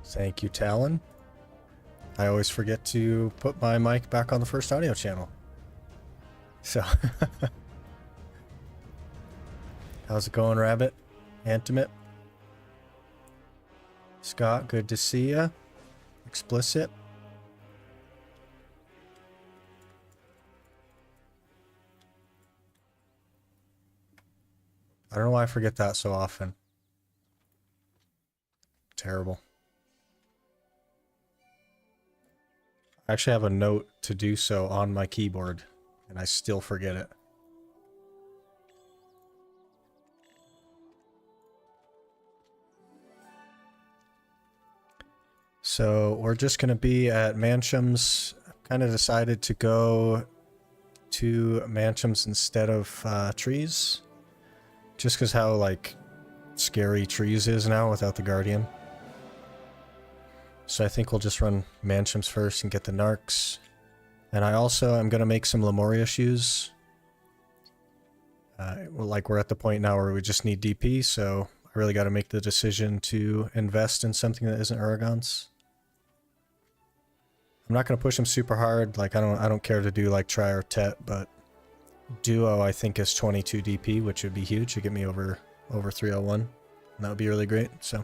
Thank you, Talon. I always forget to put my mic back on the first audio channel. So, how's it going, Rabbit? Intimate? Scott, good to see ya. Explicit? I don't know why I forget that so often. Terrible. I actually have a note to do so on my keyboard, and I still forget it. So we're just going to be at Manshaum's. I've kind of decided to go to Manshaum's instead of trees. Just because how, like, scary trees is now without the Guardian. So I think we'll just run Manshaum's first and get the Narcs. And I also am going to make some Lemoria shoes. Like, we're at the point now where we just need DP, so I really got to make the decision to invest in something that isn't Aragon's. I'm not going to push him super hard. Like, I don't care to do, like, Tri or Tet, but Duo, I think, is 22 DP, which would be huge. It'd get me over 301. And that would be really great, so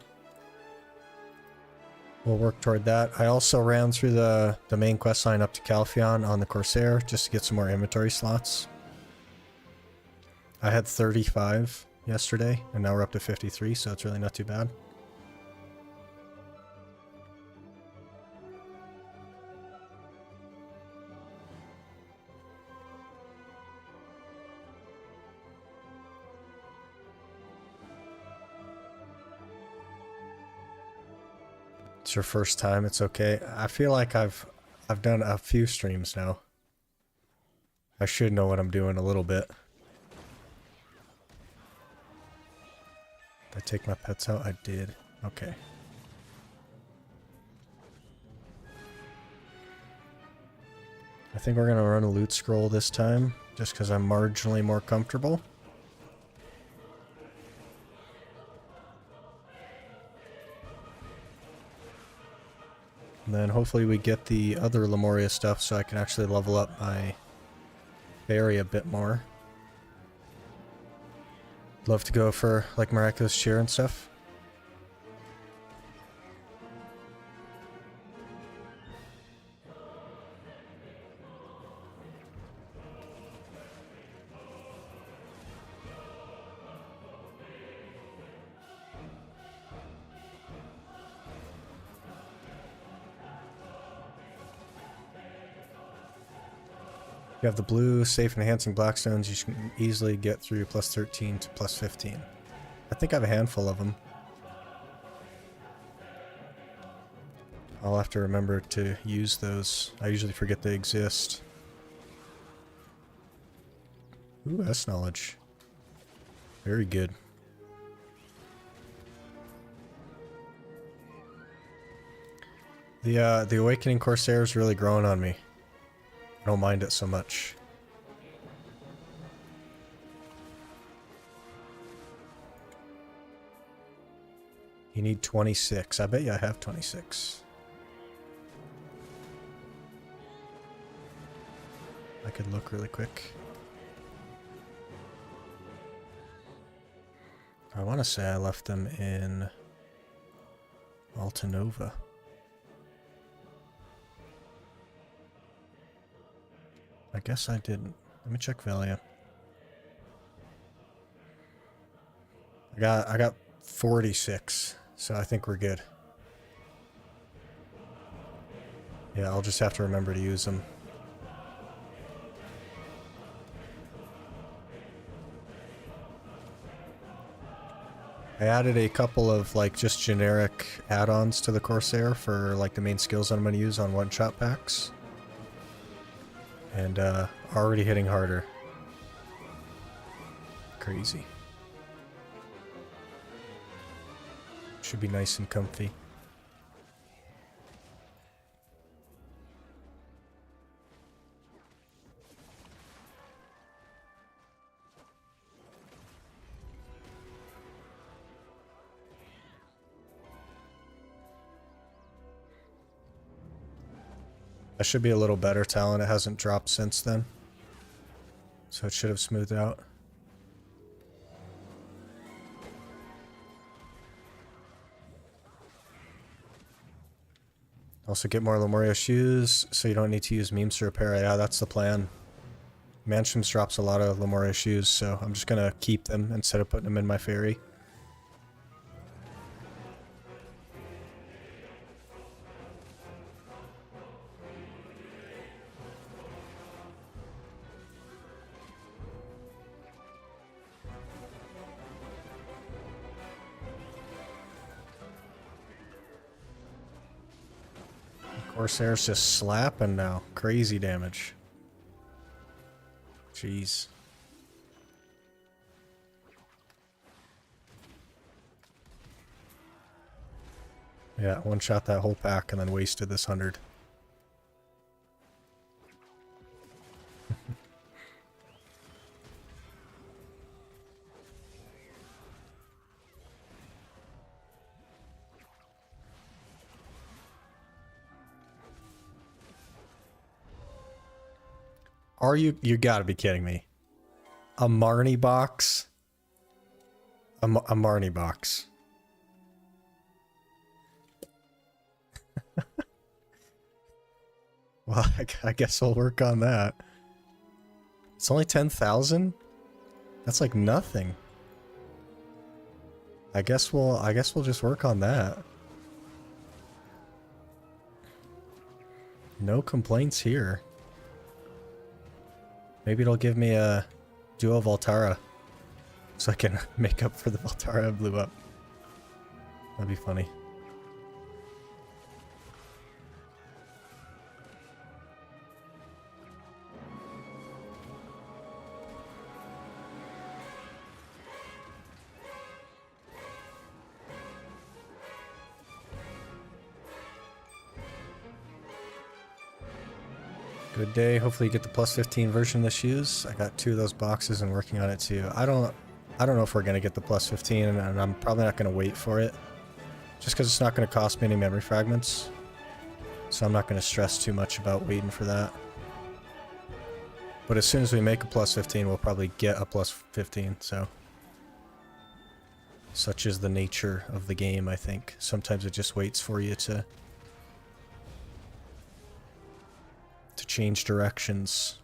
we'll work toward that. I also ran through the main quest line up to Calpheon on the Corsair just to get some more inventory slots. I had 35 yesterday, and now we're up to 53, so it's really not too bad. It's your first time, it's okay. I feel like I've done a few streams now. I should know what I'm doing a little bit. Did I take my pets out? I did. Okay. I think we're gonna run a loot scroll this time, just because I'm marginally more comfortable. And then hopefully we get the other Lemoria stuff so I can actually level up my berry a bit more. Love to go for, like, Miraculous Cheer and stuff. You have the blue, safe enhancing blackstones. You can easily get through plus 13 to plus 15. I think I have a handful of them. I'll have to remember to use those. I usually forget they exist. Ooh, that's knowledge. Very good. The Awakening Corsair is really growing on me. I don't mind it so much. You need 26. I bet you I have 26. I could look really quick. I want to say I left them in Altanova. I guess I didn't. Let me check Velia. I got 46, so I think we're good. Yeah, I'll just have to remember to use them. I added a couple of, like, just generic add-ons to the Corsair for, like, the main skills that I'm going to use on one-shot packs. And already hitting harder. Crazy. Should be nice and comfy. That should be a little better talent. It hasn't dropped since then. So it should have smoothed out. Also get more lemoria shoes, so you don't need to use memes to repair. Yeah, that's the plan. Manshaum drops a lot of lemoria shoes, so I'm just gonna keep them instead of putting them in my ferry. Corsair's just slapping now. Crazy damage. Jeez. Yeah, one shot that whole pack and then wasted this 100. Are you gotta be kidding me. A Marnie box? A Marnie box. Well, I guess we'll work on that. It's only 10,000? That's like nothing. I guess we'll just work on that. No complaints here. Maybe it'll give me a duo Voltara, so I can make up for the Voltara I blew up. That'd be funny. Good day. Hopefully you get the plus 15 version of the shoes. I got 2 of those boxes and working on it too. I don't know if we're gonna get the plus 15, and I'm probably not gonna wait for it, just because it's not gonna cost me any memory fragments. So I'm not gonna stress too much about waiting for that. But as soon as we make a plus 15, we'll probably get a plus 15. So such is the nature of the game. I think sometimes it just waits for you to change directions.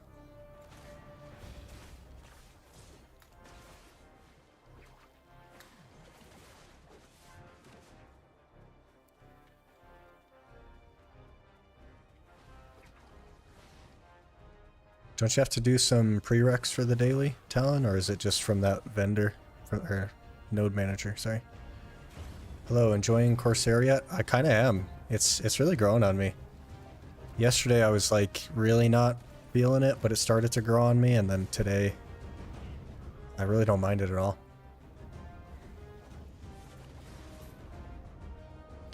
Don't you have to do some prereqs for the daily, Talon, or is it just from that vendor, or node manager, sorry. Hello, enjoying Corsair yet? I kind of am. It's really growing on me. Yesterday I was like really not feeling it, but it started to grow on me, and then today I really don't mind it at all.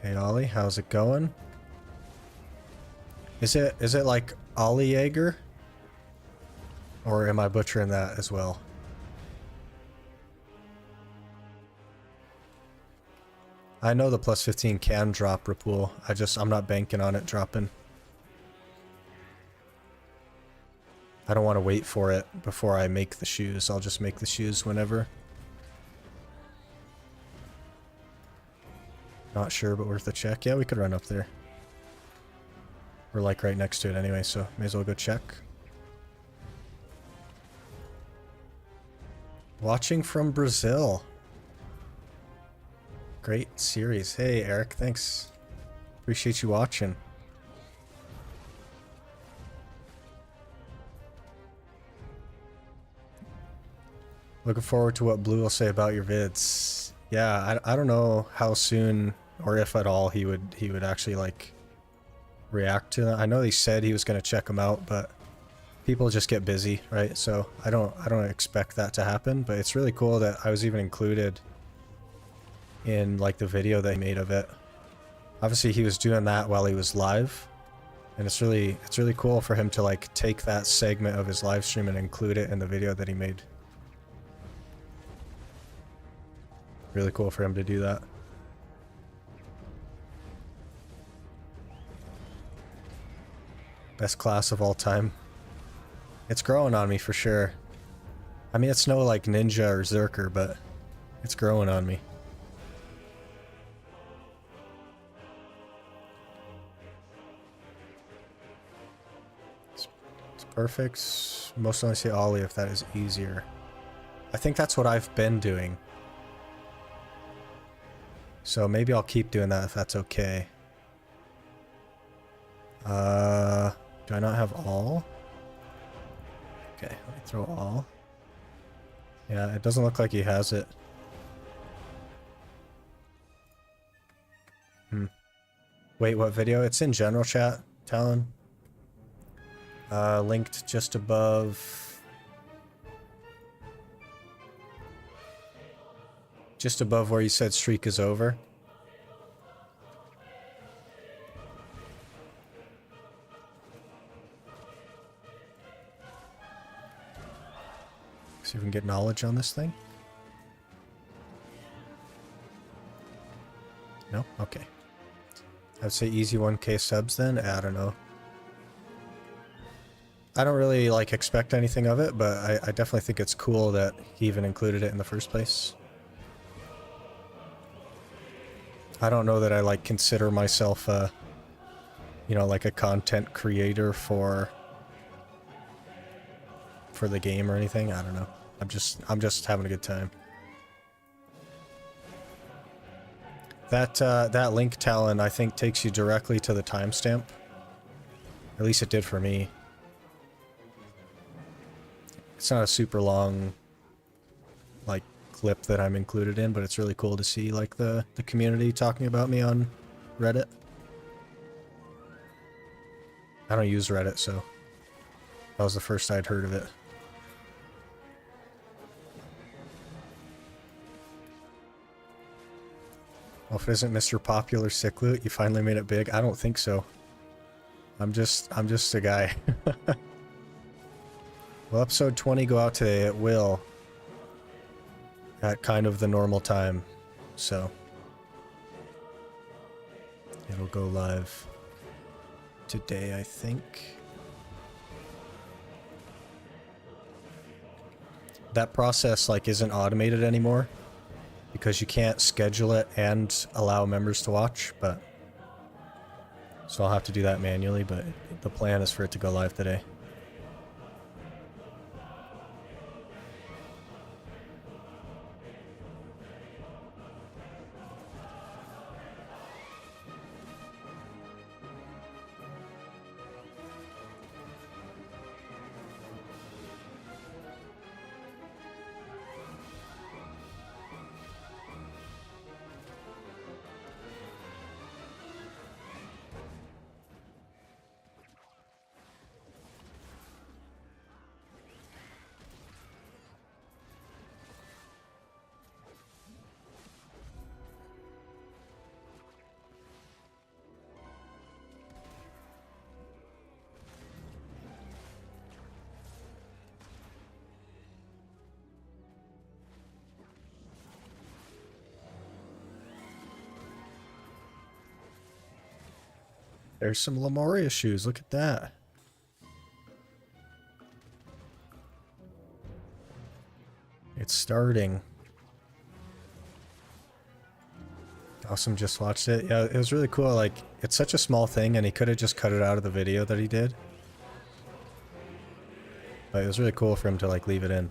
Hey Ollie, how's it going? Is it like Ollie Jaeger? Or am I butchering that as well? I know the plus 15 can drop Rapool. I'm not banking on it dropping. I don't want to wait for it before I make the shoes. I'll just make the shoes whenever. Not sure, but worth a check. Yeah, we could run up there. We're like right next to it anyway, so may as well go check. Watching from Brazil. Great series. Hey, Eric, thanks. Appreciate you watching. Looking forward to what Blue will say about your vids. Yeah, I don't know how soon or if at all he would actually like react to them. I know he said he was going to check them out, but people just get busy, right? So I don't expect that to happen, but it's really cool that I was even included in like the video that he made of it. Obviously he was doing that while he was live, and it's really cool for him to like take that segment of his live stream and include it in the video that he made. Really cool for him to do that. Best class of all time. It's growing on me for sure. I mean, it's no like ninja or Zerker, but it's growing on me. It's perfect. Most only say Ollie if that is easier. I think that's what I've been doing. So maybe I'll keep doing that if that's okay. Do I not have all? Okay, let me throw all. Yeah, it doesn't look like he has it. Wait, what video? It's in general chat, Talon. Linked just above... Just above where you said streak is over. See if we can get knowledge on this thing. No? Okay. I'd say easy 1k subs then? I don't know. I don't really like expect anything of it, but I definitely think it's cool that he even included it in the first place. I don't know that I like consider myself a, you know, like a content creator for the game or anything. I don't know. I'm just having a good time. That link, Talon, I think takes you directly to the timestamp. At least it did for me. It's not a super long, like, clip that I'm included in, but it's really cool to see, like, the community talking about me on Reddit. I don't use Reddit, so that was the first I'd heard of it. Well, if it isn't Mr. Popular Sick Loot, you finally made it big? I don't think so. I'm just a guy. Will episode 20 go out today? It will. At kind of the normal time. So. It'll go live today, I think. That process, like, isn't automated anymore. Because you can't schedule it and allow members to watch, but... So I'll have to do that manually, but the plan is for it to go live today. There's some Lemoria shoes. Look at that. It's starting. Awesome, just watched it. Yeah, it was really cool. Like, it's such a small thing, and he could have just cut it out of the video that he did. But it was really cool for him to, like, leave it in.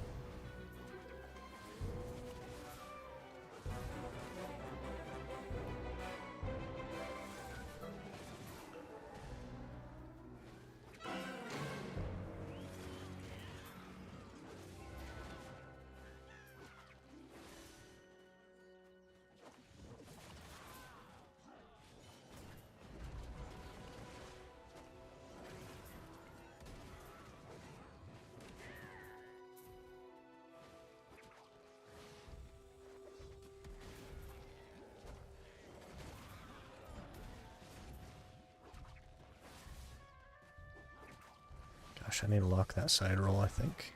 Gosh, I need to lock that side roll, I think.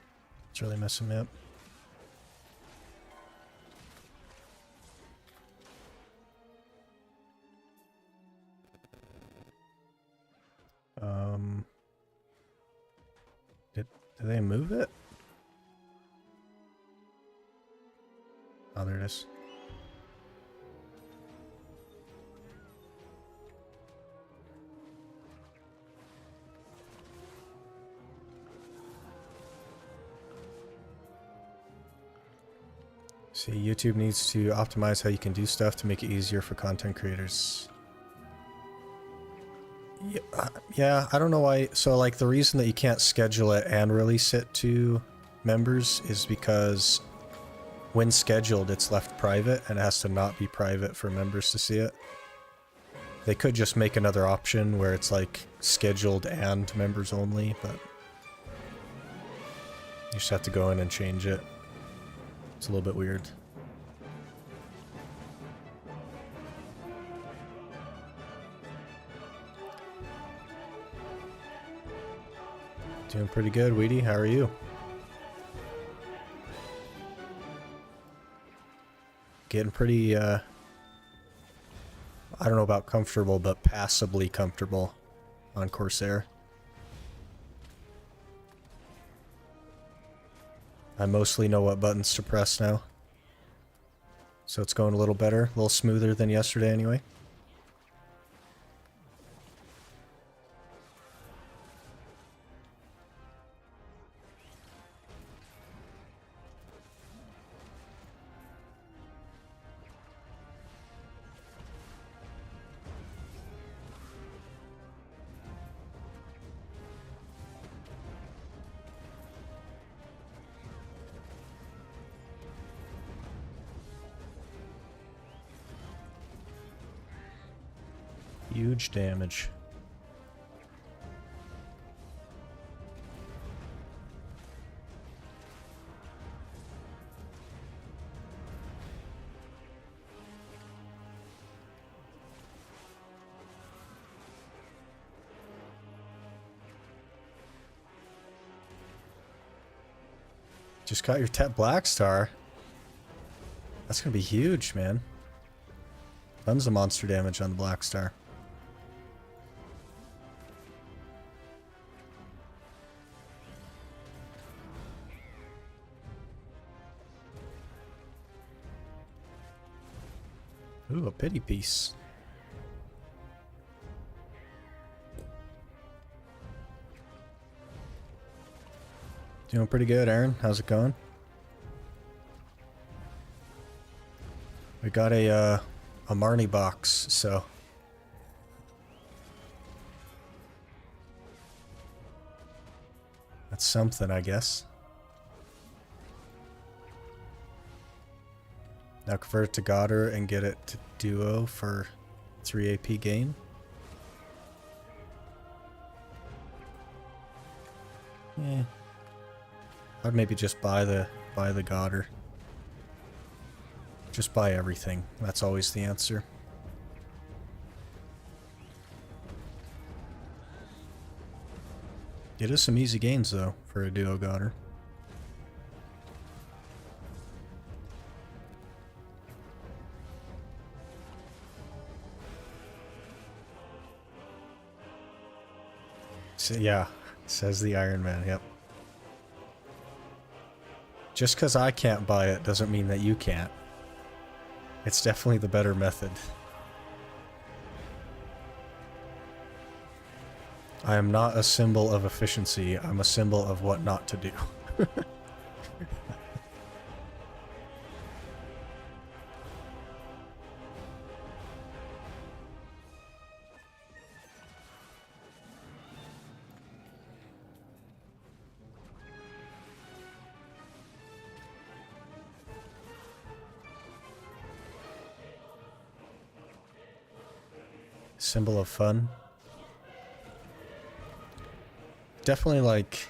It's really messing me up. Did they move it? Oh, there it is. See, YouTube needs to optimize how you can do stuff to make it easier for content creators. Yeah, I don't know why. So, like, the reason that you can't schedule it and release it to members is because when scheduled, it's left private, and it has to not be private for members to see it. They could just make another option where it's, like, scheduled and members only, but you just have to go in and change it. It's a little bit weird. Doing pretty good, Weedy. How are you? Getting pretty, I don't know about comfortable, but passably comfortable on Corsair. I mostly know what buttons to press now. So it's going a little better, a little smoother than yesterday anyway. Huge damage. Just got your Tep Black Star. That's gonna be huge, man. Tons of monster damage on the Black Star. Ooh, a pity piece. Doing pretty good, Aaron. How's it going? We got a Marnie box, so that's something, I guess. Now convert it to Goddard and get it to Duo for 3 AP gain. Yeah. I'd maybe just buy the Goddard. Just buy everything. That's always the answer. It is some easy gains though for a Duo Goddard. So, yeah, says the Ironman, yep. Just because I can't buy it doesn't mean that you can't. It's definitely the better method. I am not a symbol of efficiency, I'm a symbol of what not to do. Symbol of fun. Definitely, like,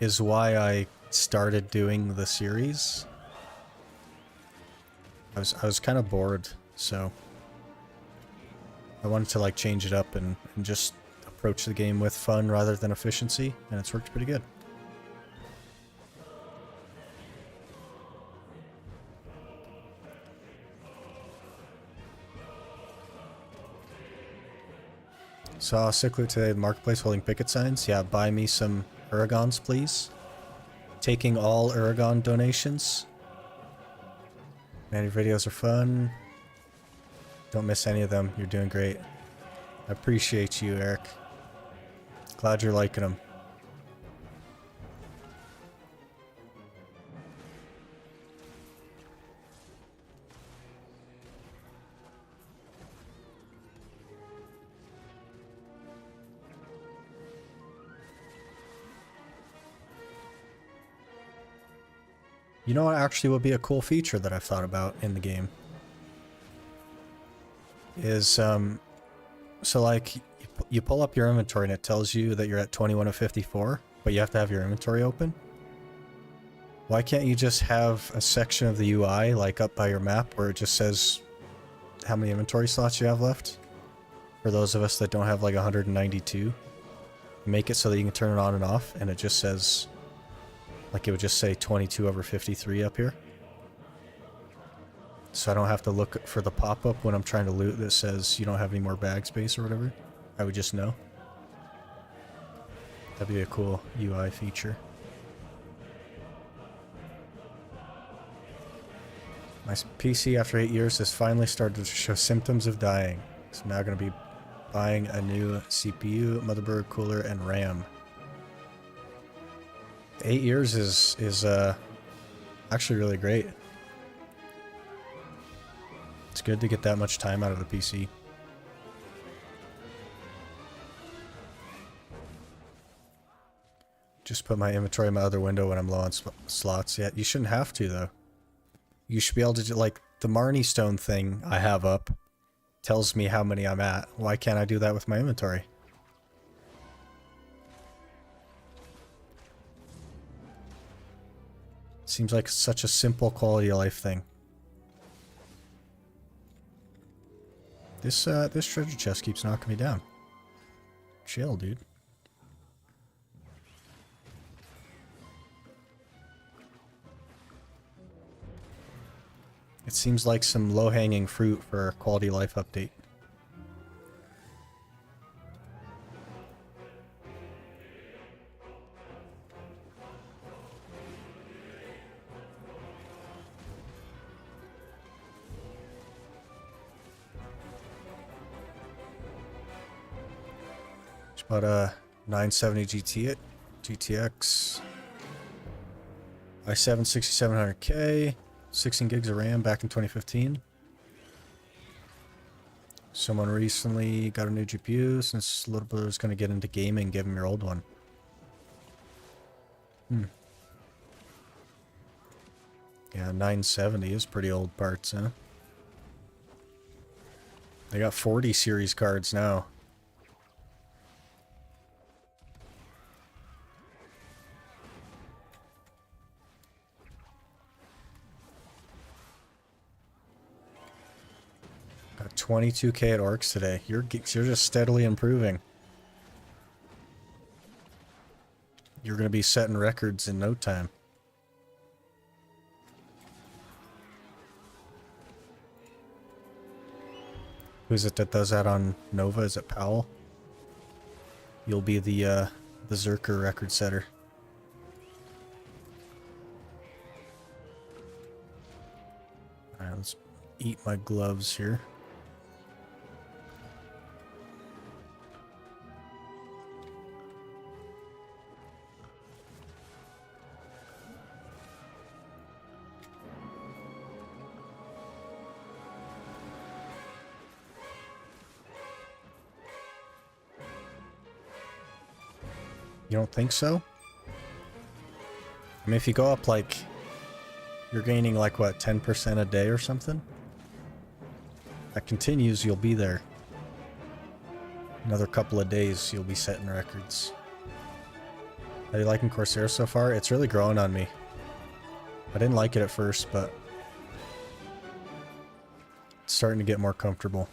is why I started doing the series. I was kind of bored, so I wanted to, like, change it up and just approach the game with fun rather than efficiency, and it's worked pretty good. Saw a Sickler today at the marketplace holding picket signs. Yeah, buy me some Uragons, please. Taking all Uragon donations. Man, your videos are fun. Don't miss any of them. You're doing great. I appreciate you, Eric. Glad you're liking them. You know what actually would be a cool feature that I've thought about in the game? Is, so like, you pull up your inventory and it tells you that you're at 21 of 54, but you have to have your inventory open. Why can't you just have a section of the UI, like up by your map, where it just says how many inventory slots you have left? For those of us that don't have like 192. Make it so that you can turn it on and off, and it just says, like it would just say 22 over 53 up here. So I don't have to look for the pop-up when I'm trying to loot that says you don't have any more bag space or whatever. I would just know. That'd be a cool UI feature. My PC after 8 years has finally started to show symptoms of dying. So now I'm going to be buying a new CPU, motherboard, cooler, and RAM. 8 years is actually really great. It's good to get that much time out of the PC. Just put my inventory in my other window when I'm low on slots. Yeah, you shouldn't have to, though. You should be able to do, like, the Marnie Stone thing I have up tells me how many I'm at. Why can't I do that with my inventory? Seems like such a simple quality of life thing. This treasure chest keeps knocking me down. Chill, dude. It seems like some low-hanging fruit for a quality of life update. Just bought a 970 GTX i7 6700K. 16 gigs of RAM back in 2015. Someone recently got a new GPU since little brother was going to get into gaming. Give him your old one. Yeah, 970 is pretty old parts, huh? They got 40 series cards now. Got 22k at Orcs today. You're just steadily improving. You're going to be setting records in no time. Who's it that does that on Nova? Is it Powell? You'll be the Zerker record setter. Alright, let's eat my gloves here. You don't think so? I mean, if you go up like, you're gaining like what, 10% a day or something? That continues, you'll be there. Another couple of days, you'll be setting records. Are you liking Corsair so far? It's really growing on me. I didn't like it at first, but it's starting to get more comfortable.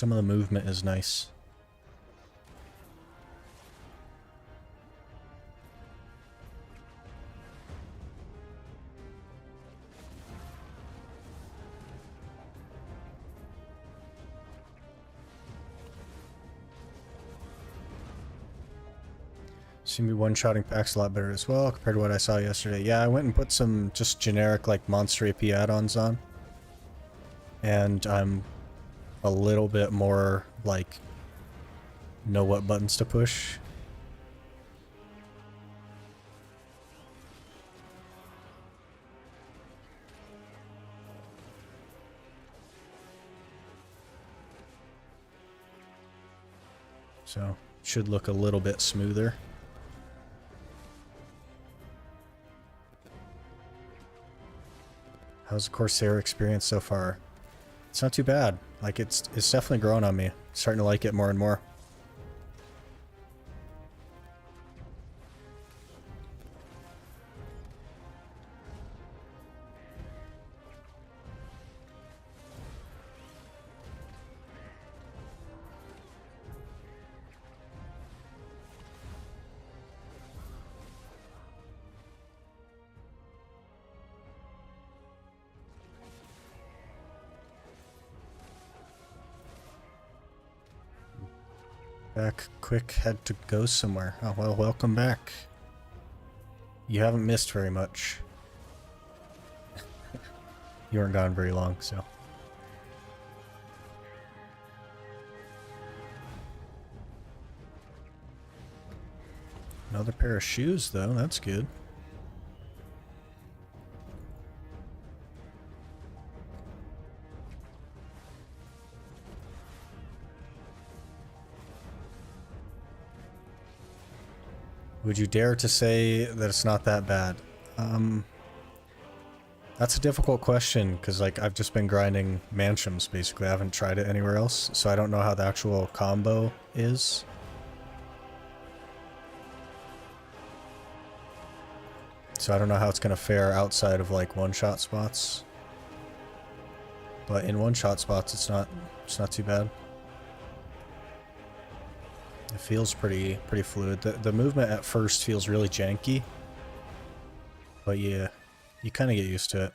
Some of the movement is nice. Seem to be one-shotting packs a lot better as well compared to what I saw yesterday. Yeah, I went and put some just generic like Monster AP add-ons on. And I'm a little bit more like know what buttons to push. So, should look a little bit smoother. How's the Corsair experience so far? It's not too bad. Like, it's definitely growing on me. Starting to like it more and more. Back quick, had to go somewhere. Oh, well, welcome back. You haven't missed very much. You weren't gone very long, so. Another pair of shoes, though. That's good. Would you dare to say that it's not that bad? That's a difficult question, because like I've just been grinding manshaums basically. I haven't tried it anywhere else, so I don't know how the actual combo is. So I don't know how it's going to fare outside of like one-shot spots. But in one-shot spots it's not too bad. It feels pretty fluid. The movement at first feels really janky. But yeah, you kind of get used to it.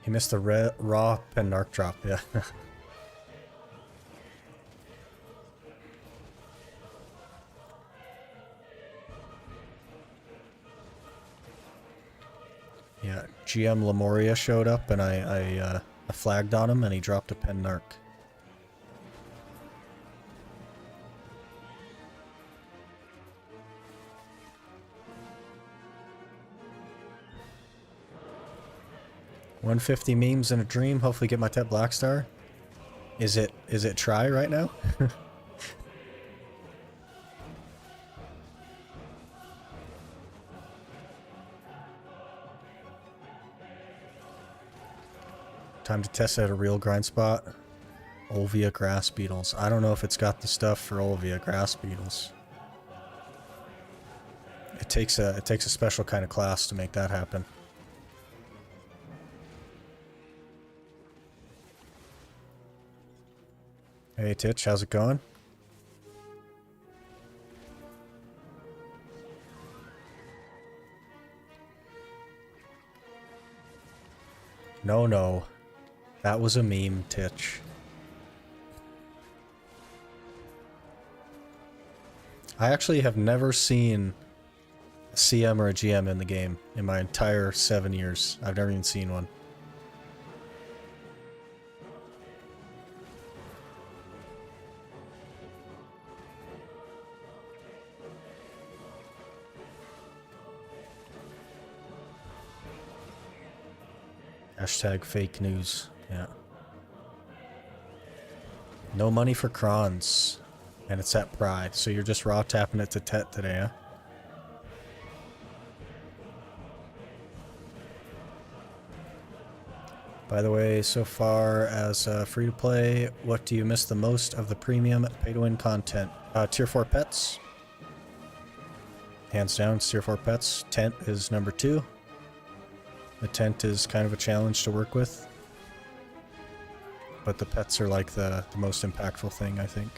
You missed the raw pen Narc drop, yeah. Yeah, GM Lemoria showed up and I flagged on him and he dropped a pen Narc. $150 memes in a dream, hopefully get my Tet Black Star. Is it try right now? Time to test out a real grind spot. Olvia grass beetles. I don't know if it's got the stuff for Olvia grass beetles. It takes a special kind of class to make that happen. Hey Titch, how's it going? No. That was a meme, Titch. I actually have never seen a CM or a GM in the game in my entire 7 years. I've never even seen one. Hashtag fake news. Yeah. No money for Krons. And it's at Pride. So you're just raw tapping it to Tet today, huh? By the way, so far as free-to-play, what do you miss the most of the premium pay-to-win content? Tier 4 pets. Hands down, it's Tier 4 pets. Tent is number 2. The tent is kind of a challenge to work with. But the pets are like the most impactful thing, I think.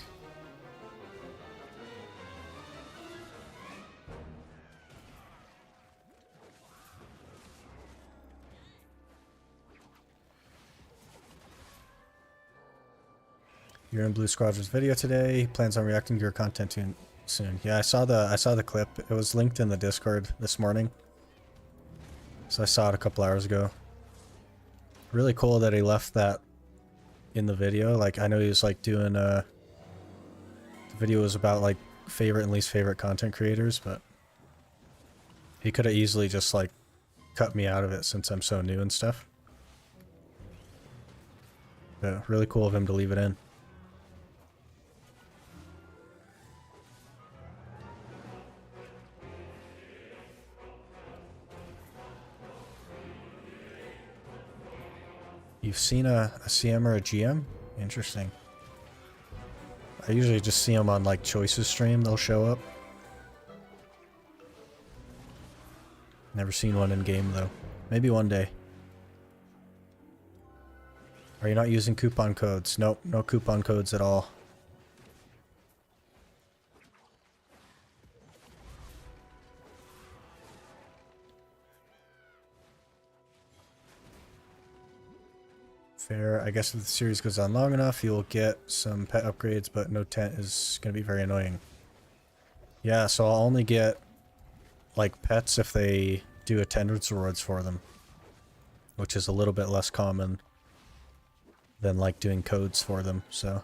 You're in Blue Squadron's video today. He plans on reacting to your content soon. Yeah, I saw the clip. It was linked in the Discord this morning. So I saw it a couple hours ago. Really cool that he left that in the video. Like, I know he was like doing the video was about like favorite and least favorite content creators, but he could have easily just like cut me out of it since I'm so new and stuff. But really cool of him to leave it in. You've seen a CM or a GM? Interesting. I usually just see them on like Choices stream, they'll show up. Never seen one in game though. Maybe one day. Are you not using coupon codes? Nope, no coupon codes at all. Fair. I guess if the series goes on long enough, you'll get some pet upgrades, but no tent is going to be very annoying. Yeah, so I'll only get like pets if they do attendance rewards for them, which is a little bit less common than like doing codes for them, so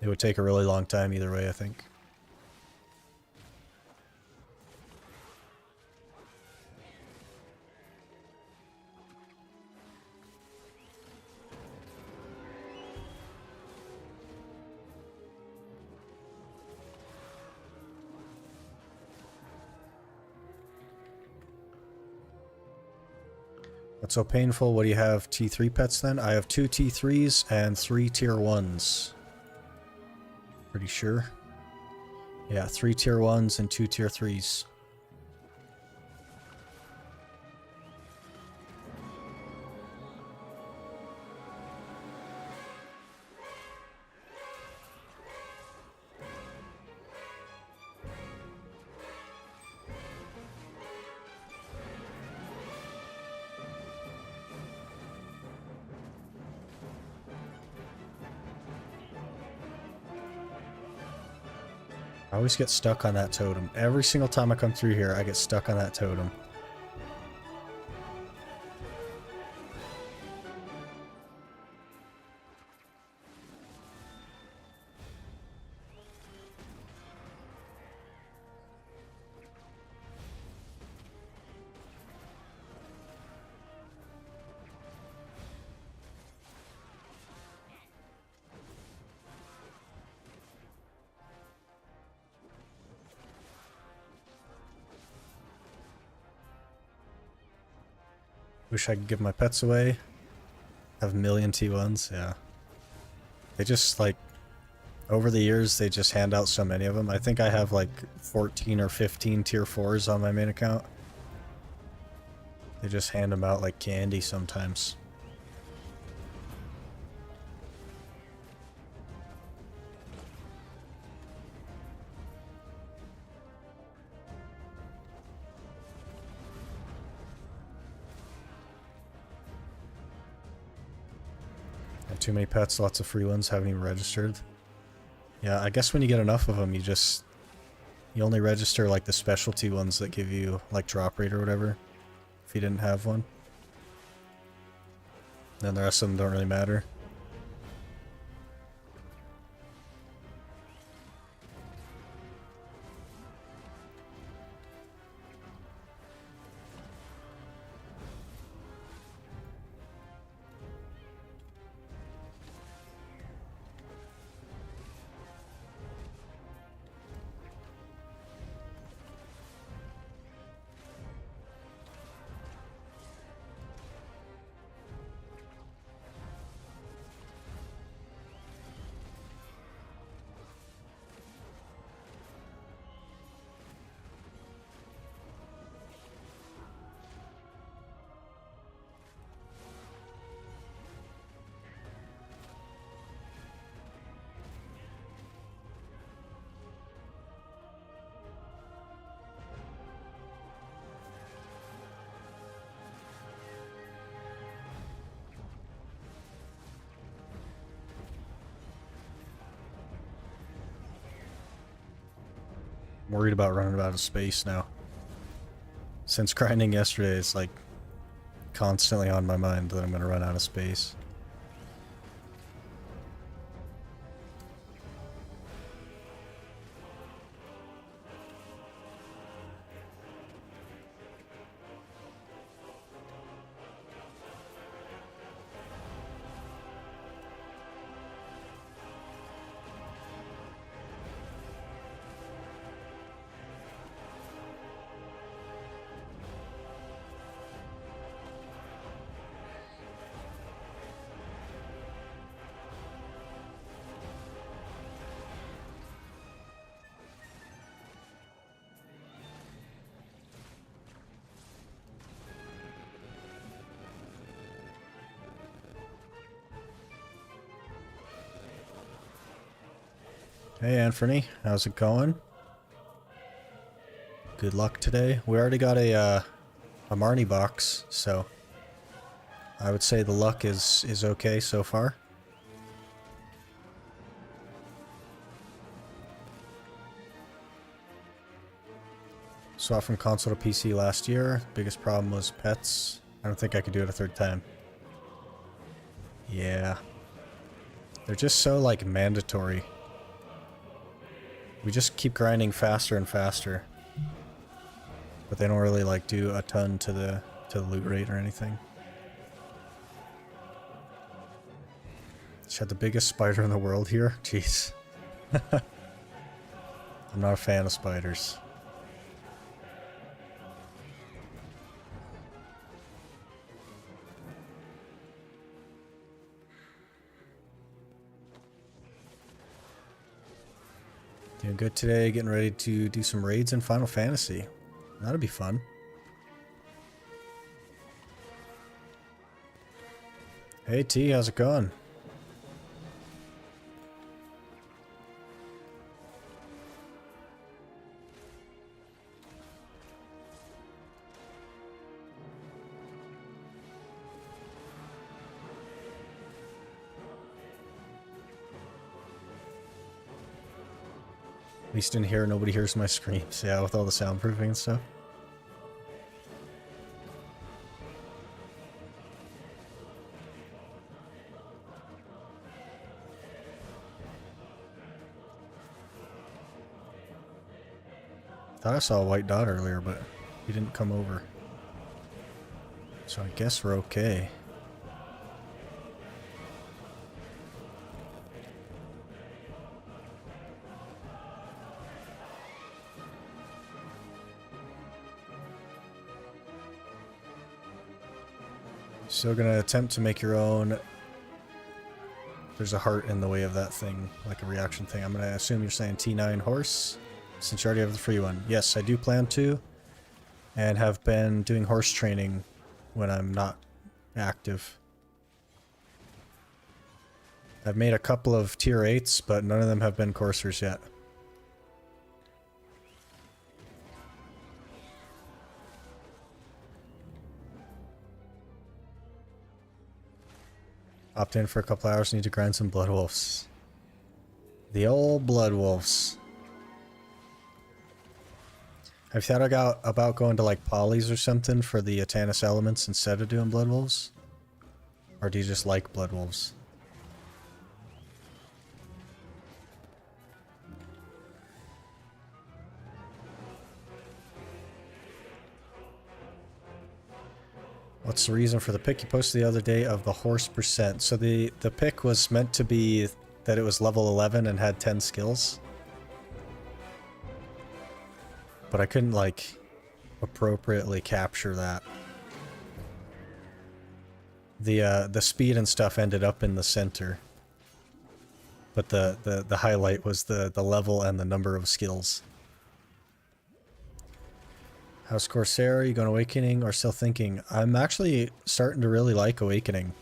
it would take a really long time either way, I think. That's so painful. What do you have? T3 pets then? I have 2 T3s and 3 tier 1s. Pretty sure. Yeah, 3 tier 1s and 2 tier 3s. I always get stuck on that totem. Every single time I come through here, I get stuck on that totem. Wish I could give my pets away. Have a million T1s, yeah. They just, like, over the years, they just hand out so many of them. I think I have, like, 14 or 15 tier 4s on my main account. They just hand them out like candy sometimes. Too many pets, lots of free ones, haven't even registered. Yeah, I guess when you get enough of them, you only register like the specialty ones that give you like drop rate or whatever, if you didn't have one. Then the rest of them don't really matter. worried about running out of space now. Since grinding yesterday, it's like constantly on my mind that I'm going to run out of space. Hey Anthony, how's it going? Good luck today. We already got a Marnie box, so I would say the luck is okay so far. Swapped from console to PC last year. Biggest problem was pets. I don't think I could do it a third time. Yeah. They're just so like mandatory. We just keep grinding faster and faster. But they don't really like do a ton to the loot rate or anything. She had the biggest spider in the world here? Jeez. I'm not a fan of spiders. Doing good today, getting ready to do some raids in Final Fantasy. That'll be fun. Hey T, how's it going? At least in here, nobody hears my screams. Yeah, with all the soundproofing and stuff. Thought I saw a white dot earlier, but he didn't come over. So I guess we're okay. Still gonna attempt to make your own. There's a heart in the way of that thing, like a reaction thing. I'm gonna assume you're saying T9 horse, since you already have the free one. Yes, I do plan to, and have been doing horse training when I'm not active. I've made a couple of tier 8s, but none of them have been coursers yet. Opt in for a couple hours, need to grind some blood wolves. The old blood wolves. Have you thought about going to like polys or something for the Atanus elements instead of doing blood wolves? Or do you just like blood wolves? What's the reason for the pick you posted the other day of the horse percent? So the pick was meant to be that it was level 11 and had 10 skills. But I couldn't like appropriately capture that. The speed and stuff ended up in the center. But the highlight was the level and the number of skills. How's Corsair? Are you going Awakening or still thinking? I'm actually starting to really like Awakening.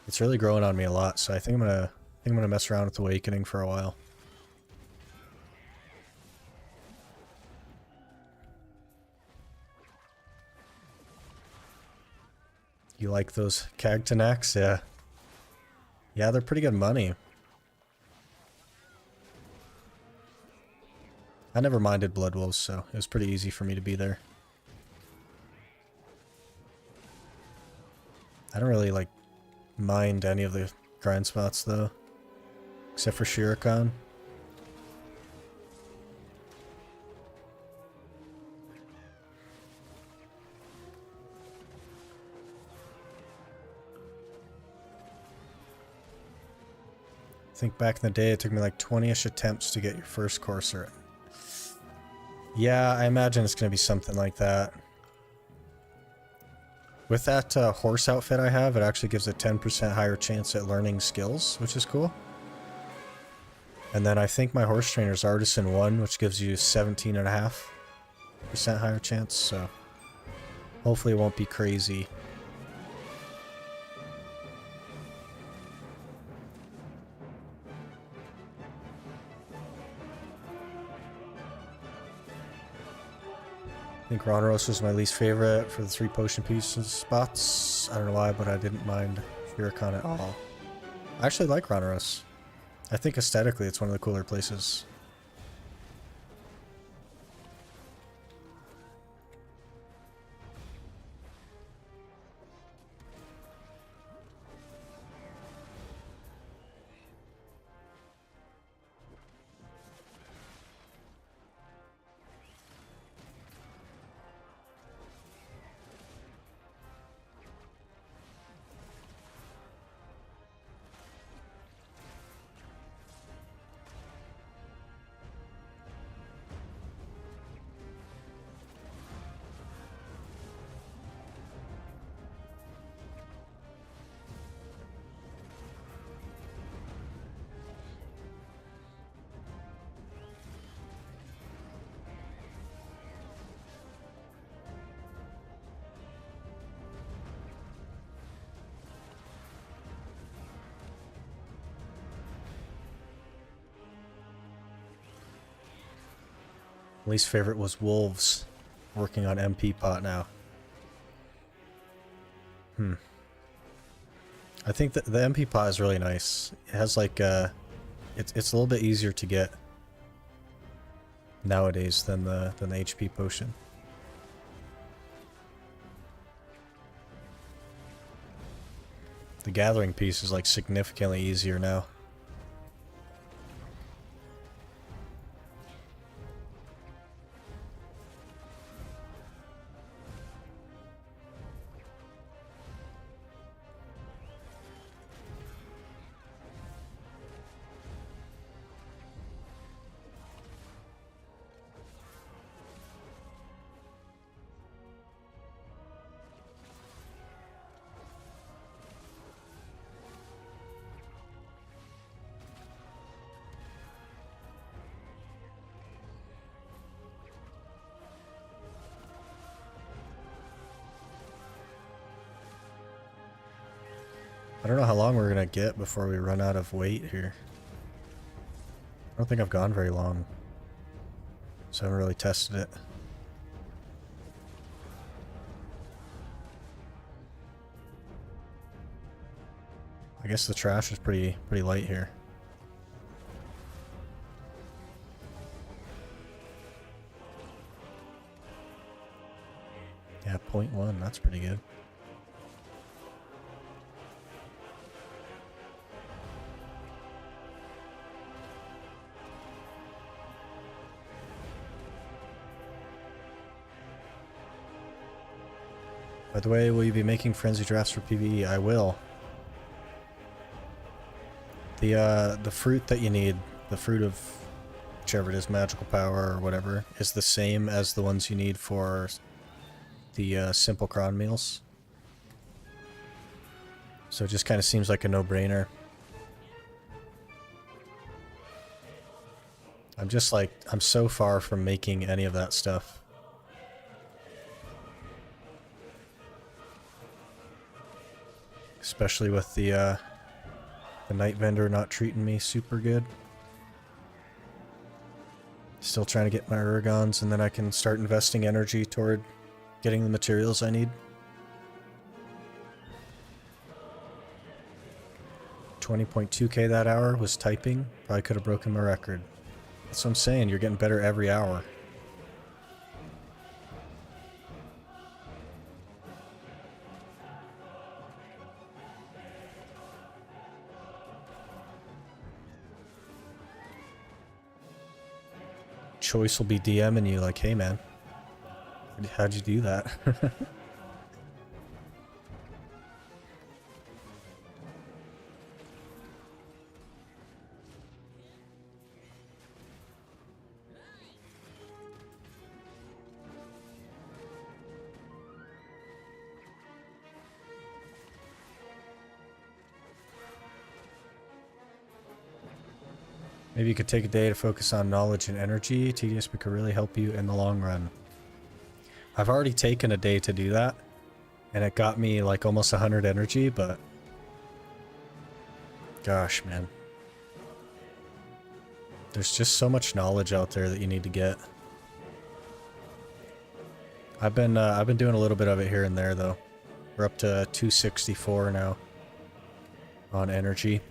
It's really growing on me a lot, so I think I'm gonna mess around with Awakening for a while. You like those Cagtanaks? Yeah. Yeah, they're pretty good money. I never minded Blood Wolves, so it was pretty easy for me to be there. I don't really, like, mind any of the grind spots, though. Except for Shuriken. I think back in the day it took me like 20-ish attempts to get your first courser. Yeah, I imagine it's going to be something like that. With that horse outfit I have, it actually gives a 10% higher chance at learning skills, which is cool. And then I think my horse trainer is Artisan 1, which gives you 17.5% higher chance, so hopefully it won't be crazy. I think Rhonaros was my least favorite for the 3 potion pieces spots. I don't know why, but I didn't mind Shuriken at all. I actually like Rhonaros. I think aesthetically it's one of the cooler places. Least favorite was Wolves. Working on MP pot now. I think that the MP pot is really nice. It has like it's a little bit easier to get nowadays than the HP potion. The gathering piece is like significantly easier now. I don't know how long we're gonna get before we run out of weight here. I don't think I've gone very long, so I haven't really tested it. I guess the trash is pretty light here. Yeah, 0.1, that's pretty good. By the way, will you be making frenzy drafts for PvE? I will. The fruit that you need, the fruit of whichever it is, magical power or whatever, is the same as the ones you need for the simple cron meals. So it just kind of seems like a no-brainer. I'm just like, I'm so far from making any of that stuff. Especially with the night vendor not treating me super good. Still trying to get my Urgons, and then I can start investing energy toward getting the materials I need. 20.2k that hour was typing. Probably could have broken my record. That's what I'm saying. You're getting better every hour. Choice will be DMing you like, hey man, how'd you do that? Maybe you could take a day to focus on knowledge and energy. Tedious but could really help you in the long run. I've already taken a day to do that, and it got me like almost 100 energy, but gosh, man. There's just so much knowledge out there that you need to get. I've been doing a little bit of it here and there though. We're up to 264 now on energy.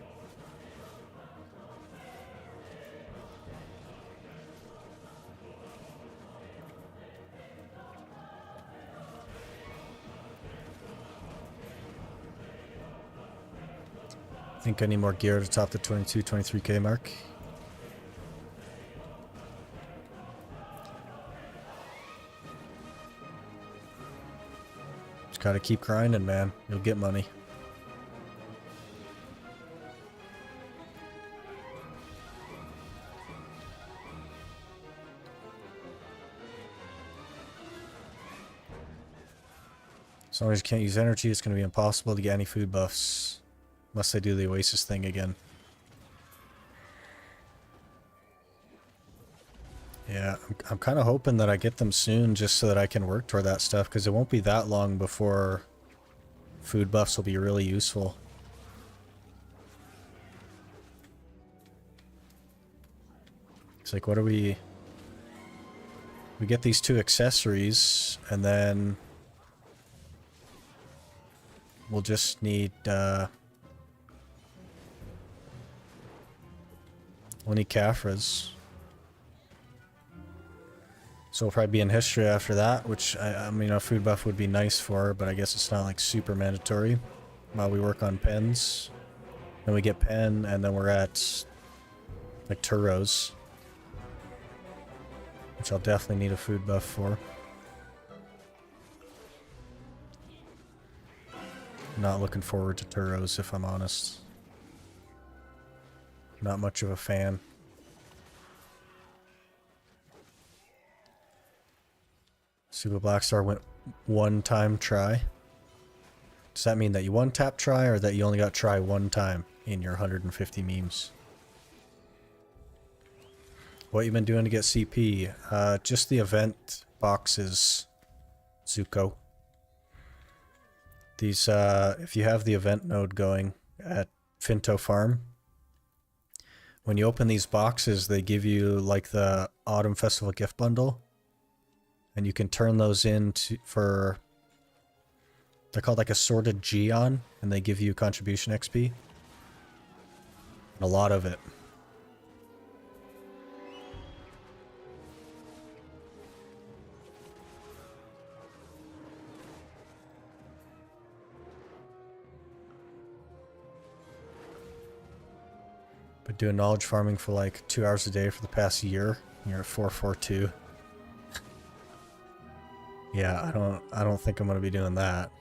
I think I need more gear to top the 22, 23k mark. Just gotta keep grinding, man. You'll get money. As long as you can't use energy, it's gonna be impossible to get any food buffs. Unless they do the Oasis thing again. Yeah, I'm kind of hoping that I get them soon just so that I can work toward that stuff, because it won't be that long before food buffs will be really useful. It's like, what do we... We get these 2 accessories, and then... We'll just need, we'll need Caphras. So we'll probably be in history after that, which, I mean, a food buff would be nice for, but I guess it's not, like, super mandatory. While we work on pens. Then we get pen, and then we're at, like, Turos. Which I'll definitely need a food buff for. Not looking forward to Turos, if I'm honest. Not much of a fan. Super Blackstar went 1-time try. Does that mean that you 1-tap try, or that you only got try 1 time in your 150 memes? What you been doing to get CP? Just the event boxes, Zuko. These, if you have the event node going at Finto Farm, when you open these boxes, they give you like the Autumn Festival gift bundle, and you can turn those in for, they're called like Assorted Geon, and they give you contribution XP. And a lot of it. Been doing knowledge farming for like 2 hours a day for the past year. You're at 442. Yeah, I don't think I'm gonna be doing that.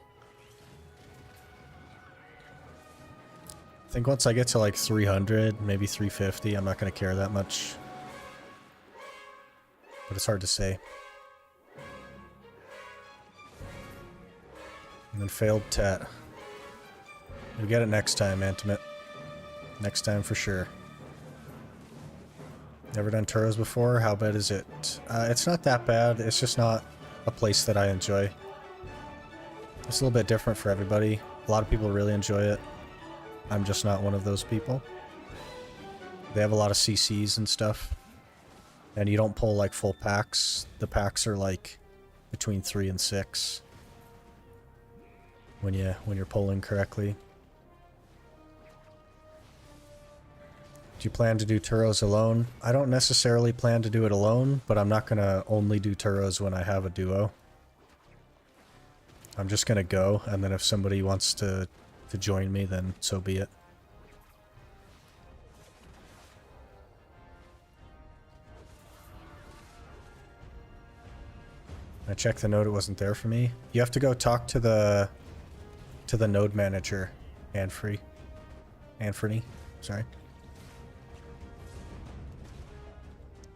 I think once I get to like 300, maybe 350, I'm not gonna care that much. But it's hard to say. And then failed tet. You'll get it next time, Antimate. Next time for sure. Never done Turos before? How bad is it? It's not that bad. It's just not a place that I enjoy. It's a little bit different for everybody. A lot of people really enjoy it. I'm just not one of those people. They have a lot of CCs and stuff. And you don't pull like full packs. The packs are like between 3 and 6. When you're pulling correctly. Do you plan to do Turos alone? I don't necessarily plan to do it alone, but I'm not going to only do Turos when I have a duo. I'm just going to go, and then if somebody wants to join me, then so be it. I checked the node, it wasn't there for me. You have to go talk to the node manager, Anfrey, sorry.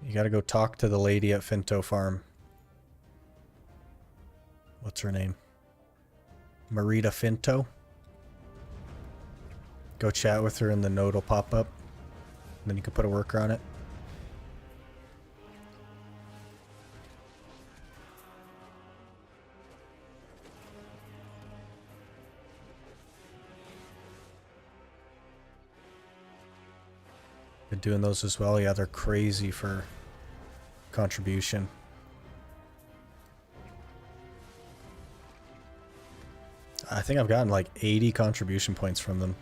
You gotta go talk to the lady at Finto Farm. What's her name? Marita Finto. Go chat with her and the node will pop up. And then you can put a worker on it. Been doing those as well. Yeah, they're crazy for contribution. I think I've gotten like 80 contribution points from them.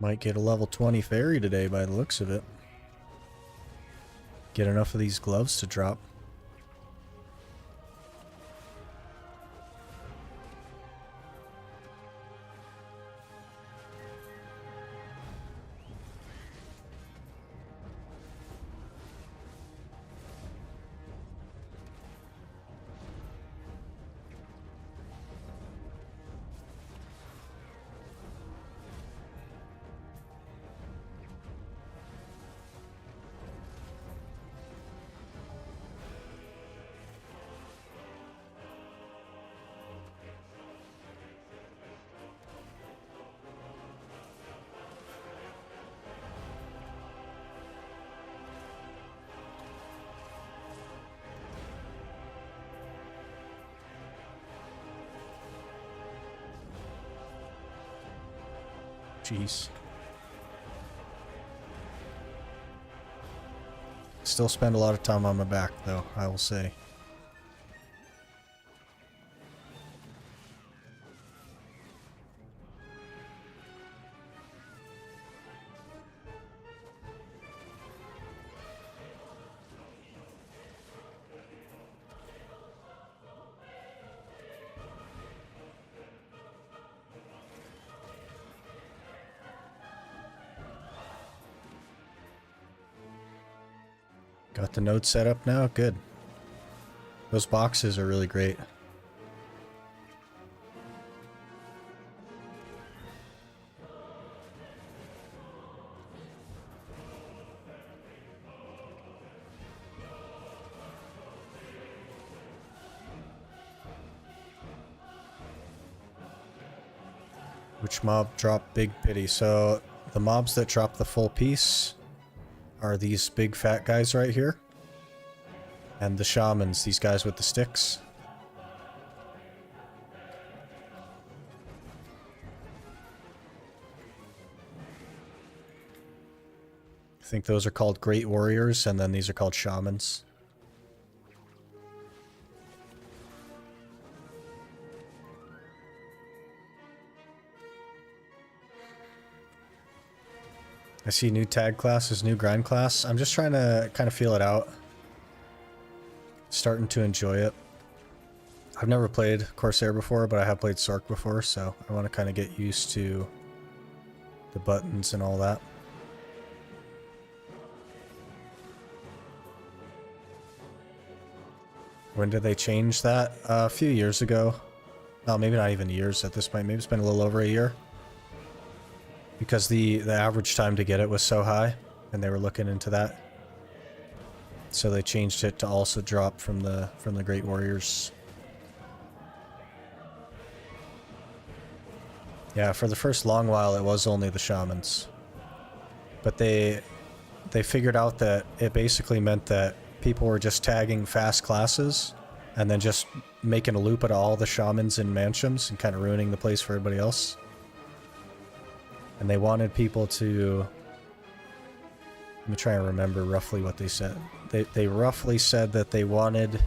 Might get a level 20 fairy today by the looks of it. Get enough of these gloves to drop. Jeez. Still spend a lot of time on my back, though, I will say. Got the node set up now? Good. Those boxes are really great. Which mob drop big pity? So the mobs that drop the full piece are these big fat guys right here. And the shamans, these guys with the sticks. I think those are called great warriors, and then these are called shamans. I see new tag classes, new grind class. I'm just trying to kind of feel it out. Starting to enjoy it. I've never played Corsair before, but I have played Sorc before, so I want to kind of get used to the buttons and all that. When did they change that? A few years ago. No, maybe not even years at this point. Maybe it's been a little over a year. Because the average time to get it was so high, and they were looking into that. So they changed it to also drop from the Great Warriors. Yeah, for the first long while it was only the shamans. but they figured out that it basically meant that people were just tagging fast classes and then just making a loop out of all the shamans in manshaums and kind of ruining the place for everybody else. And they wanted people to... Let me try and remember roughly what they said. They roughly said that they wanted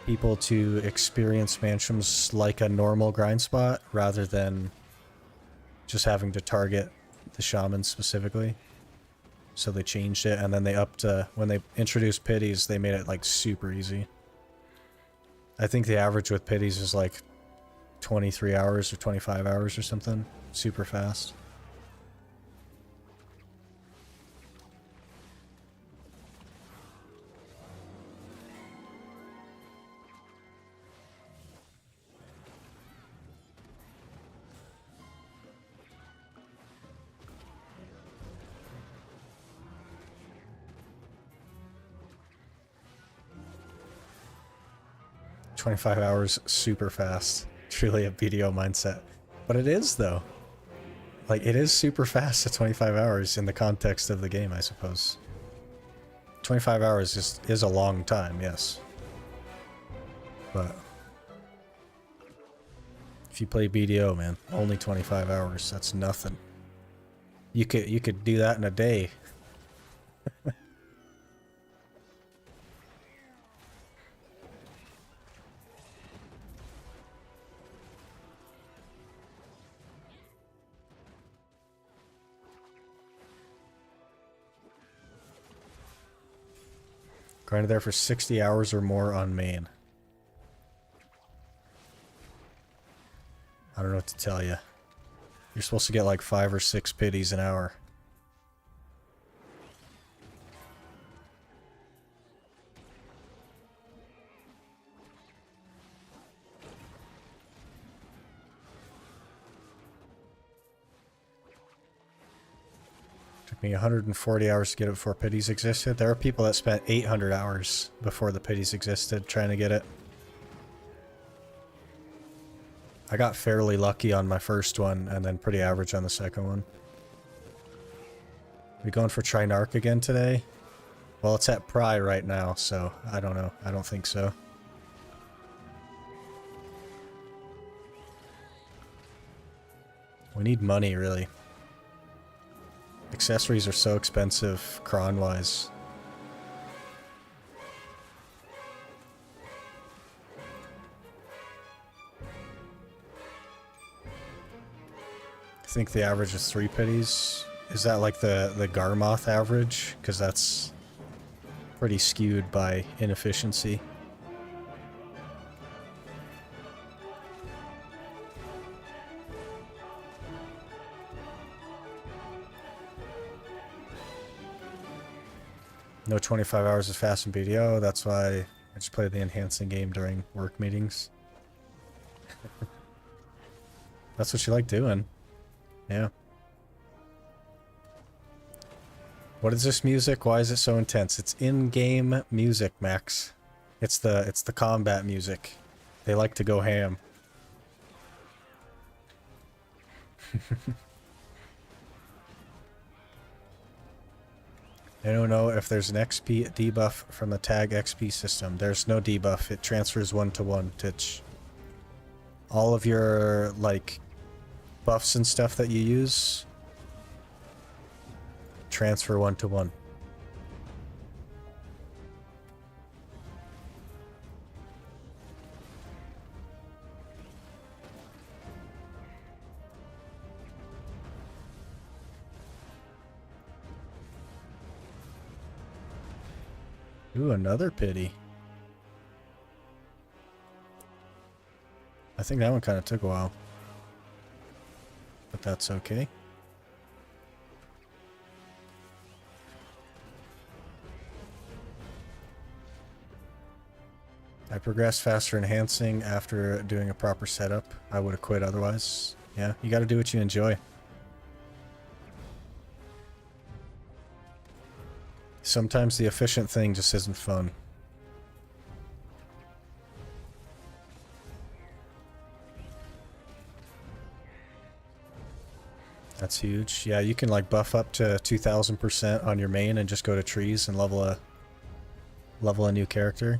people to experience manshaums like a normal grind spot rather than just having to target the shamans specifically. So they changed it, and then they upped... when they introduced pities, they made it like super easy. I think the average with pities is like 23 hours or 25 hours or something. Super fast. "25 hours, super fast." Truly a BDO mindset. But it is, though. Like, it is super fast at 25 hours in the context of the game, I suppose. 25 hours is a long time, yes. But if you play BDO, man, only 25 hours, that's nothing. You could do that in a day. Grinded there for 60 hours or more on main. I don't know what to tell you. You're supposed to get like 5 or 6 pities an hour. Took me 140 hours to get it before pities existed. There are people that spent 800 hours before the pities existed trying to get it. I got fairly lucky on my first one, and then pretty average on the second one. We going for try Narc again today? Well, it's at Pry right now, so I don't know. I don't think so. We need money, really. Accessories are so expensive, cron-wise. I think the average is 3 pities. Is that like the Garmoth average? Because that's pretty skewed by inefficiency. No 25 hours is fast in BDO, that's why I just play the enhancing game during work meetings. That's what you like doing. Yeah. What is this music? Why is it so intense? It's in-game music, Max. It's the combat music. They like to go ham. I don't know if there's an XP debuff from the tag XP system. There's no debuff. It transfers 1-to-1. Titch. All of your, like, buffs and stuff that you use transfer 1-to-1. Ooh, another pity. I think that one kind of took a while. But that's okay. I progressed faster enhancing after doing a proper setup. I would have quit otherwise. Yeah, you gotta do what you enjoy. Sometimes the efficient thing just isn't fun. That's huge. Yeah, you can like buff up to 2000% on your main and just go to trees and level a new character.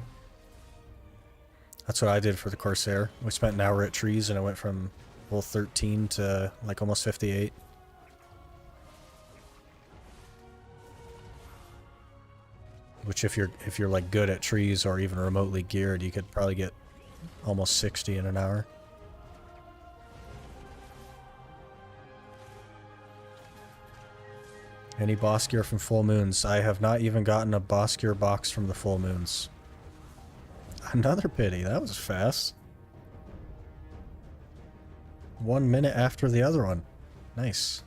That's what I did for the Corsair. We spent an hour at trees and it went from level 13 to like almost 58. Which if you're like good at trees or even remotely geared, you could probably get almost 60 in an hour. Any boss gear from full moons? I have not even gotten a boss gear box from the full moons. Another pity. That was fast. 1 minute after the other one. Nice.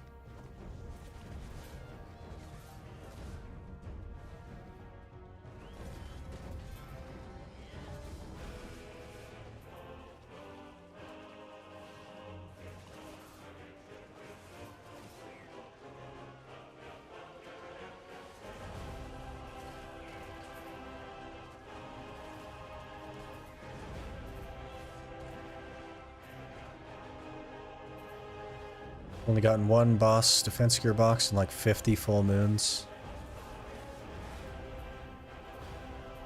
Only gotten one boss defense gear box in like 50 full moons.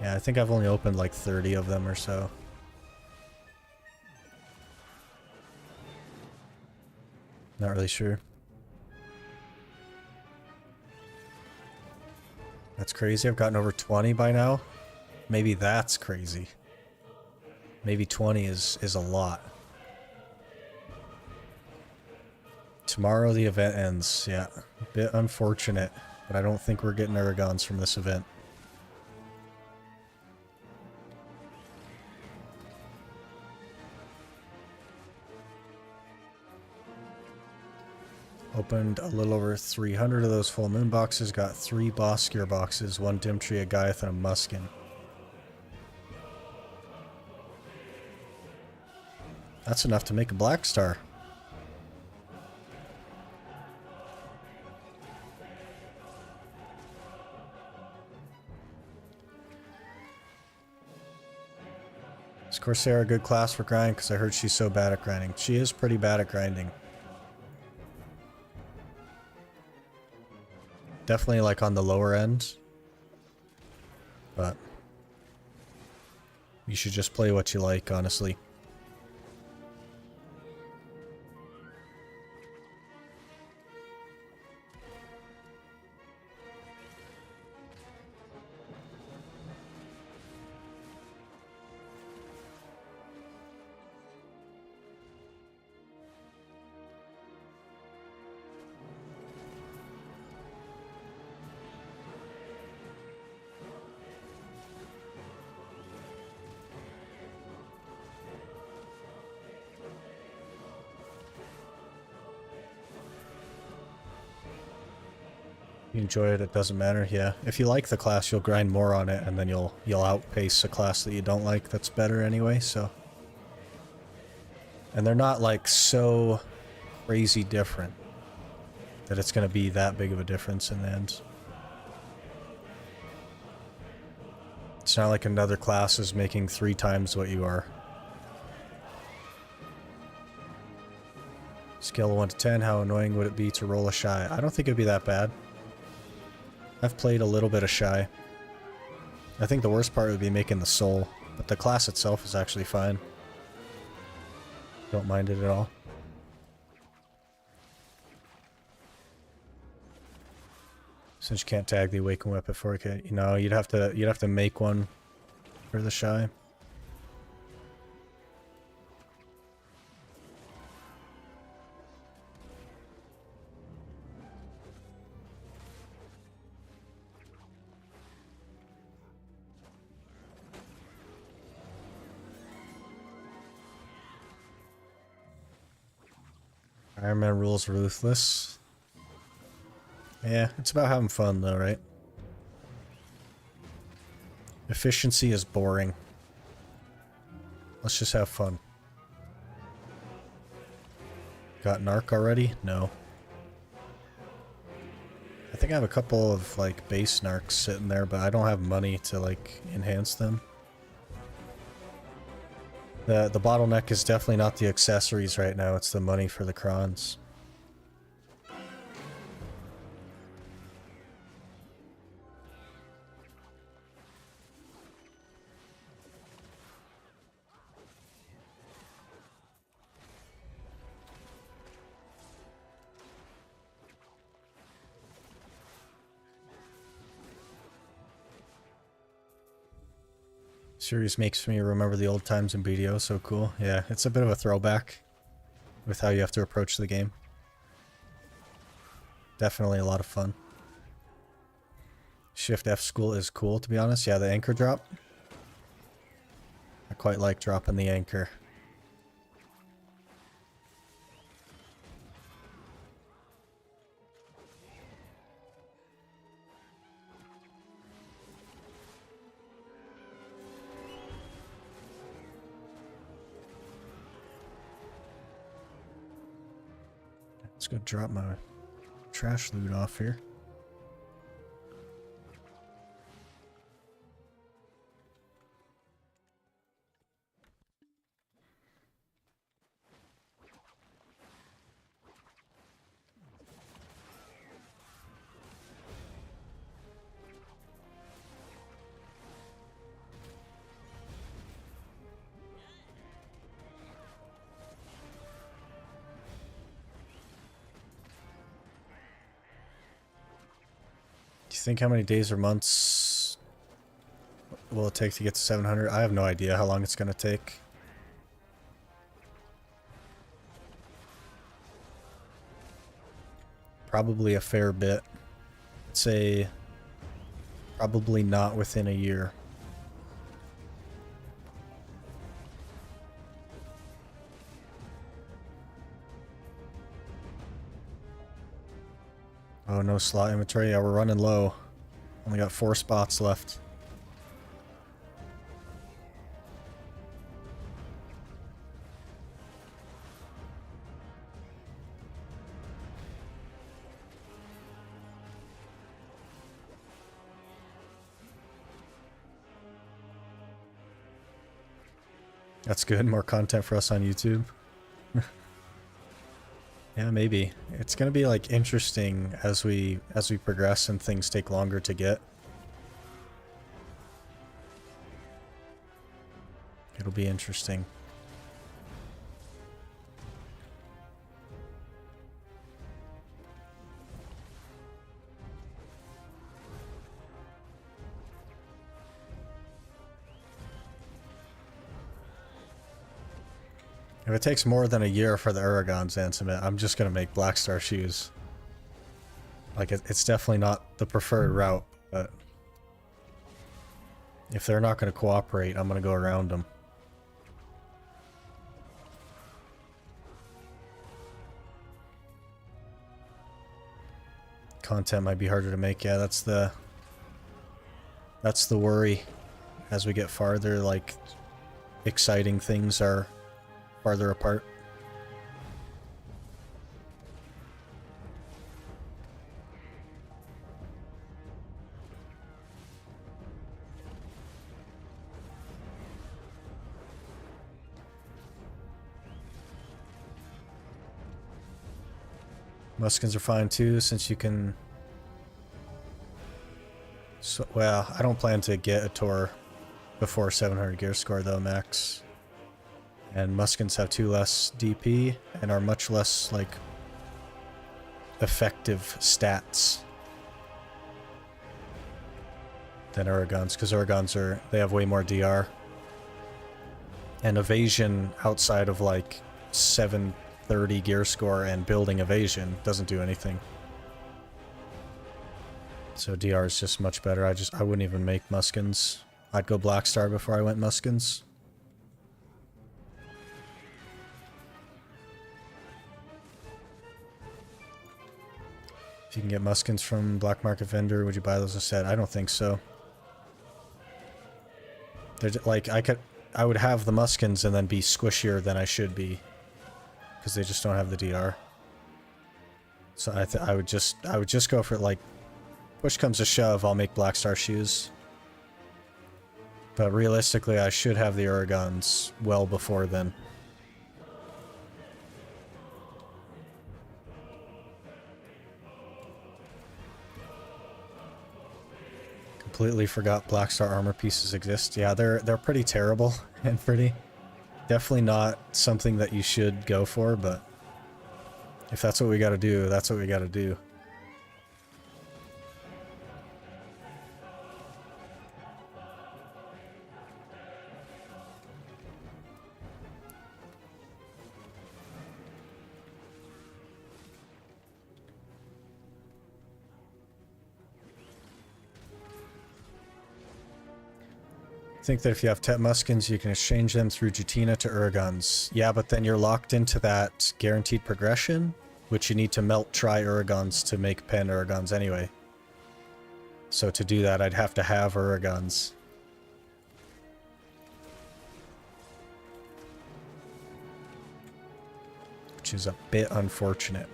Yeah, I think I've only opened like 30 of them or so. Not really sure. That's crazy. I've gotten over 20 by now. Maybe that's crazy. Maybe 20 is a lot. Tomorrow the event ends. Yeah, a bit unfortunate, but I don't think we're getting Aragons from this event. Opened a little over 300 of those full moon boxes, got 3 boss gear boxes, 1 Dimtree, a Gaiath, and a Muskin. That's enough to make a Black Star. Is Corsair a good class for grinding? Because I heard she's so bad at grinding. She is pretty bad at grinding. Definitely like on the lower end. But you should just play what you like, honestly. You enjoy it, it doesn't matter. Yeah, if you like the class, you'll grind more on it, and then you'll outpace a class that you don't like that's better anyway. So, and they're not like so crazy different that it's going to be that big of a difference in the end. It's not like another class is making 3 times what you are. Scale of 1 to 10, how annoying would it be to roll a shy? I don't think it'd be that bad. I've played a little bit of Shy. I think the worst part would be making the soul, but the class itself is actually fine. Don't mind it at all. Since you can't tag the Awakened Whip at 4K, you know, you'd have to make one for the Shy. Ironman rules ruthless. Yeah, it's about having fun though, right? Efficiency is boring. Let's just have fun. Got Narc already? No. I think I have a couple of like base Narcs sitting there, but I don't have money to like enhance them. The bottleneck is definitely not the accessories right now, it's the money for the crons. Series makes me remember the old times in BDO, so cool. Yeah, it's a bit of a throwback with how you have to approach the game. Definitely a lot of fun. Shift F school is cool, to be honest. Yeah, the anchor drop. I quite like dropping the anchor. Let's go drop my trash loot off here. Do you think how many days or months will it take to get to 700? I have no idea how long it's going to take. Probably a fair bit. I'd say probably not within a year. Oh, no slot inventory. Yeah, we're running low. Only got 4 spots left. That's good. More content for us on YouTube. Yeah, maybe. It's gonna be like interesting as we progress and things take longer to get. It'll be interesting. If it takes more than a year for the Uragons, Ansiment, I'm just gonna make Black Star shoes. Like, it's definitely not the preferred route, but if they're not gonna cooperate, I'm gonna go around them. Content might be harder to make. Yeah, that's the worry. As we get farther, like, exciting things are farther apart. Muskins are fine too, since you can... So, well, I don't plan to get a tour before 700 gear score though, max. And Muskins have 2 less DP and are much less, like, effective stats than Uragons, because Uragons they have way more DR. And evasion outside of, like, 730 gear score and building evasion doesn't do anything. So DR is just much better. I wouldn't even make Muskins. I'd go Black Star before I went Muskins. If you can get Muskins from black market vendor, would you buy those instead? I don't think so. They're like, I would have the Muskins and then be squishier than I should be, because they just don't have the DR. So I would just go for it. Like, push comes to shove, I'll make Black Star shoes. But realistically, I should have the Uragons well before then. Completely forgot Black Star armor pieces exist. Yeah, they're pretty terrible and pretty definitely not something that you should go for, but if that's what we gotta do, that's what we gotta do. think that if you have Tet Muskins, you can exchange them through Jutina to Uragons. Yeah, but then you're locked into that guaranteed progression, which you need to melt Tri-Uragons to make Pen Uragons anyway. So to do that, I'd have to have Uragons. Which is a bit unfortunate.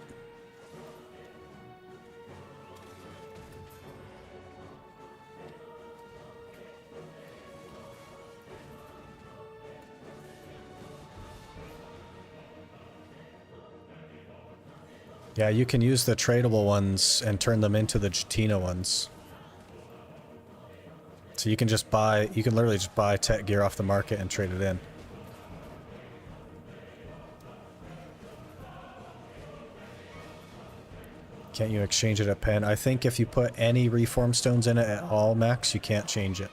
Yeah, you can use the tradable ones and turn them into the Jutina ones. So you can just buy, you can literally just buy Tet gear off the market and trade it in. Can't you exchange it at Pen? I think if you put any reform stones in it at all, Max, you can't change it.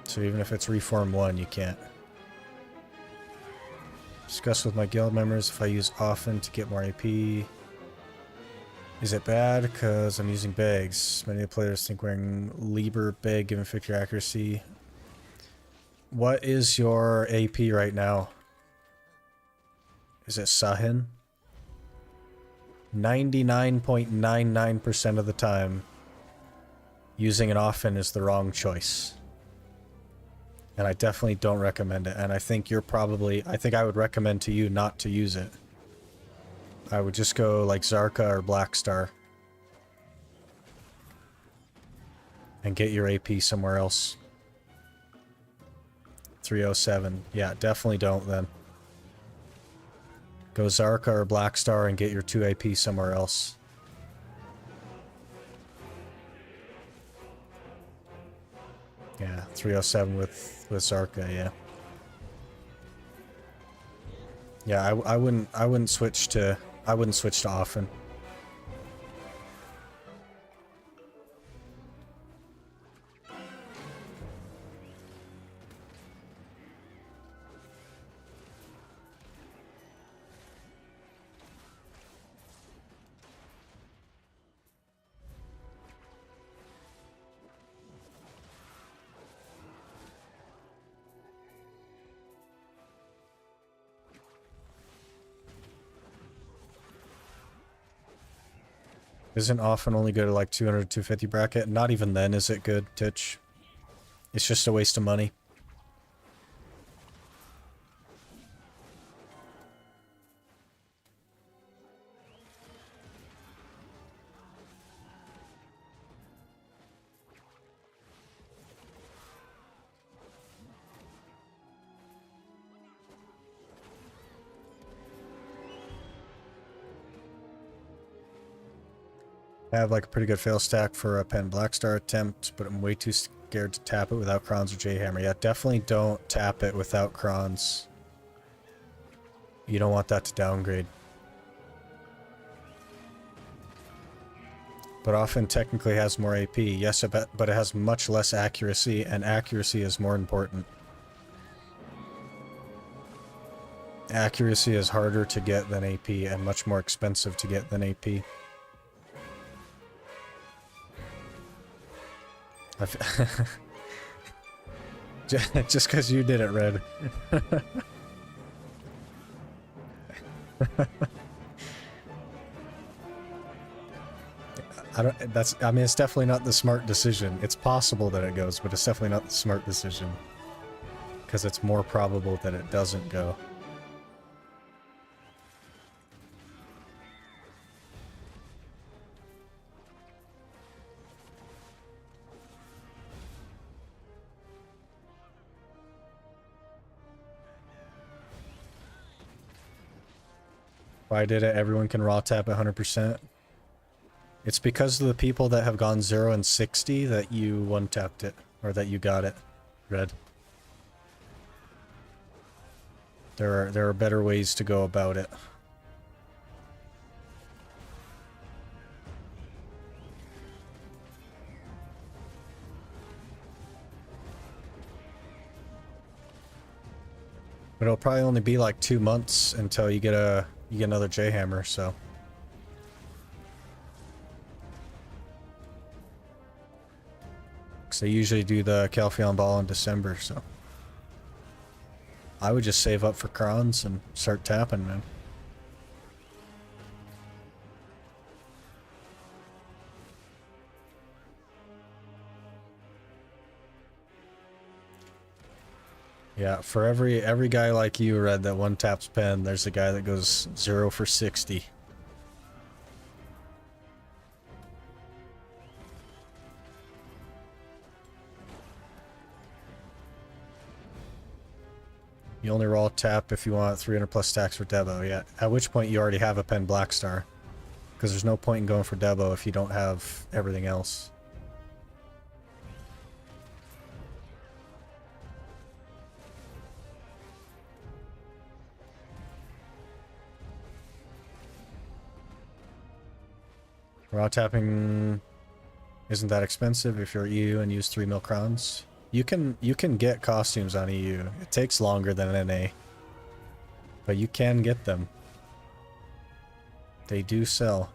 So even if it's reform 1, you can't. Discuss with my guild members if I use often to get more AP. Is it bad? Because I'm using bags. Many players think wearing Lieber bag given 50 accuracy. What is your AP right now? Is it Sahin? 99.99% of the time, using an often is the wrong choice. And I definitely don't recommend it. And I think you're probably... I think I would recommend to you not to use it. I would just go like Zarka or Blackstar. And get your AP somewhere else. 307. Yeah, definitely don't then. Go Zarka or Blackstar and get your 2 AP somewhere else. Yeah, 307 with Zarka, yeah. Yeah, I wouldn't switch to often. Isn't often only good at like 200 250 bracket? Not even then is it good, Titch. It's just a waste of money. I have like a pretty good fail stack for a Pen Blackstar attempt, but I'm way too scared to tap it without Crons or J-Hammer. Yeah, definitely don't tap it without Crons. You don't want that to downgrade. But often technically has more AP. Yes, but it has much less accuracy, and accuracy is more important. Accuracy is harder to get than AP, and much more expensive to get than AP. Just because you did it, Red. I mean, it's definitely not the smart decision. It's possible that it goes, but it's definitely not the smart decision. Because it's more probable that it doesn't go. If I did it, everyone can raw tap 100%. It's because of the people that have gone 0 and 60 that you one-tapped it, or that you got it, Red. There are better ways to go about it. But it'll probably only be like 2 months until you get another J-Hammer, so. Because they usually do the Calpheon Ball in December, so. I would just save up for crons and start tapping, man. Yeah, for every guy like you, Red, that one taps pen, there's a guy that goes 0 for 60. You only roll tap if you want 300 plus stacks for Debo, yeah. At which point you already have a pen Black Star. Because there's no point in going for Debo if you don't have everything else. Raw tapping isn't that expensive if you're EU and use 3 mil crowns. You can get costumes on EU. It takes longer than NA. But you can get them. They do sell.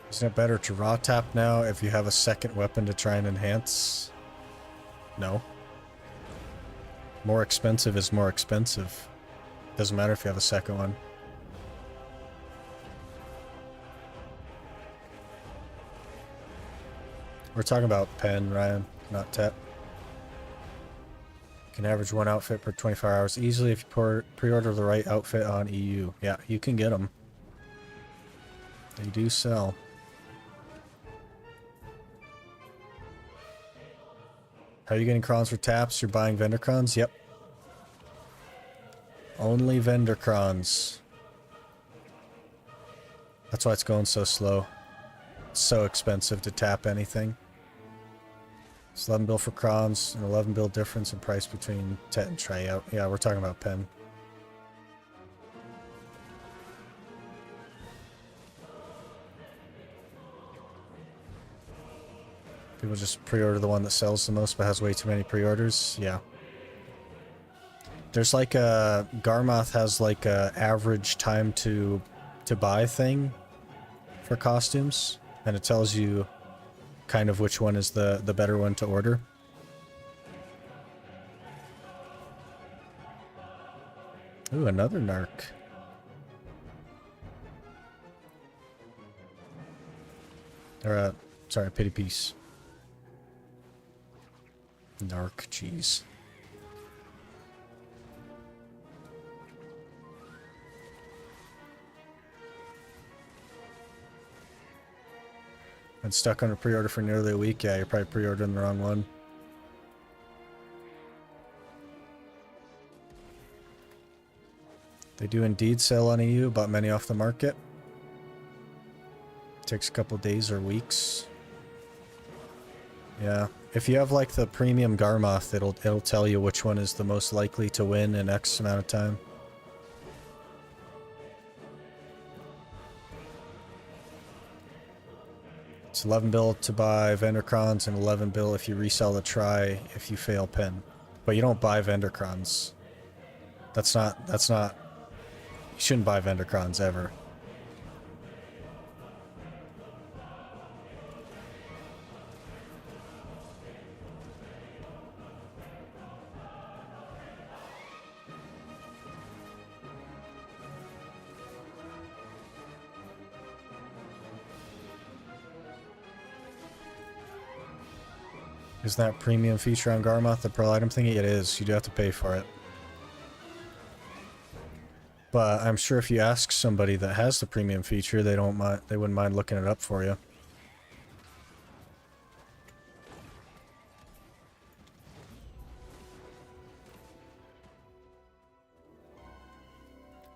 Isn't it better to raw tap now if you have a second weapon to try and enhance? No. More expensive is more expensive. Doesn't matter if you have a second one. We're talking about pen, Ryan, not tap. You can average one outfit per 24 hours easily if you pre-order the right outfit on EU. Yeah, you can get them. They do sell. How are you getting crons for taps? You're buying vendor crons? Yep. Only vendor crons. That's why it's going so slow. It's so expensive to tap anything. It's 11 bill for crons, an 11 bill difference in price between Tet and Trey. Yeah, we're talking about pen. People just pre-order the one that sells the most but has way too many pre-orders. Yeah. There's like a... Garmoth has like a average time to buy thing for costumes. And it tells you kind of which one is the better one to order. Ooh, another Narc. Or, sorry, pity piece. Narc, jeez. Been stuck on a pre-order for nearly a week. Yeah, you're probably pre-ordering the wrong one. They do indeed sell on EU, but many off the market. Takes a couple days or weeks. Yeah. If you have like the premium Garmoth, it'll tell you which one is the most likely to win in X amount of time. It's 11 bill to buy vendor crons and 11 bill if you resell the try if you fail pen. But you don't buy vendor crons. That's not, you shouldn't buy vendor crons ever. Isn't that premium feature on Garmoth, the pearl item thingy? It is. You do have to pay for it. But I'm sure if you ask somebody that has the premium feature, they wouldn't mind looking it up for you.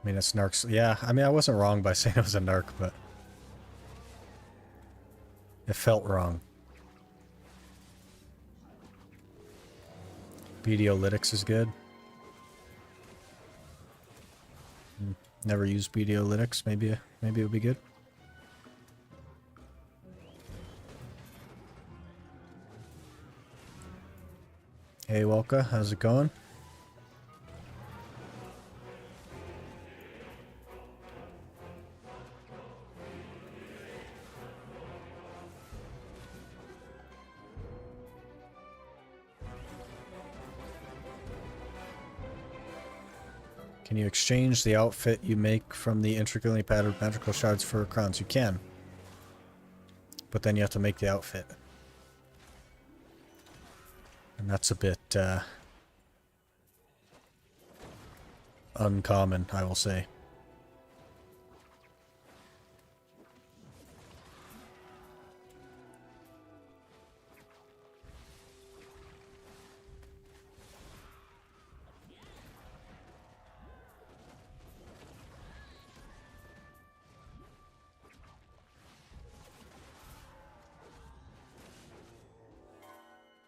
I mean, it's Narc's. Yeah, I mean, I wasn't wrong by saying it was a Narc, but it felt wrong. Videolytics is good. Never used Videolytics. Maybe it would be good. Hey, Welka, how's it going? Can you exchange the outfit you make from the intricately patterned magical shards for crowns? You can. But then you have to make the outfit. And that's a bit, uncommon, I will say.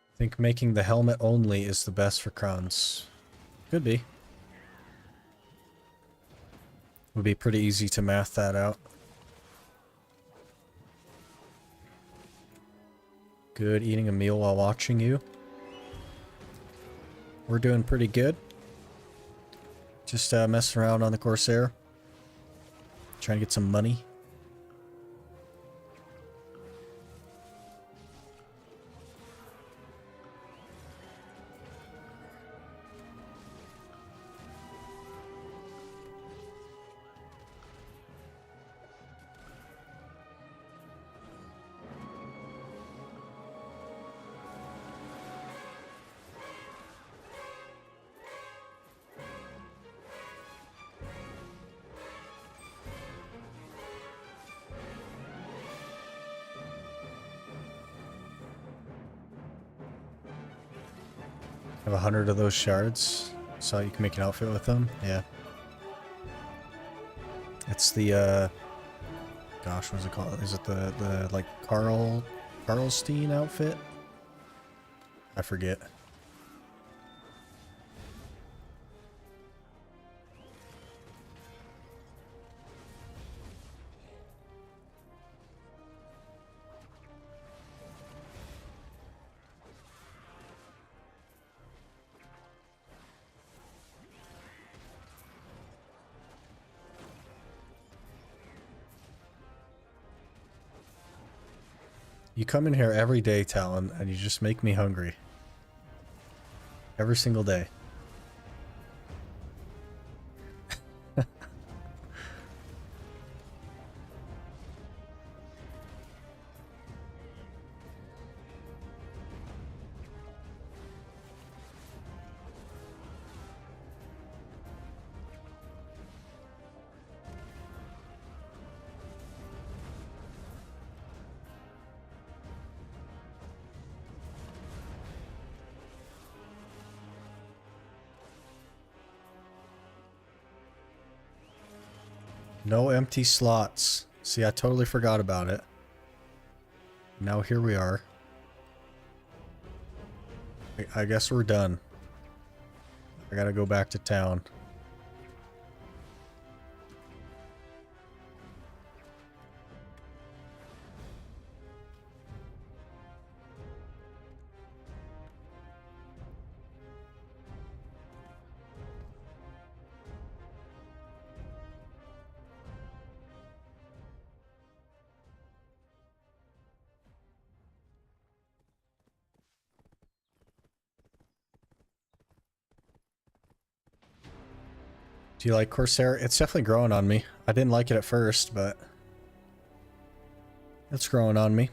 I think making the helmet only is the best for crowns. Could be. Would be pretty easy to math that out. Good, eating a meal while watching you. We're doing pretty good. Just messing around on the Corsair. Trying to get some money. Have 100 of those shards, so you can make an outfit with them. Yeah. It's the, gosh, what's it called? Is it the like, Karlstein outfit? I forget. You come in here every day, Talon, and you just make me hungry. Every single day. No empty slots. See, I totally forgot about it. Now here we are. I guess we're done. I gotta go back to town. Do you like Corsair? It's definitely growing on me. I didn't like it at first, but it's growing on me.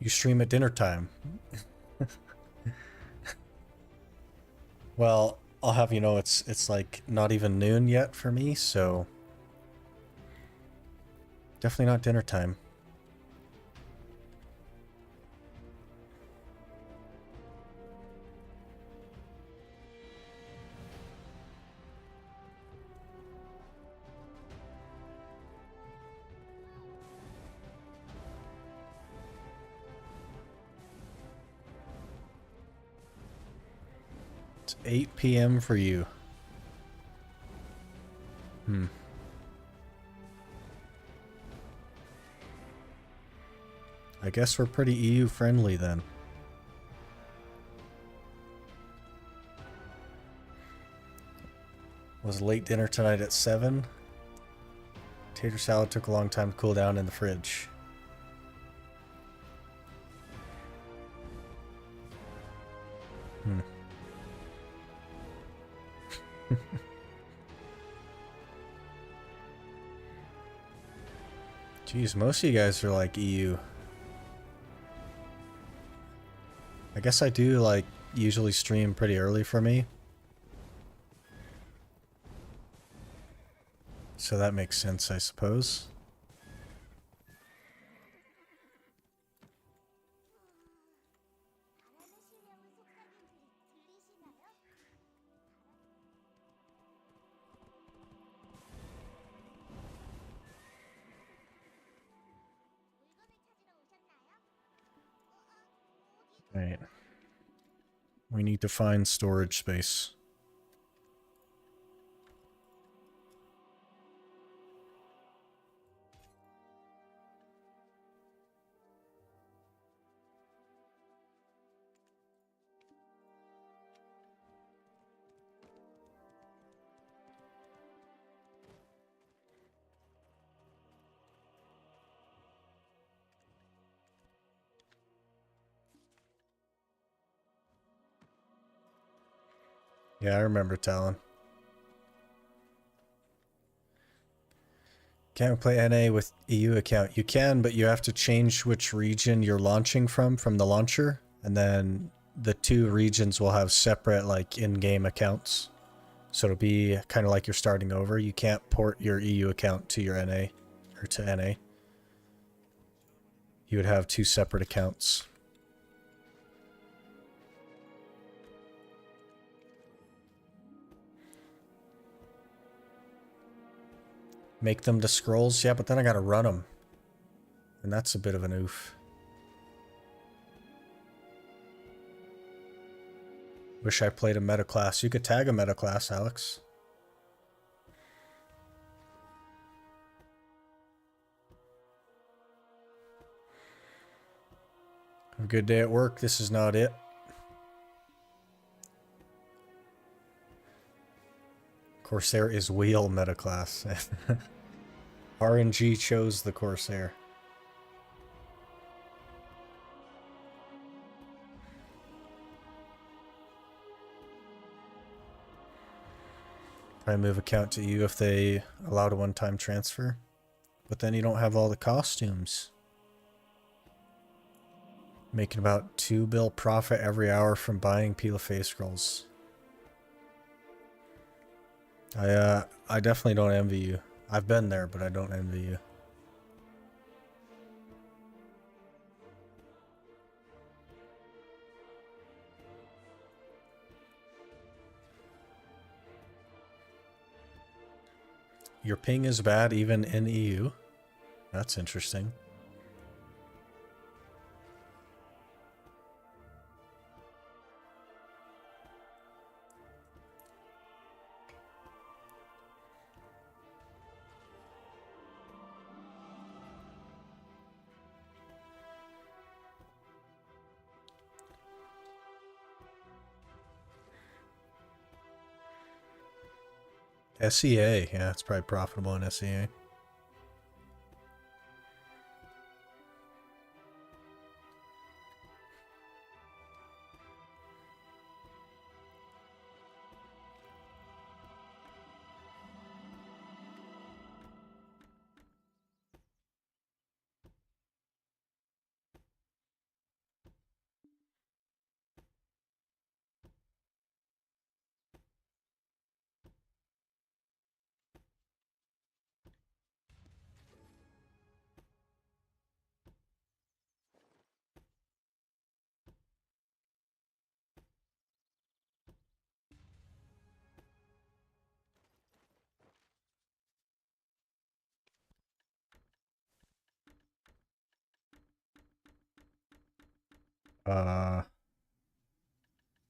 You stream at dinner time. Well, I'll have you know it's like not even noon yet for me, so definitely not dinner time. It's 8 p.m. for you. I guess we're pretty EU friendly then. Was late dinner tonight at 7. Tater salad took a long time to cool down in the fridge. Jeez, most of you guys are like EU. I guess I do like usually stream pretty early for me. So that makes sense, I suppose. Right. We need to find storage space. Yeah, I remember Talon. Can't play NA with EU account. You can, but you have to change which region you're launching from the launcher, and then the two regions will have separate like in-game accounts. So it'll be kind of like you're starting over. You can't port your EU account to your NA or to NA. You would have two separate accounts. Make them to scrolls? Yeah, but then I gotta run them. And that's a bit of an oof. Wish I played a meta class. You could tag a meta class, Alex. Have a good day at work. This is not it. Corsair is wheel meta class. RNG chose the Corsair. Probably move account to you if they allowed a one-time transfer. But then you don't have all the costumes. Making about 2 bill profit every hour from buying peel of face scrolls. I definitely don't envy you. I've been there, but I don't envy you. Your ping is bad even in EU? That's interesting. SEA, yeah, it's probably profitable in SEA.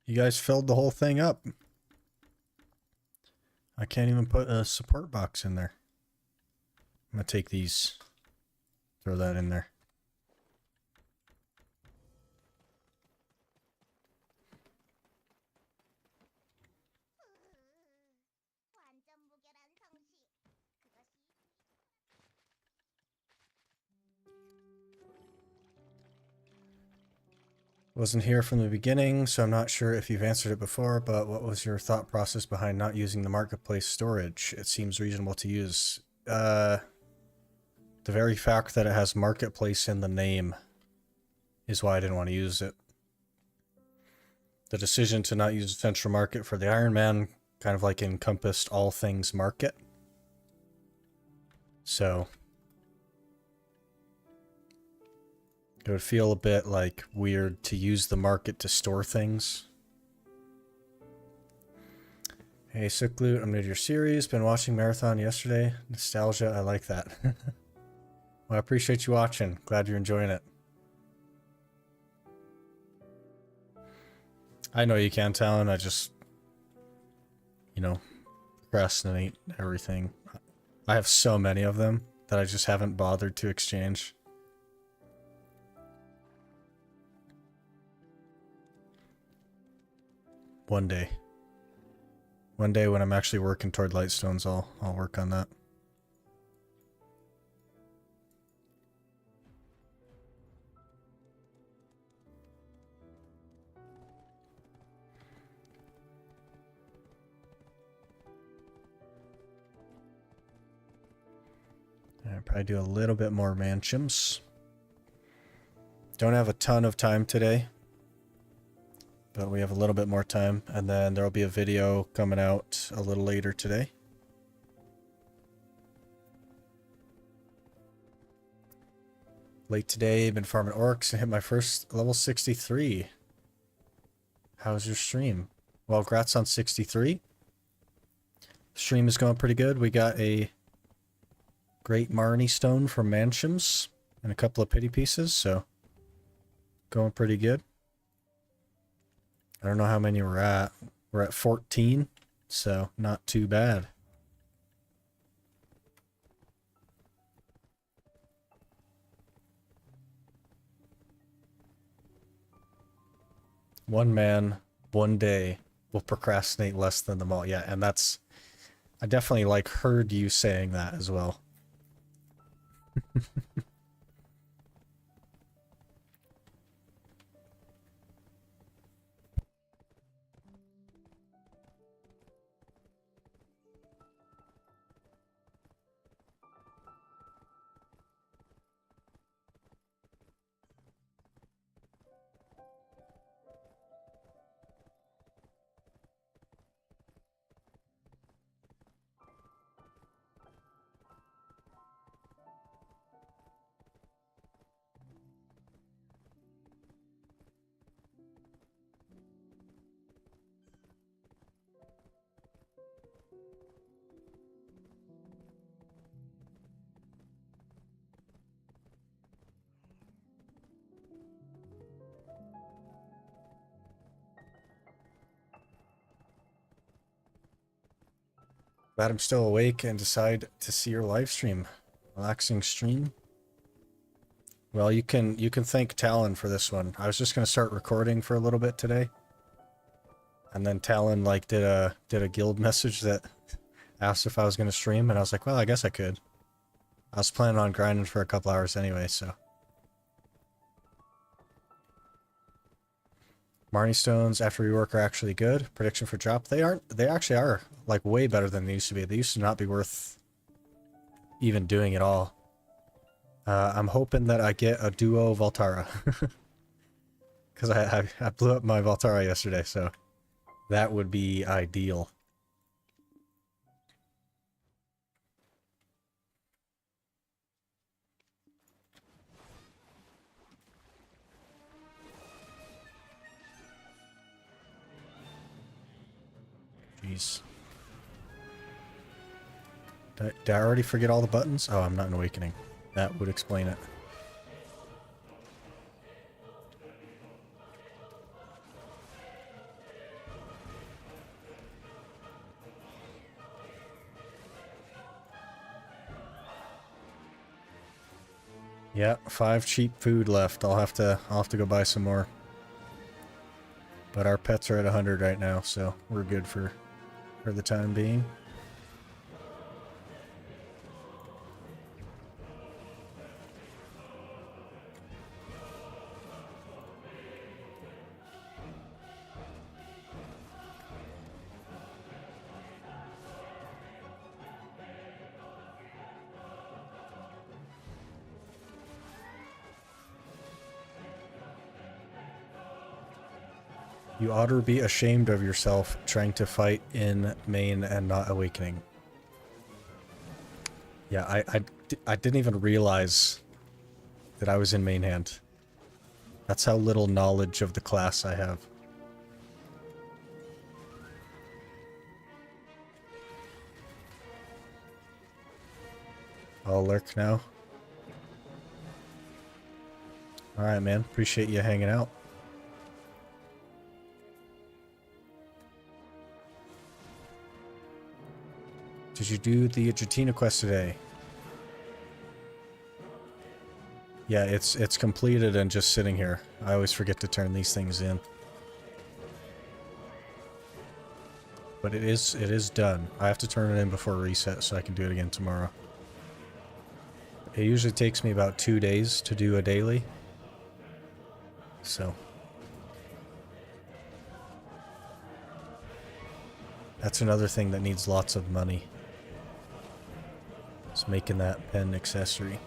You guys filled the whole thing up. I can't even put a support box in there. I'm gonna take these, throw that in there. Wasn't here from the beginning, so I'm not sure if you've answered it before, but what was your thought process behind not using the marketplace storage? It seems reasonable to use. The very fact that it has marketplace in the name is why I didn't want to use it. The decision to not use Central Market for the Ironman kind of like encompassed all things market. So it would feel a bit like weird to use the market to store things. Hey, Sickloot, I'm new to your series. Been watching Marathon yesterday. Nostalgia, I like that. Well, I appreciate you watching. Glad you're enjoying it. I know you can, Talon. I just, you know, procrastinate everything. I have so many of them that I just haven't bothered to exchange. One day. One day when I'm actually working toward Lightstones, I'll work on that. I'll probably do a little bit more manshaums. Don't have a ton of time today, but we have a little bit more time, and then there'll be a video coming out a little later today. Late today, been farming orcs and hit my first level 63. How's your stream? Well, congrats on 63. Stream is going pretty good. We got a great Marnie stone from manshaums and a couple of pity pieces, so going pretty good. I don't know how many we're at. We're at 14, so not too bad. One man, one day will procrastinate less than them all. Yeah, and that's... I definitely like heard you saying that as well. Glad I'm still awake and decide to see your live stream. Relaxing stream. Well, you can thank Talon for this one. I was just gonna start recording for a little bit today, and then Talon like did a guild message that asked if I was gonna stream, and I was like, well, I guess I could. I was planning on grinding for a couple hours anyway, so. Marnie stones after rework are actually good. Prediction for drop. They actually are like way better than they used to be. They used to not be worth even doing at all. I'm hoping that I get a duo Voltara. Because I blew up my Voltara yesterday, so that would be ideal. Jeez. Did I already forget all the buttons? Oh, I'm not in Awakening. That would explain it. Yeah, 5 cheap food left. I'll have to go buy some more. But our pets are at 100 right now, so we're good for the time being. You ought to be ashamed of yourself trying to fight in main and not awakening. Yeah, I didn't even realize that I was in main hand. That's how little knowledge of the class I have. I'll lurk now. Alright, man. Appreciate you hanging out. Did you do the Jatina quest today? Yeah, it's completed and just sitting here. I always forget to turn these things in. But it is done. I have to turn it in before reset so I can do it again tomorrow. It usually takes me about 2 days to do a daily. So that's another thing that needs lots of money. It's making that pen accessory.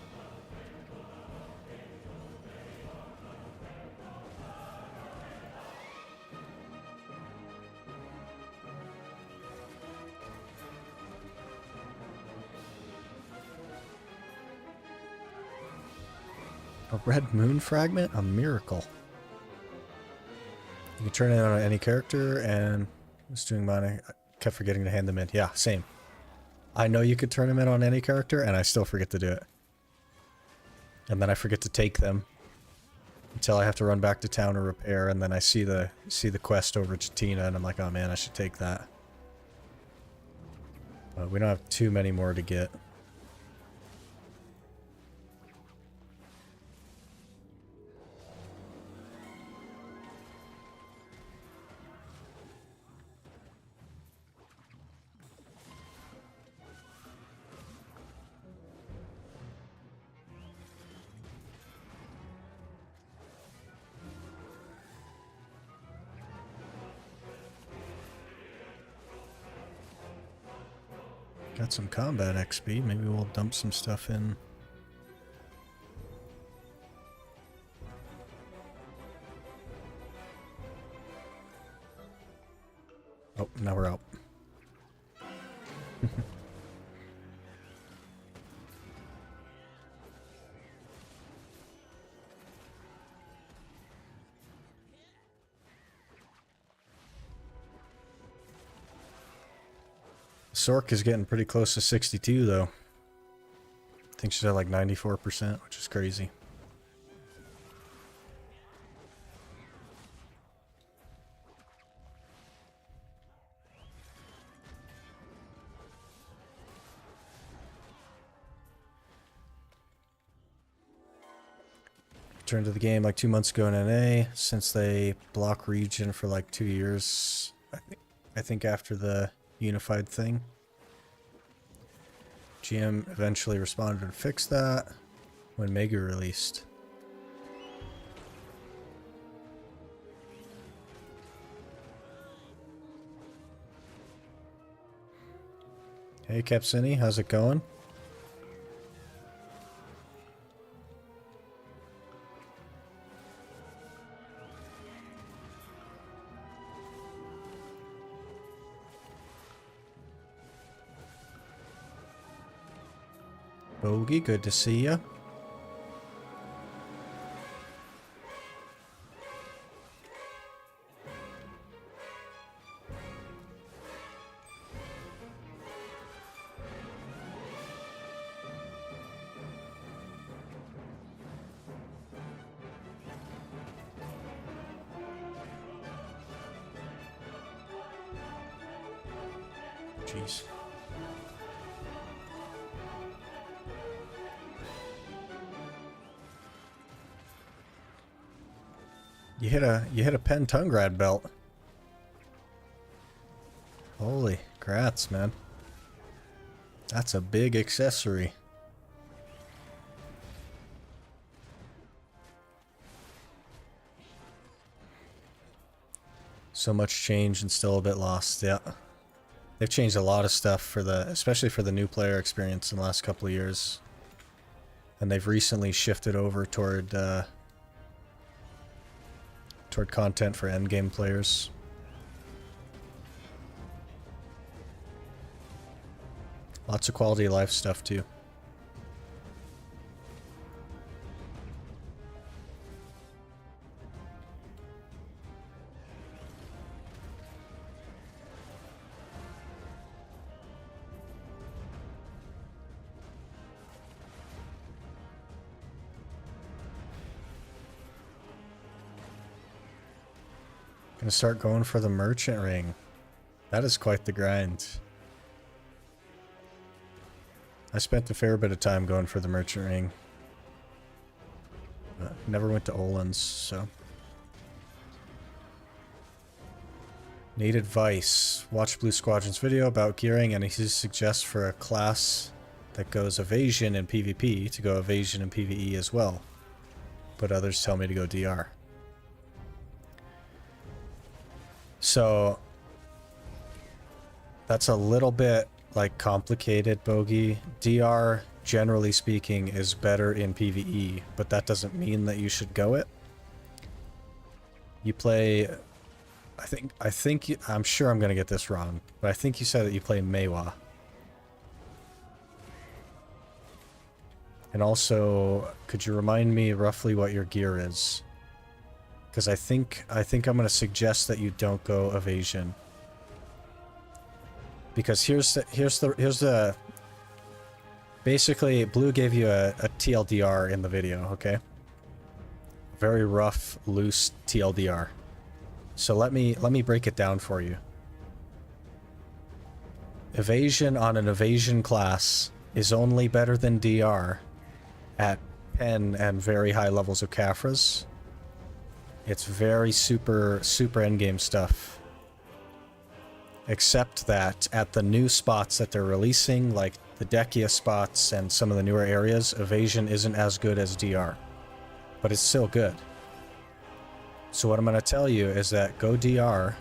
A red moon fragment? A miracle. You can turn it on any character, and I was doing mine. I kept forgetting to hand them in. Yeah, same. I know you could turn them in on any character, and I still forget to do it. And then I forget to take them until I have to run back to town or repair, and then I see the quest over to Tina, and I'm like, oh man, I should take that. But we don't have too many more to get. Got some combat XP. Maybe we'll dump some stuff in. Oh, now we're out. Sork is getting pretty close to 62, though. I think she's at like 94%, which is crazy. Returned to the game like 2 months ago in NA, since they block region for like 2 years. I think after the unified thing. GM eventually responded to fix that when Mega released. Hey Capsini, how's it going? Bogey, good to see ya. Jeez. You hit a pen tongue rad belt. Holy grats, man. That's a big accessory. So much change and still a bit lost, yeah. They've changed a lot of stuff for the, especially for the new player experience in the last couple of years. And they've recently shifted over toward content for endgame players. Lots of quality of life stuff too. Gonna start going for the merchant ring. That is quite the grind. I spent a fair bit of time going for the merchant ring. But never went to Olin's, so. Need advice. Watch Blue Squadron's video about gearing and he suggests for a class that goes evasion in PvP to go evasion in PvE as well. But others tell me to go DR. So that's a little bit like complicated, Bogey. DR, generally speaking, is better in PvE, but that doesn't mean that you should go it. You play, I'm sure I'm gonna get this wrong, but I think you said that you play Meiwa. And also, could you remind me roughly what your gear is? Because I think I'm going to suggest that you don't go evasion. Because here's the basically Blue gave you a TLDR in the video, okay? Very rough, loose TLDR. So let me break it down for you. Evasion on an evasion class is only better than DR at pen and very high levels of Caphras. It's very super endgame stuff. Except that at the new spots that they're releasing, like the Dekia spots and some of the newer areas, evasion isn't as good as DR. But it's still good. So what I'm going to tell you is that go DR,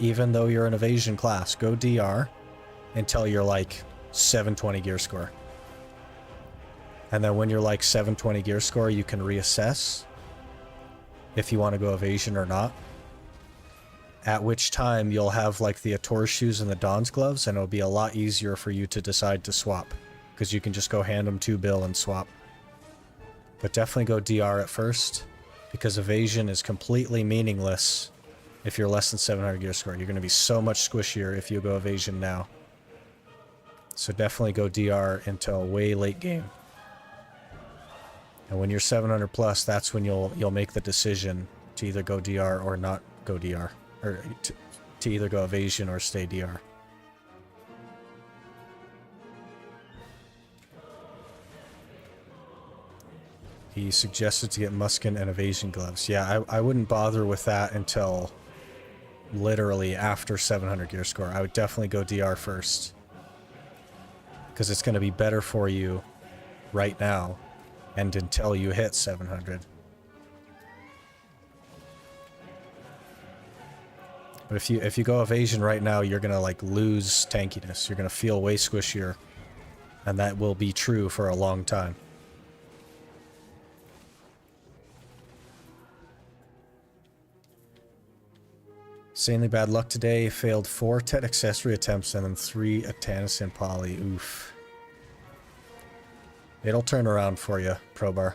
even though you're an evasion class, go DR until you're like 720 gear score. And then when you're like 720 gear score, you can reassess if you want to go evasion or not. At which time you'll have like the Ator shoes and the Dawn's gloves, and it'll be a lot easier for you to decide to swap. Because you can just go hand them 2 bill and swap. But definitely go DR at first, because evasion is completely meaningless if you're less than 700 gear score. You're going to be so much squishier if you go evasion now. So definitely go DR until way late game. And when you're 700 plus, that's when you'll make the decision to either go DR or not go DR. Or to either go evasion or stay DR. He suggested to get Muskin and evasion gloves. Yeah, I wouldn't bother with that until literally after 700 gear score. I would definitely go DR first. Because it's going to be better for you right now and until you hit 700. But if you go evasion right now, you're going to like lose tankiness. You're going to feel way squishier. And that will be true for a long time. Insanely bad luck today. Failed 4 Tet accessory attempts and then 3 Atanison poly. Oof. It'll turn around for you, Probar.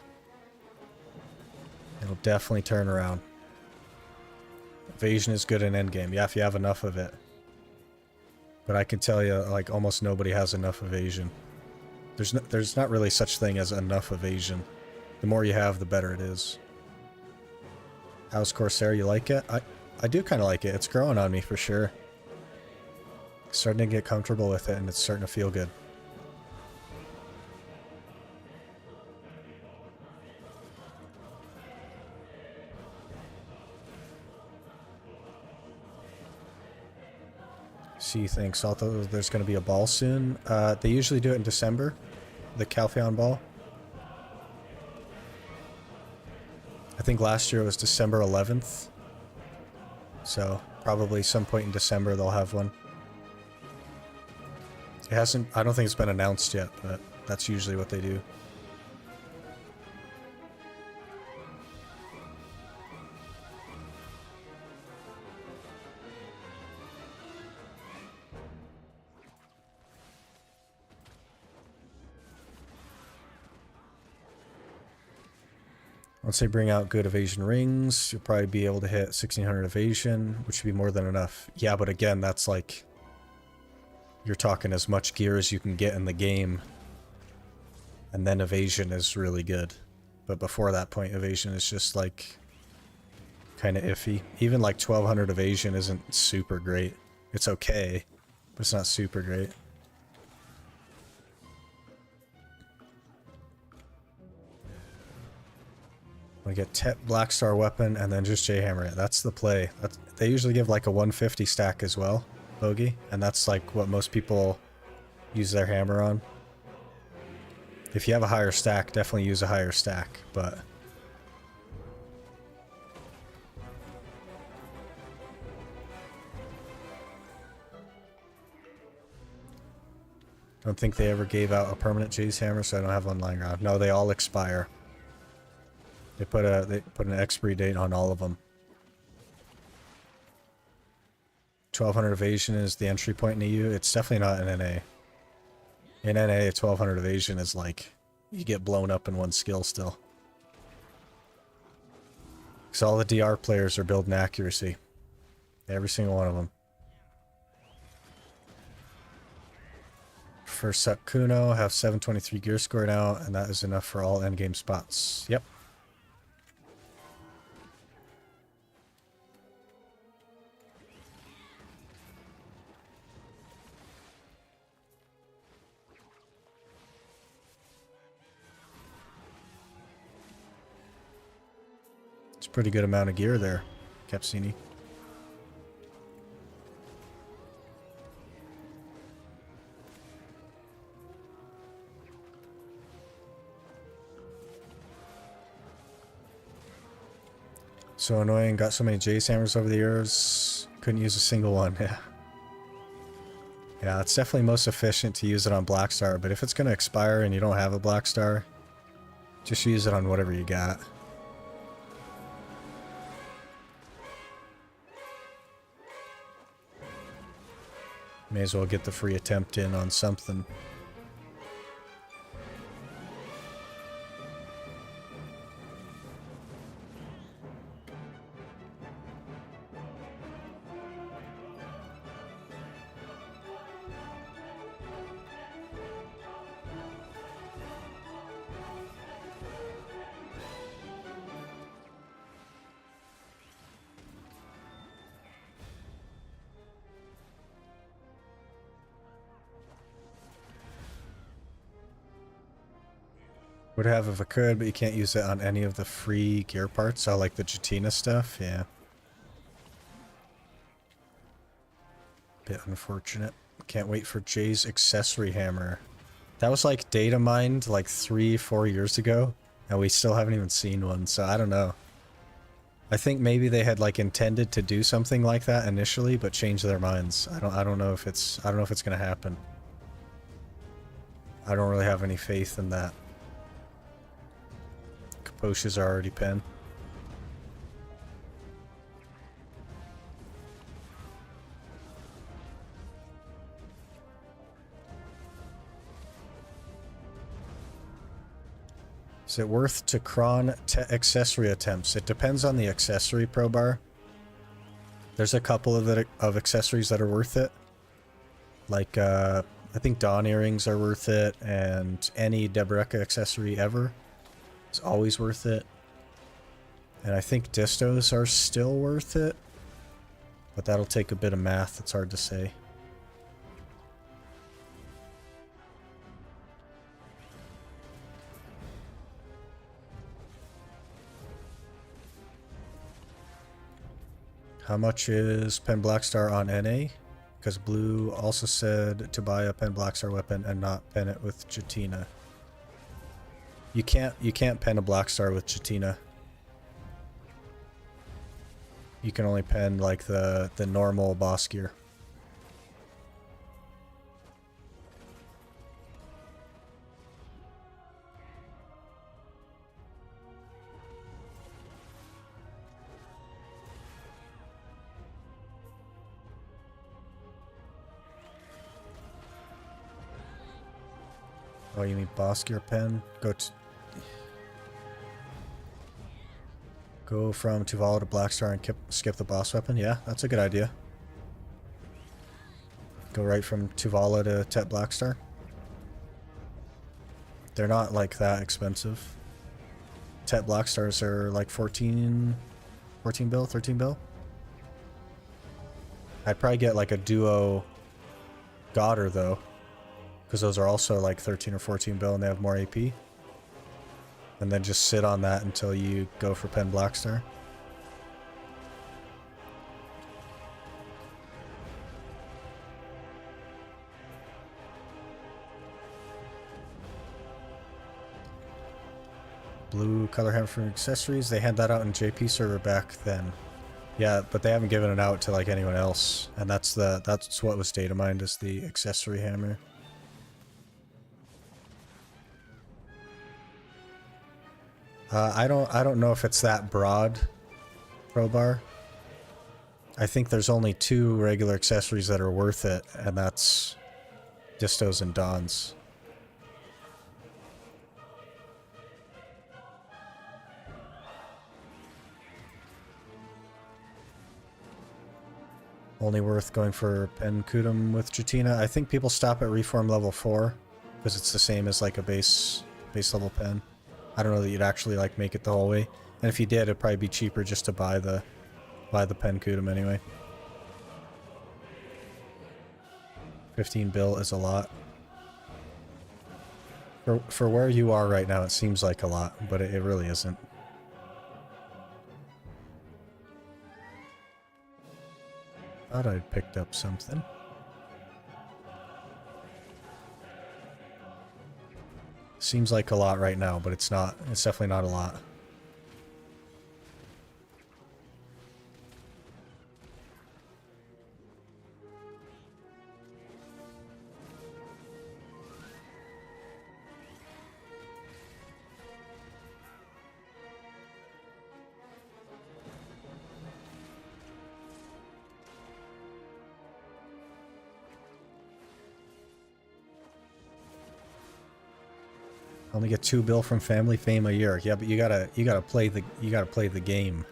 It'll definitely turn around. Evasion is good in endgame. Yeah, if you have enough of it. But I can tell you, like, almost nobody has enough evasion. There's not really such thing as enough evasion. The more you have, the better it is. How's Corsair? You like it? I do kind of like it. It's growing on me for sure. Starting to get comfortable with it, and it's starting to feel good. C thinks although there's going to be a ball soon. They usually do it in December, the Calpheon ball. I think last year it was December 11th. So probably some point in December they'll have one. It hasn't, I don't think it's been announced yet, but that's usually what they do. Once they bring out good evasion rings, you'll probably be able to hit 1600 evasion, which should be more than enough. Yeah, but again, that's like, you're talking as much gear as you can get in the game. And then evasion is really good. But before that point, evasion is just like, kind of iffy. Even like 1200 evasion isn't super great. It's okay, but it's not super great. We get Tet Black Star weapon and then just J-hammer it. That's the play. They usually give like a 150 stack as well, bogey, and that's like what most people use their hammer on. If you have a higher stack, definitely use a higher stack, but don't think they ever gave out a permanent J's hammer, so I don't have one lying around. No, they all expire. They put an expiry date on all of them. 1200 evasion is the entry point in EU. It's definitely not in NA. In NA, 1200 evasion is like, you get blown up in one skill still. Because all the DR players are building accuracy. Every single one of them. For Sakuno, have 723 gear score now, and that is enough for all endgame spots. Yep. Pretty good amount of gear there, Capsini. So annoying, got so many J's hammers over the years, couldn't use a single one. Yeah. Yeah, it's definitely most efficient to use it on Black Star, but if it's going to expire and you don't have a Black Star, just use it on whatever you got. May as well get the free attempt in on something. Would have if I could, but you can't use it on any of the free gear parts. So like the Jatina stuff, yeah. Bit unfortunate. Can't wait for Jay's accessory hammer. That was like data mined like 3-4 years ago, and we still haven't even seen one, so I don't know. I think maybe they had like intended to do something like that initially, but changed their minds. I don't know if it's gonna happen. I don't really have any faith in that. Kaposhas are already pinned. Is it worth to cron accessory attempts? It depends on the accessory pro bar. There's a couple of accessories that are worth it. Like, I think Dawn earrings are worth it, and any Deboreka accessory ever is always worth it. And I think distos are still worth it, but that'll take a bit of math. It's hard to say. How much is Pen Blackstar on NA? because Blue also said to buy a pen Blackstar weapon and not pen it with Jatina. You can't pen a Blackstar with Jatina. You can only pen like the normal boss gear. Oh, you need boss gear pen? Go from Tuvala to Blackstar and skip the boss weapon? Yeah, that's a good idea. Go right from Tuvala to Tet Blackstar. They're not like that expensive. Tet Blackstars are like 14 bill, 13 bill. I'd probably get like a duo Godder though, because those are also like 13 or 14 bill and they have more AP. And then just sit on that until you go for Pen Blackstar. Blue color hammer for accessories. They had that out in JP server back then. Yeah, but they haven't given it out to like anyone else. And that's what was data mined as the accessory hammer. I don't know if it's that broad, Crowbar. I think there's only 2 regular accessories that are worth it, and that's Distos and Dons. Only worth going for Pen Kudum with Jatina. I think people stop at Reform level 4, because it's the same as like a base level pen. I don't know that you'd actually like make it the whole way. And if you did, it'd probably be cheaper just to buy the Pen Kudum anyway. 15 bill is a lot. For where you are right now, it seems like a lot, but it really isn't. Thought I'd picked up something. Seems like a lot right now, but it's not. It's definitely not a lot. Only get 2 bill from Family Fame a year. Yeah, but you gotta play the game.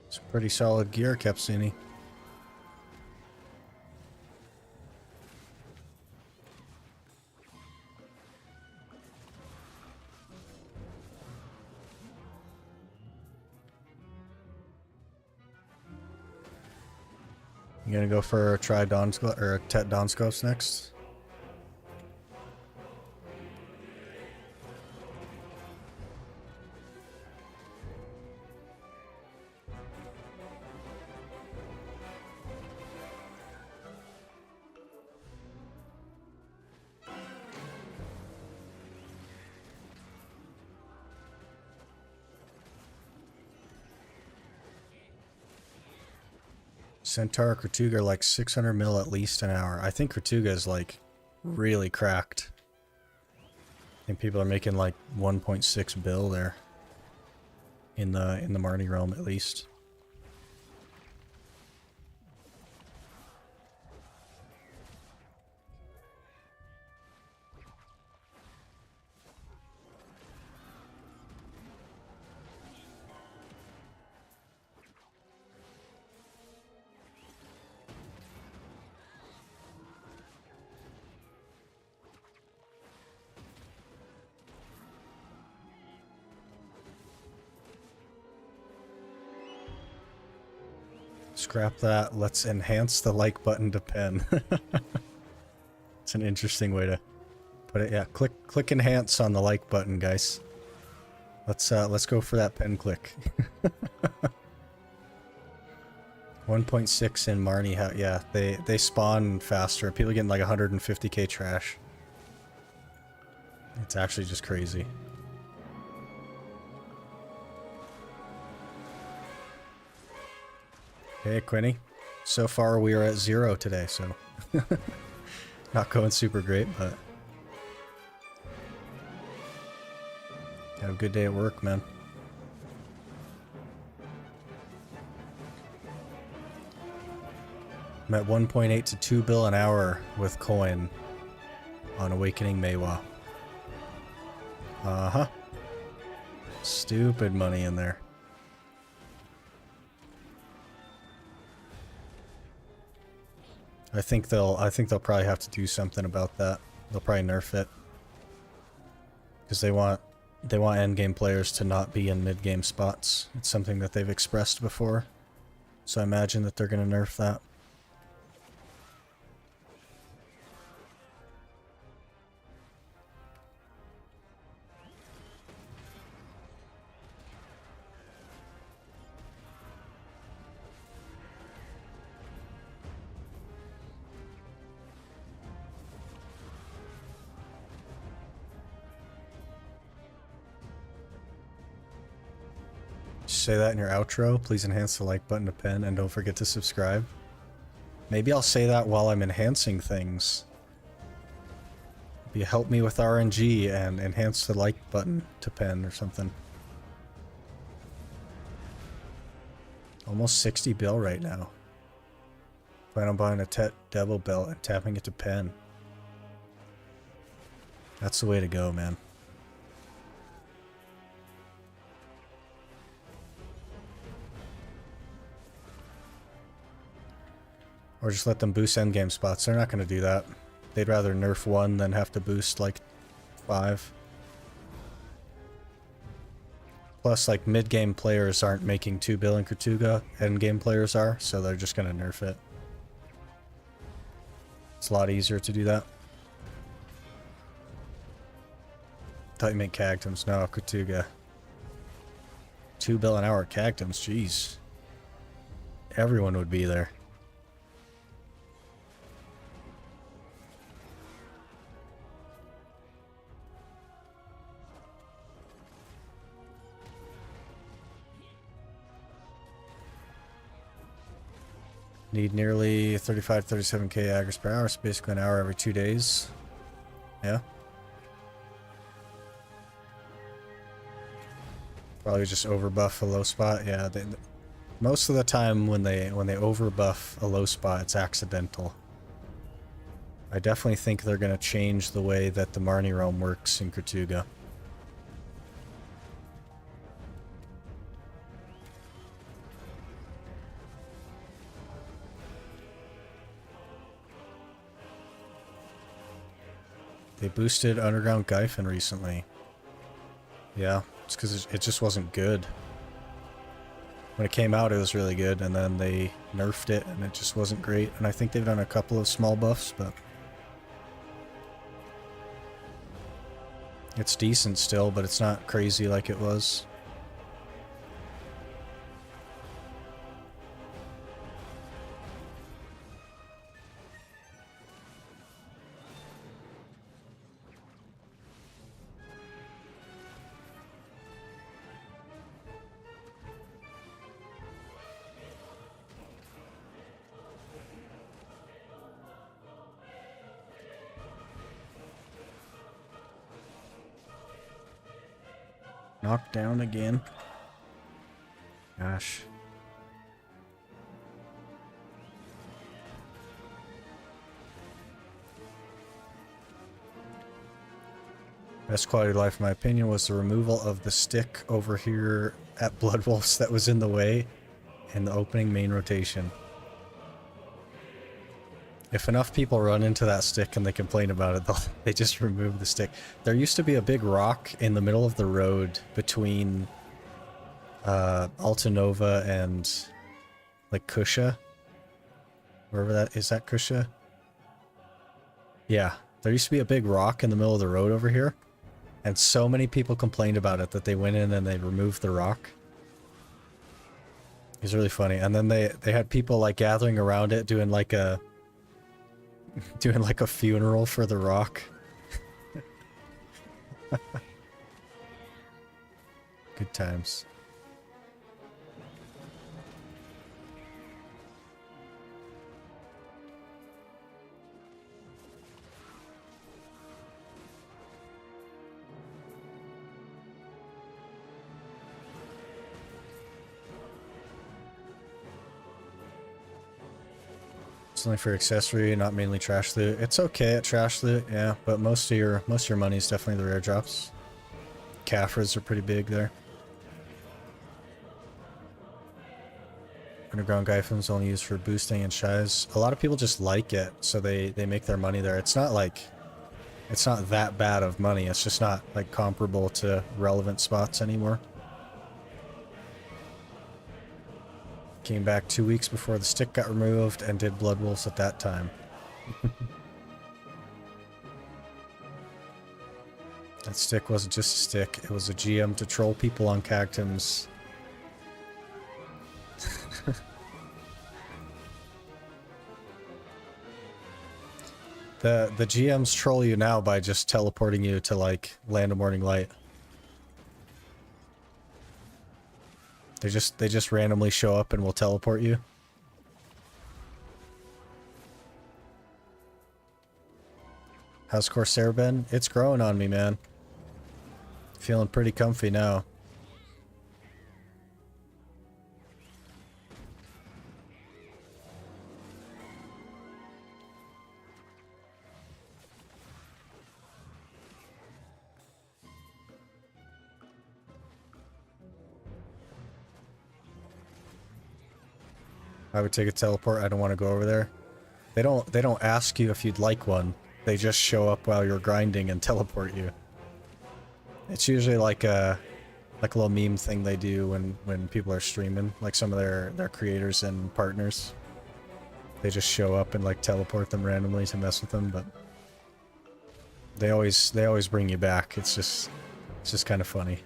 It's pretty solid gear, Capsini. You gonna go for a Tet Donscopes next? Centaur, Tortuga are like 600 mil at least an hour. I think Tortuga is like really cracked. I think people are making like 1.6 bill there in the Marnie realm at least. Scrap that. Let's enhance the like button to pen. It's an interesting way to put it. Yeah, click enhance on the like button, guys. Let's go for that pen click. 1.6 in Marnie. Yeah, they spawn faster. People getting like 150k trash. It's actually just crazy. Okay, Quinny. So far we are at 0 today, so not going super great, but have a good day at work, man. I'm at 1.8 to 2 bill an hour with coin on Awakening Maywa. Uh-huh. Stupid money in there. I think they'll probably have to do something about that. They'll probably nerf it. Because they want endgame players to not be in mid-game spots. It's something that they've expressed before. So I imagine that they're going to nerf that. Say that in your outro. Please enhance the like button to pen and don't forget to subscribe. Maybe I'll say that while I'm enhancing things. Maybe help me with RNG and enhance the like button to pen or something. Almost 60 bill right now. Plan on buying a devil belt and tapping it to pen. That's the way to go, man. Or just let them boost endgame spots. They're not going to do that. They'd rather nerf 1 than have to boost like 5. Plus, like, mid-game players aren't making 2 bill in Tortuga. Endgame players are, so they're just going to nerf it. It's a lot easier to do that. Thought you meant Cactums. No, Tortuga. 2 bill an hour Cactums. Jeez. Everyone would be there. Need nearly 35-37k aggers per hour, so basically an hour every 2 days. Yeah. Probably just overbuff a low spot. Yeah, most of the time when they overbuff a low spot, it's accidental. I definitely think they're gonna change the way that the Marnie realm works in Tortuga. They boosted Underground Gyphon recently. Yeah, it's because it just wasn't good. When it came out, it was really good, and then they nerfed it, and it just wasn't great. And I think they've done a couple of small buffs, but it's decent still, but it's not crazy like it was. Knocked down again. Gosh. Best quality of life, in my opinion, was the removal of the stick over here at Blood Wolves that was in the way in the opening main rotation. If enough people run into that stick and they complain about it, they just remove the stick. There used to be a big rock in the middle of the road between Altanova and like Kusha. Wherever that is, that Kusha? Yeah, there used to be a big rock in the middle of the road over here. And so many people complained about it that they went in and they removed the rock. It was really funny. And then they had people like gathering around it doing like a funeral for the rock. Good times. It's only for accessory, not mainly trash loot. It's okay at trash loot, yeah, but most of your money is definitely the rare drops. Caphras are pretty big there. Underground Gyphons only used for boosting and shies. A lot of people just like it, so they make their money there. It's not like, it's not that bad of money. It's just not like comparable to relevant spots anymore. Came back 2 weeks before the stick got removed and did Blood Wolves at that time. That stick wasn't just a stick, it was a GM to troll people on Cactums. The GMs troll you now by just teleporting you to like Land of Morning Light. They just randomly show up and will teleport you. How's Corsair been? It's growing on me, man. Feeling pretty comfy now. I would take a teleport. I don't want to go over there. They don't ask you if you'd like one. They just show up while you're grinding and teleport you. It's usually like a little meme thing they do when people are streaming, like some of their creators and partners. They just show up and like teleport them randomly to mess with them, but they always bring you back. It's just kind of funny.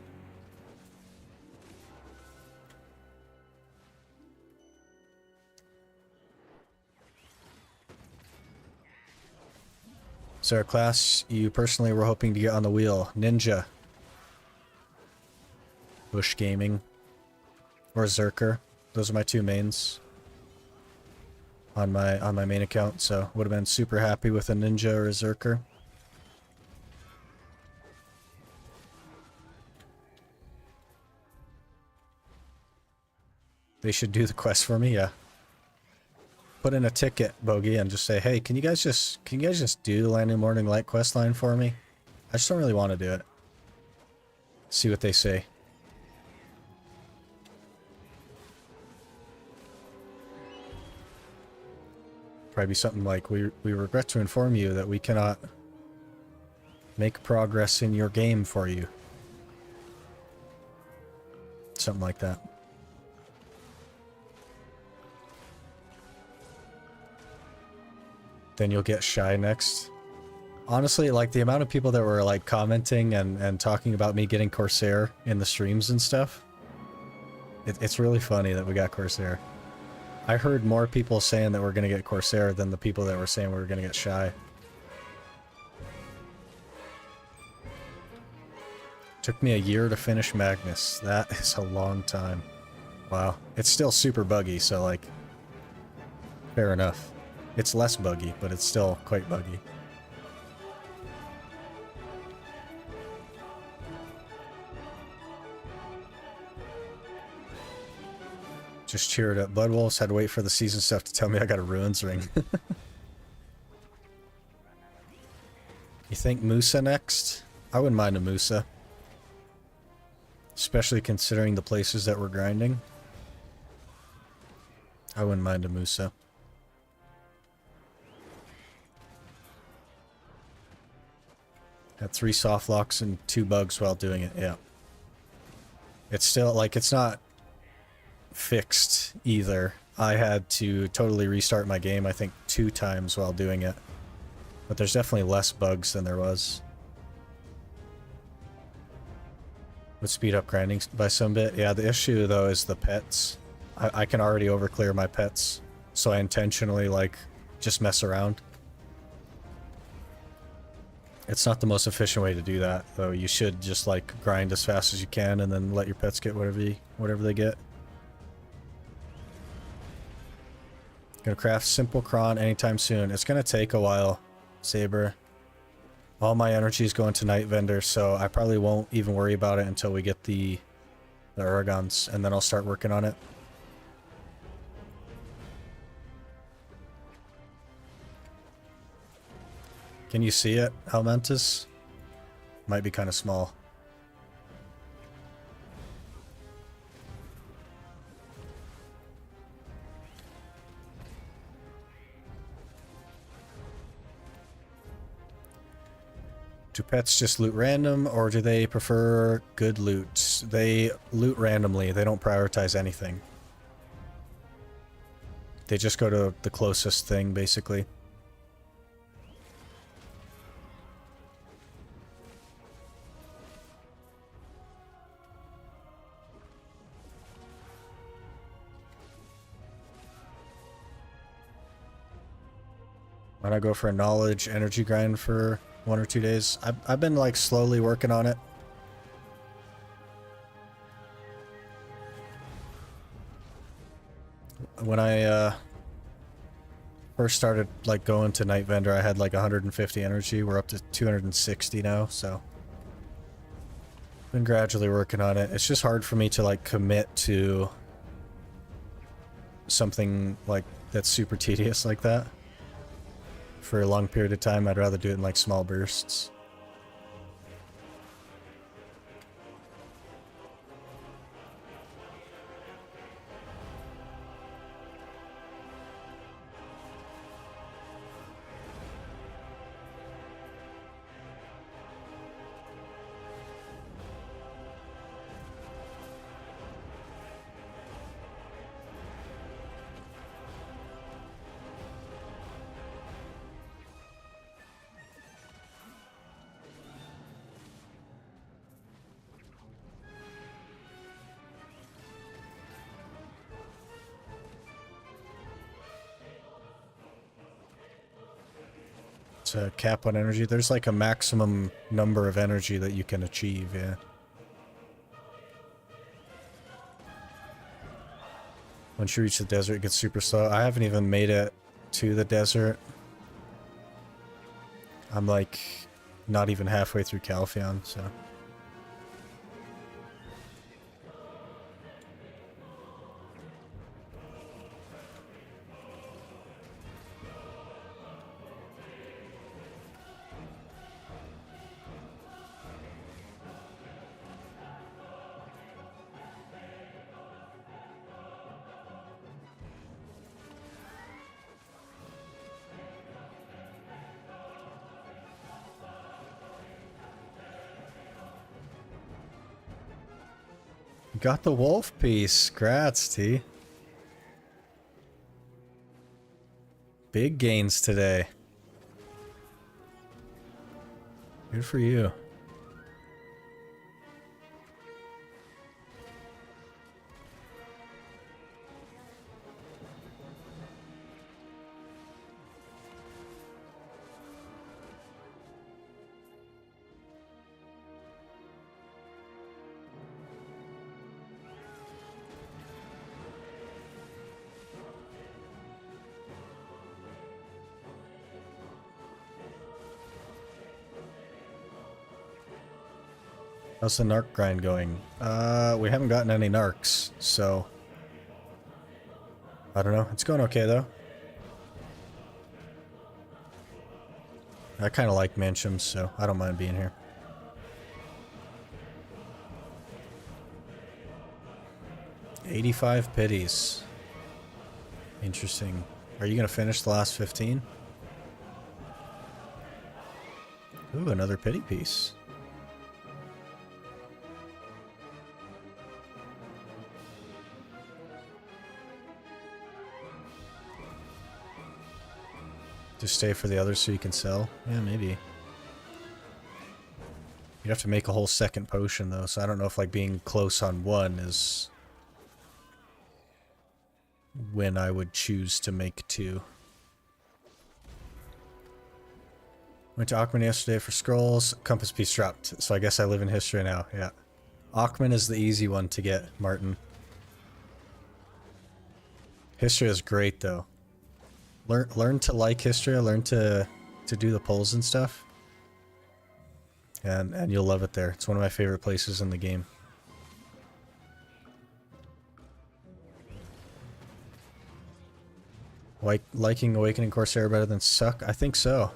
So our class you personally were hoping to get on the wheel? Ninja, Bush Gaming, or Zerker. Those are my two mains on my main account, so would have been super happy with a Ninja or a Zerker. They should do the quest for me, yeah. Put in a ticket, Bogey, and just say, hey, can you guys just do the Landing Morning Light quest line for me? I just don't really want to do it. See what they say. Probably something like, we regret to inform you that we cannot make progress in your game for you. Something like that. Then you'll get shy next. Honestly, like the amount of people that were like commenting and talking about me getting Corsair in the streams and stuff. It's really funny that we got Corsair. I heard more people saying that we're going to get Corsair than the people that were saying we were going to get shy. Took me a year to finish Magnus. That is a long time. Wow. It's still super buggy, so like, fair enough. It's less buggy, but it's still quite buggy. Just cheered up. Blood Wolves had to wait for the season stuff to tell me I got a Ruins ring. You think Musa next? I wouldn't mind a Musa. Especially considering the places that we're grinding. I wouldn't mind a Musa. Had 3 soft locks and 2 bugs while doing it, yeah. It's still, like, it's not fixed either. I had to totally restart my game, I think, 2 times while doing it. But there's definitely less bugs than there was. Would speed up grinding by some bit. Yeah, the issue, though, is the pets. I can already overclear my pets, so I intentionally, like, just mess around. It's not the most efficient way to do that, though. You should just, like, grind as fast as you can and then let your pets get whatever they get. Gonna craft Simple Cron anytime soon. It's gonna take a while, Saber. All my energy is going to Night Vendor, so I probably won't even worry about it until we get the Uragons, and then I'll start working on it. Can you see it, Helmentus? Might be kind of small. Do pets just loot random, or do they prefer good loot? They loot randomly. They don't prioritize anything. They just go to the closest thing, basically. Why not go for a knowledge energy grind for 1 or 2 days? I've been like slowly working on it. When I first started like going to Night Vendor, I had like 150 energy. We're up to 260 now, so been gradually working on it. It's just hard for me to like commit to something like that's super tedious like that for a long period of time. I'd rather do it in like small bursts. A cap on energy. There's like a maximum number of energy that you can achieve, yeah. Once you reach the desert, it gets super slow. I haven't even made it to the desert. I'm like not even halfway through Calpheon, so. Got the wolf piece. Grats, T. Big gains today. Good for you. How's the narc grind going? We haven't gotten any narcs, so I don't know. It's going okay, though. I kind of like mansions, so I don't mind being here. $85 pities. Interesting. Are you going to finish the last 15? Ooh, another pity piece. Just stay for the others so you can sell? Yeah, maybe. You'd have to make a whole second potion, though, so I don't know if, like, being close on one is when I would choose to make two. Went to Ackman yesterday for scrolls. Compass piece dropped, so I guess I live in history now, yeah. Ackman is the easy one to get, Martin. History is great, though. Learn to like history, learn to do the polls and stuff. And you'll love it there. It's one of my favorite places in the game. Liking Awakening Corsair better than Suck? I think so.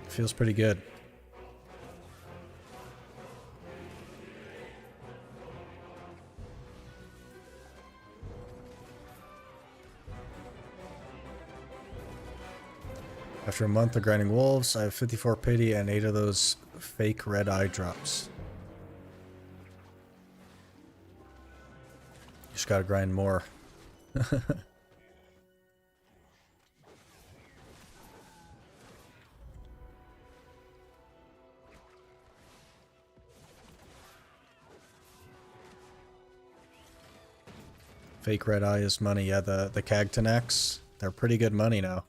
Feels pretty good. After a month of grinding wolves, I have 54 pity and 8 of those fake red eye drops. Just gotta grind more. Fake red eye is money. Yeah, the Cagtanax, they're pretty good money now.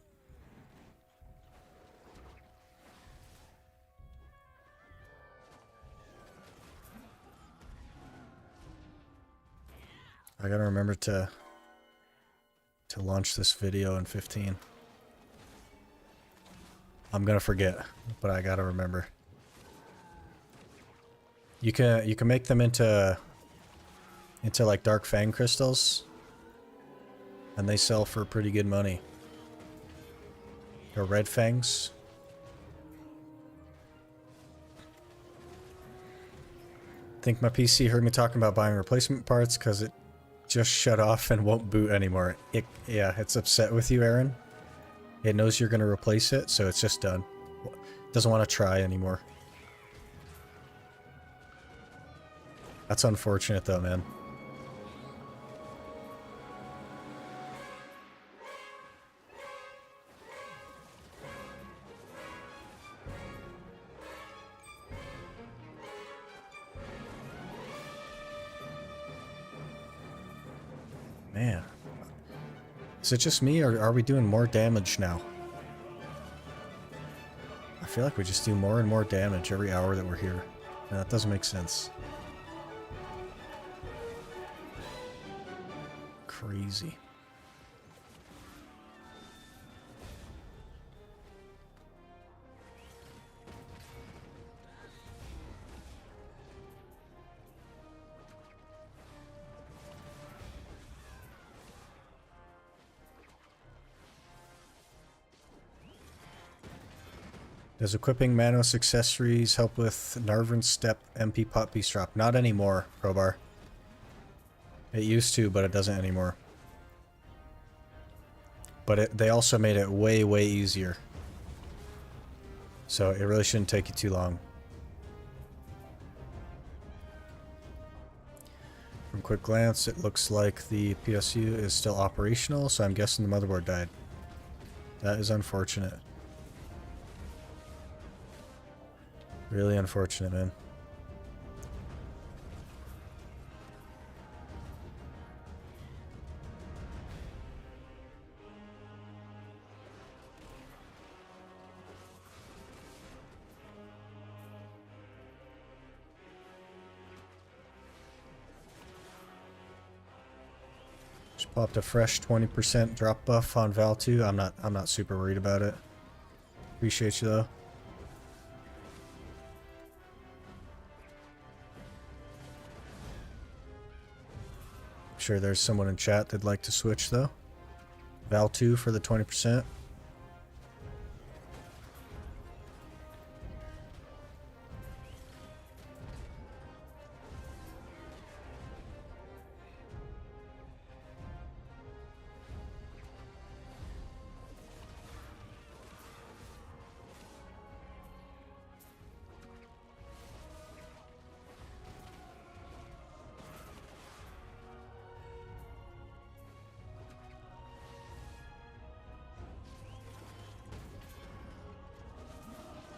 I gotta remember to launch this video in 15. I'm gonna forget, but I gotta remember. You can make them into like dark fang crystals, and they sell for pretty good money. Or red fangs. I think my PC heard me talking about buying replacement parts because it just shut off and won't boot anymore. Yeah, it's upset with you, Aaron. It knows you're going to replace it, so it's just done. Doesn't want to try anymore. That's unfortunate though, man. Man. Is it just me, or are we doing more damage now? I feel like we just do more and more damage every hour that we're here. And that doesn't make sense. Crazy. Does equipping Manos accessories help with Narvin Step MP Pot Piece Drop? Not anymore, Crowbar. It used to, but it doesn't anymore. But they also made it way, way easier. So it really shouldn't take you too long. From quick glance, it looks like the PSU is still operational, so I'm guessing the motherboard died. That is unfortunate. Really unfortunate, man. Just popped a fresh 20% drop buff on Val 2. I'm not super worried about it. Appreciate you though. sure there's someone in chat that'd like to switch though. Val2 for the 20%.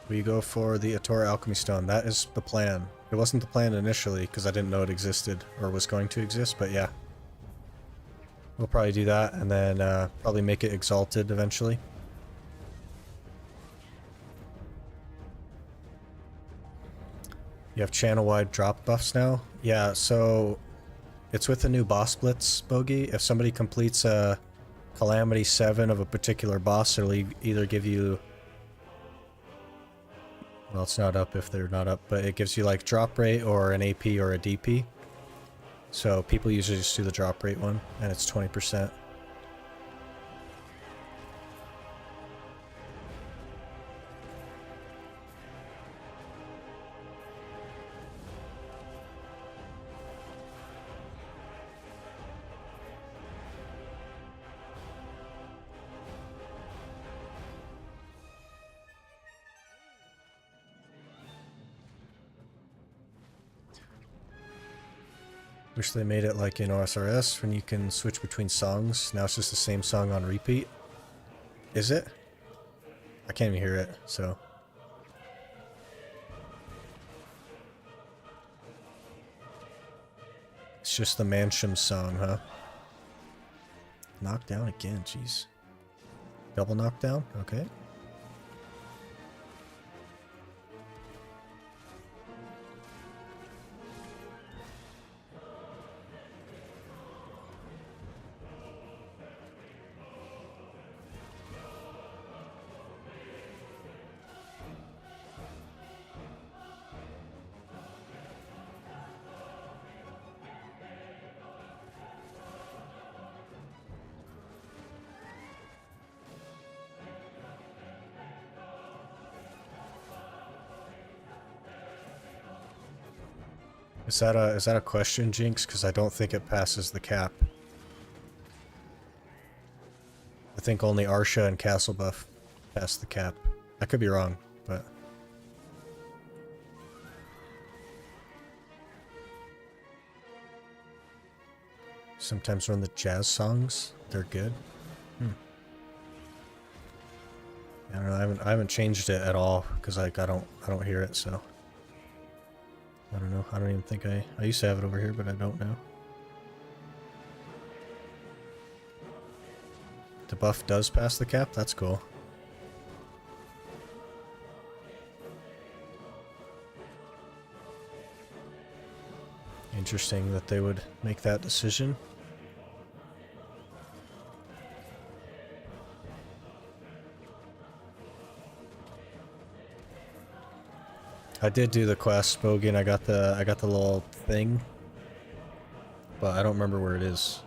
We go for the Atora Alchemy Stone. That is the plan. It wasn't the plan initially because I didn't know it existed or was going to exist, but yeah. We'll probably do that and then probably make it exalted eventually. You have channel-wide drop buffs now? Yeah, so it's with the new boss blitz bogey. If somebody completes a Calamity 7 of a particular boss, it'll either give you... Well, it's not up if they're not up, but it gives you like drop rate or an AP or a DP. So people usually just do the drop rate one, and it's 20%. Wish they made it like in OSRS when you can switch between songs. Now it's just the same song on repeat. Is it? I can't even hear it, so. It's just the manshaum song, huh? Knockdown again, jeez. Double knockdown? Okay. Is that a question, Jinx? Because I don't think it passes the cap. I think only Arsha and Castle Buff pass the cap. I could be wrong, but... Sometimes when the jazz songs, they're good. I don't know, I haven't changed it at all, because like I don't hear it, so... I don't know. I don't even think I used to have it over here, but I don't now. The buff does pass the cap? That's cool. Interesting that they would make that decision. I did do the quest, Bogey, and I got the little thing, but I don't remember where it is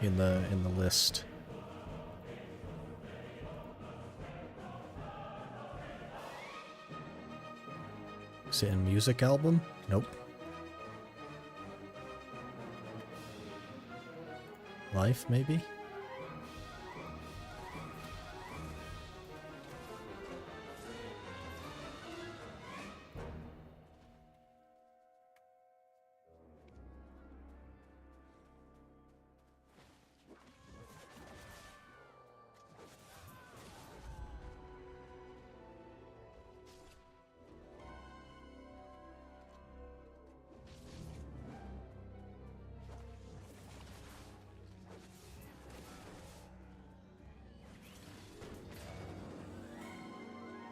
in the list. Is it in music album? Nope. Life, maybe?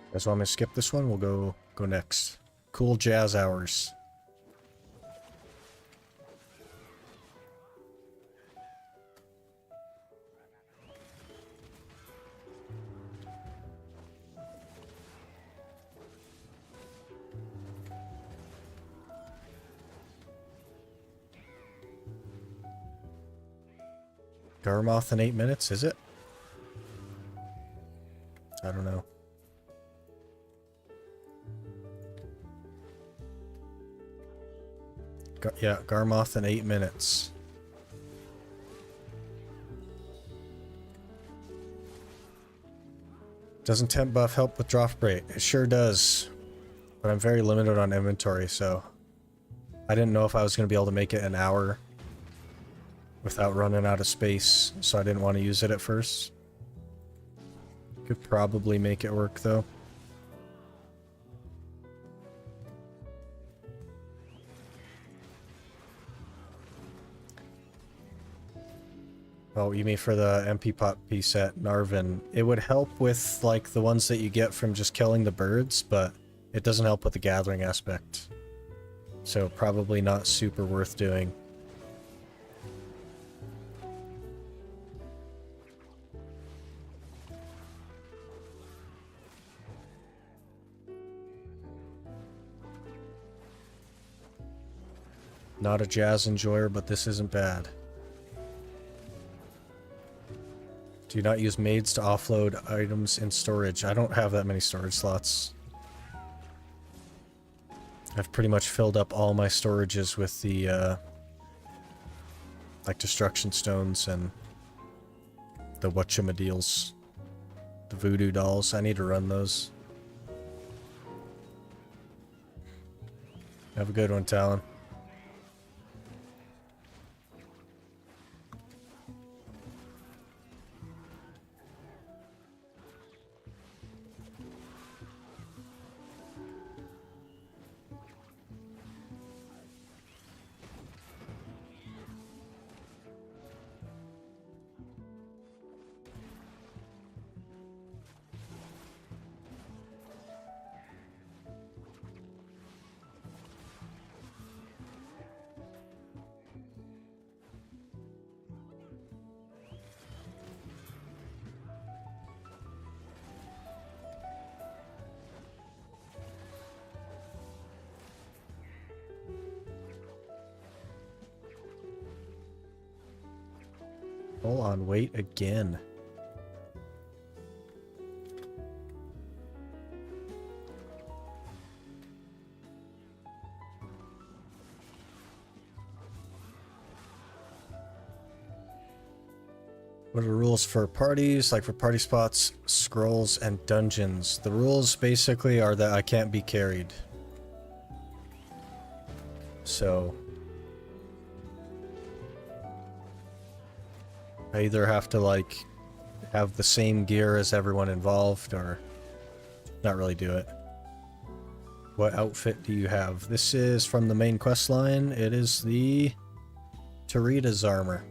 You guys want me to skip this one? We'll go next. Cool Jazz Hours. Garmoth in 8 minutes, is it? I don't know. Yeah, Garmoth in 8 minutes. Doesn't temp buff help with drop rate? It sure does. But I'm very limited on inventory, so I didn't know if I was going to be able to make it an hour without running out of space, so I didn't want to use it at first. Could probably make it work, though. Oh, you mean for the MP Pop piece at Narvin? It would help with, like, the ones that you get from just killing the birds, but it doesn't help with the gathering aspect. So probably not super worth doing. Not a jazz enjoyer, but this isn't bad. Do not use maids to offload items in storage. I don't have that many storage slots. I've pretty much filled up all my storages with the, like, destruction stones and the whatchamadeals. The voodoo dolls. I need to run those. Have a good one, Talon. Full on weight again. What are the rules for parties? Like for party spots, scrolls, and dungeons. The rules basically are that I can't be carried. So I either have to, like, have the same gear as everyone involved or not really do it. What outfit do you have? This is from the main quest line. It is the Tarita's armor.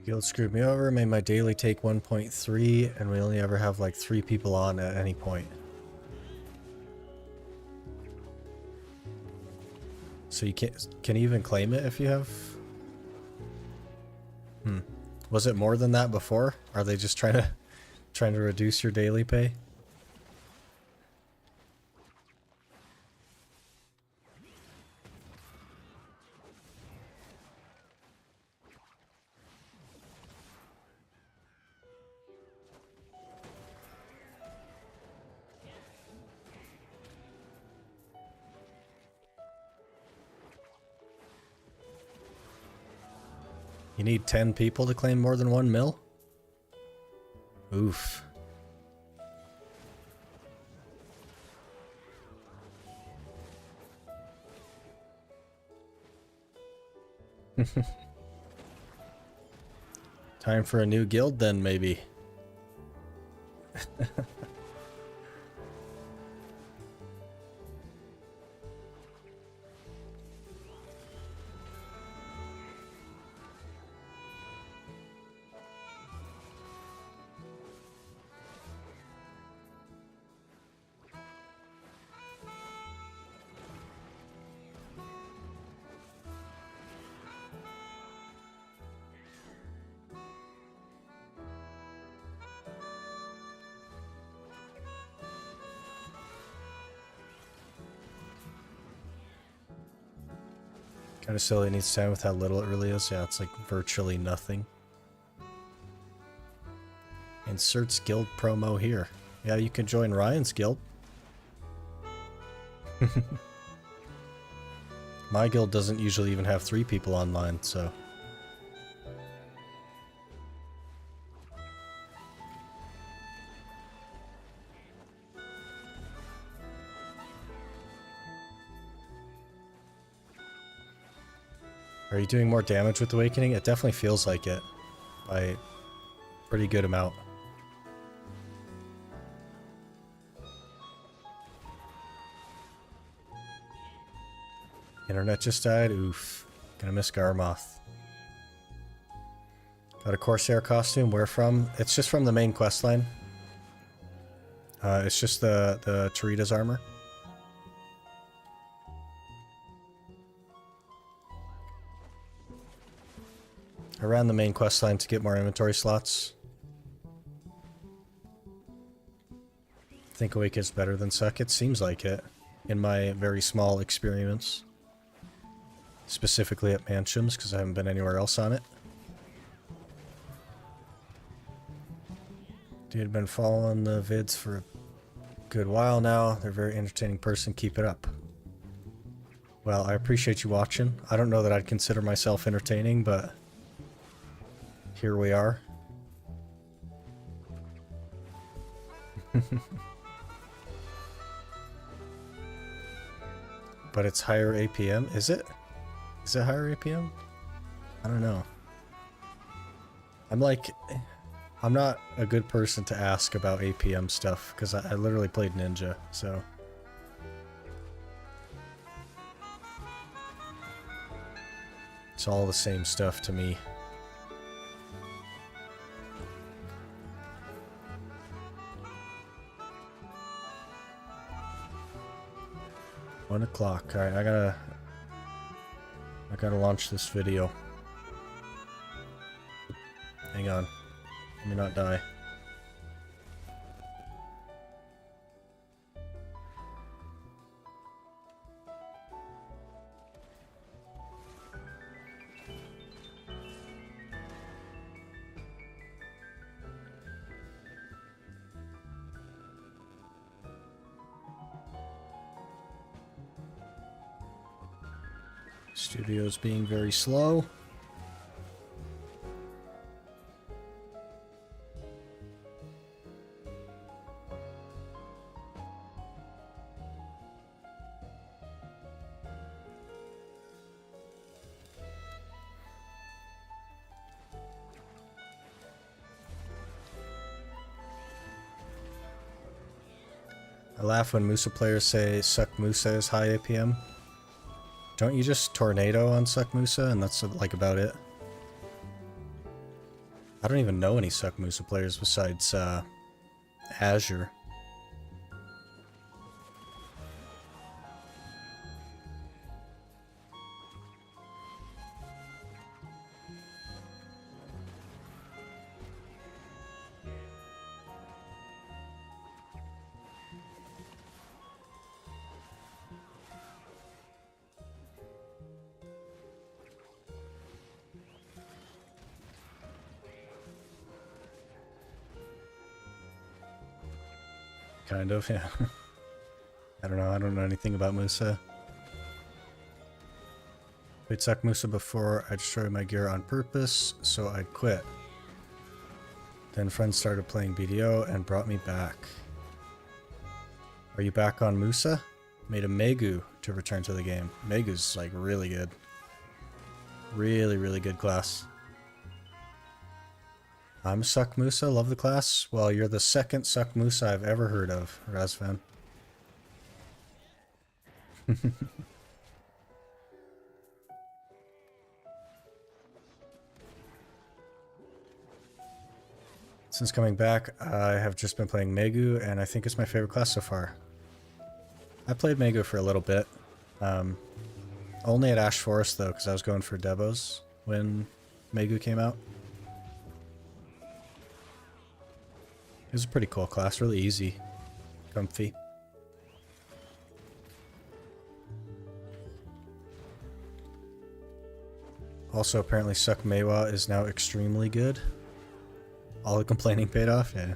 Guild screwed me over, made my daily take 1.3, and we only ever have like 3 people on at any point. So you can't, can you even claim it if you have? Was it more than that before? Are they just trying to reduce your daily pay? You need 10 people to claim more than 1 mil? Oof. Time for a new guild then, maybe. Kind of silly, it needs time with how little it really is. Yeah, it's like virtually nothing. Inserts guild promo here. Yeah, you can join Ryan's guild. My guild doesn't usually even have 3 people online, so... Are you doing more damage with Awakening? It definitely feels like it. By a pretty good amount. Internet just died? Oof. Gonna miss Garmoth. Got a Corsair costume. Where from? It's just from the main questline. It's just the Tarita's armor. I ran the main questline to get more inventory slots. Think Awake is better than Suck? It seems like it, in my very small experience. Specifically at Manshaum's, because I haven't been anywhere else on it. Dude, been following the vids for a good while now. They're a very entertaining person. Keep it up. Well, I appreciate you watching. I don't know that I'd consider myself entertaining, but... here we are. But it's higher APM, is it? Is it higher APM? I don't know. I'm not a good person to ask about APM stuff, because I literally played Ninja, so... it's all the same stuff to me. One o'clock. Alright, I gotta launch this video. Hang on. Let me not die. Studio's being very slow. I laugh when Musa players say Suck Musa is high APM. Don't you just tornado on Suck Musa and that's like about it? I don't even know any Suck Musa players besides Azure. Kind of, yeah. I don't know anything about Musa. Played Suck Musa before. I destroyed my gear on purpose, so I'd quit. Then friends started playing BDO and brought me back. Are you back on Musa? Made a Megu to return to the game. Megu's like really good. Really, really good class. I'm Suck Musa, love the class. Well, you're the second Suck Musa I've ever heard of, Razvan. Since coming back, I have just been playing Megu, and I think it's my favorite class so far. I played Megu for a little bit. Only at Ash Forest, though, because I was going for Devos when Megu came out. It was a pretty cool class, really easy. Comfy. Also, apparently Suck Meiwa is now extremely good. All the complaining paid off, yeah.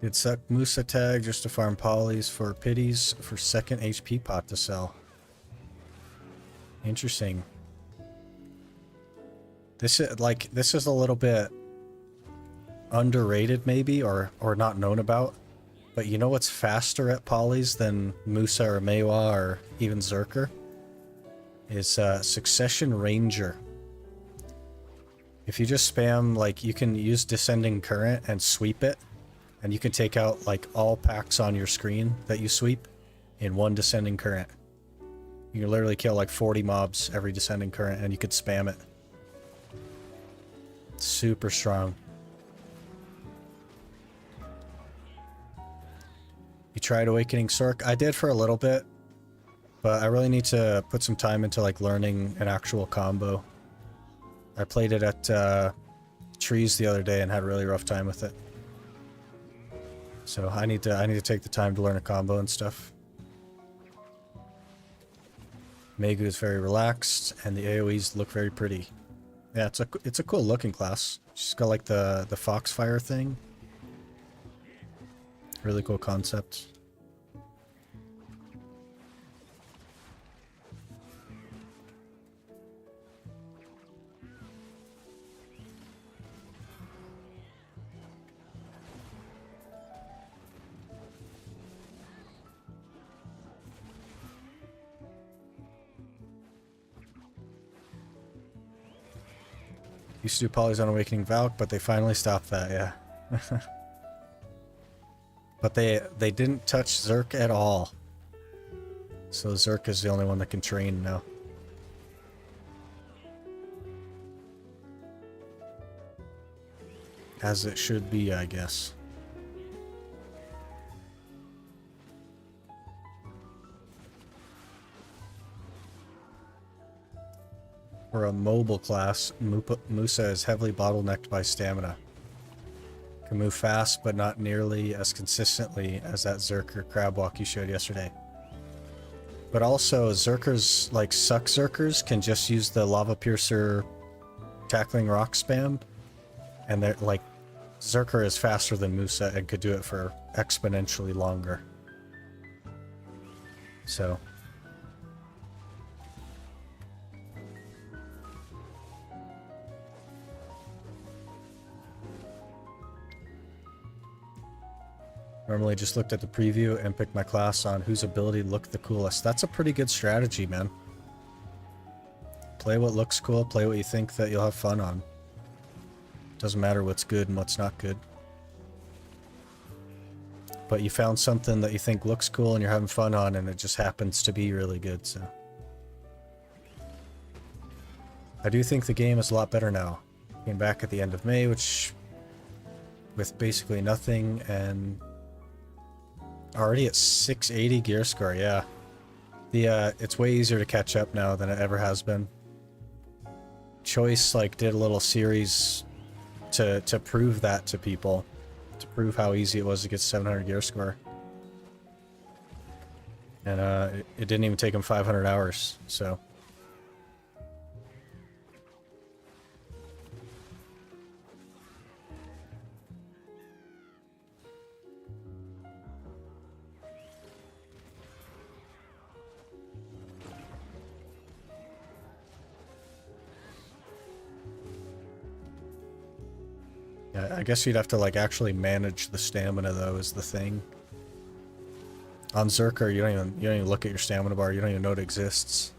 Did Suck Musa tag just to farm polys for pities for second HP pot to sell. Interesting. This is a little bit underrated maybe, or not known about. But you know what's faster at polys than Musa or Meiwa or even Zerker? Is Succession Ranger. If you just spam, like, you can use Descending Current and sweep it, and you can take out like all packs on your screen that you sweep in one Descending Current. You can literally kill like 40 mobs every Descending Current, and you could spam it. Super strong. You tried Awakening Sork? I did for a little bit, but I really need to put some time into like learning an actual combo. I played it at Trees the other day and had a really rough time with it. So I need to take the time to learn a combo and stuff. Megu is very relaxed, and the AoEs look very pretty. Yeah, it's a cool looking class. She's got like the Foxfire thing. Really cool concept. Used to do polys on Awakening Valk, but they finally stopped that, yeah. But they didn't touch Zerk at all. So Zerk is the only one that can train now. As it should be, I guess. For a mobile class, Musa is heavily bottlenecked by stamina. Can move fast, but not nearly as consistently as that Zerker crab walk you showed yesterday. But also, Zerkers, like Suck Zerkers, can just use the Lava Piercer tackling rock spam. And they're like, Zerker is faster than Musa and could do it for exponentially longer. So... Normally just looked at the preview and picked my class on whose ability looked the coolest. That's a pretty good strategy, man. Play what looks cool, play what you think that you'll have fun on. Doesn't matter what's good and what's not good. But you found something that you think looks cool and you're having fun on, and it just happens to be really good, so. I do think the game is a lot better now. Came back at the end of May, which... with basically nothing, and... already at 680 gear score, yeah. It's way easier to catch up now than it ever has been. Choice, like, did a little series to prove that to people. To prove how easy it was to get 700 gear score. And it didn't even take him 500 hours, so... Yeah, I guess you'd have to like actually manage the stamina though, is the thing. On Zerker, you don't even look at your stamina bar. You don't even know it exists,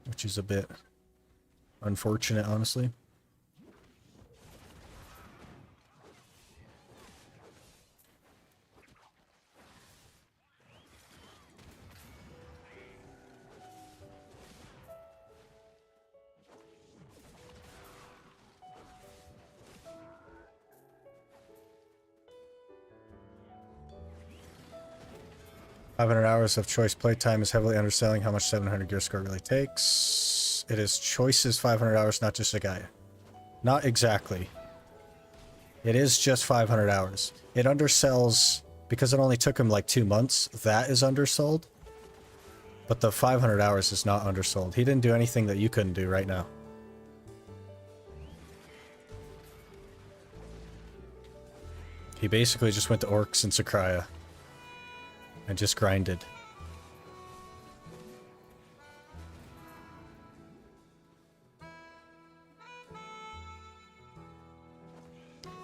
which is a bit unfortunate, honestly. $500 of choice playtime is heavily underselling how much 700 gear score really takes. It is choices $500, not just a guy. Not exactly. It is just 500 hours. It undersells because it only took him like 2 months. That is undersold. But the 500 hours is not undersold. He didn't do anything that you couldn't do right now. He basically just went to Orcs and Sakraya. And just grinded.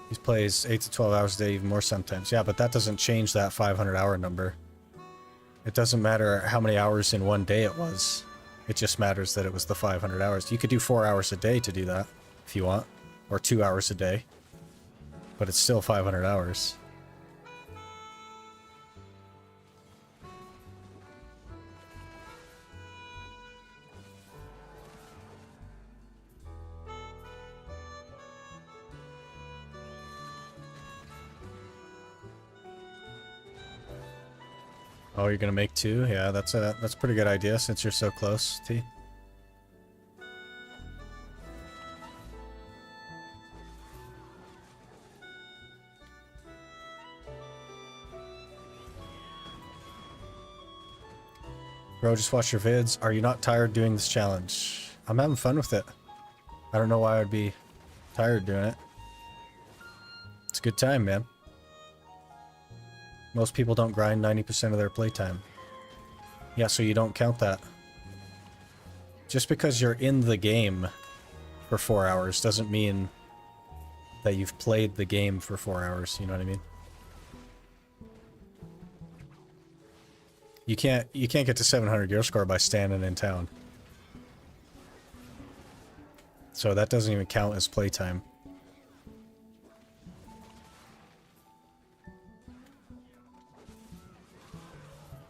He plays 8 to 12 hours a day, even more sometimes. Yeah, but that doesn't change that 500-hour number. It doesn't matter how many hours in one day it was. It just matters that it was the 500 hours. You could do 4 hours a day to do that, if you want. Or 2 hours a day. But it's still 500 hours. Oh, you're gonna make 2? Yeah, that's a pretty good idea since you're so close, T. Bro, just watch your vids. Are you not tired doing this challenge? I'm having fun with it. I don't know why I'd be tired doing it. It's a good time, man. Most people don't grind 90% of their playtime. Yeah, so you don't count that. Just because you're in the game for 4 hours doesn't mean that you've played the game for 4 hours, you know what I mean? You can't get to 700 gear score by standing in town. So that doesn't even count as playtime.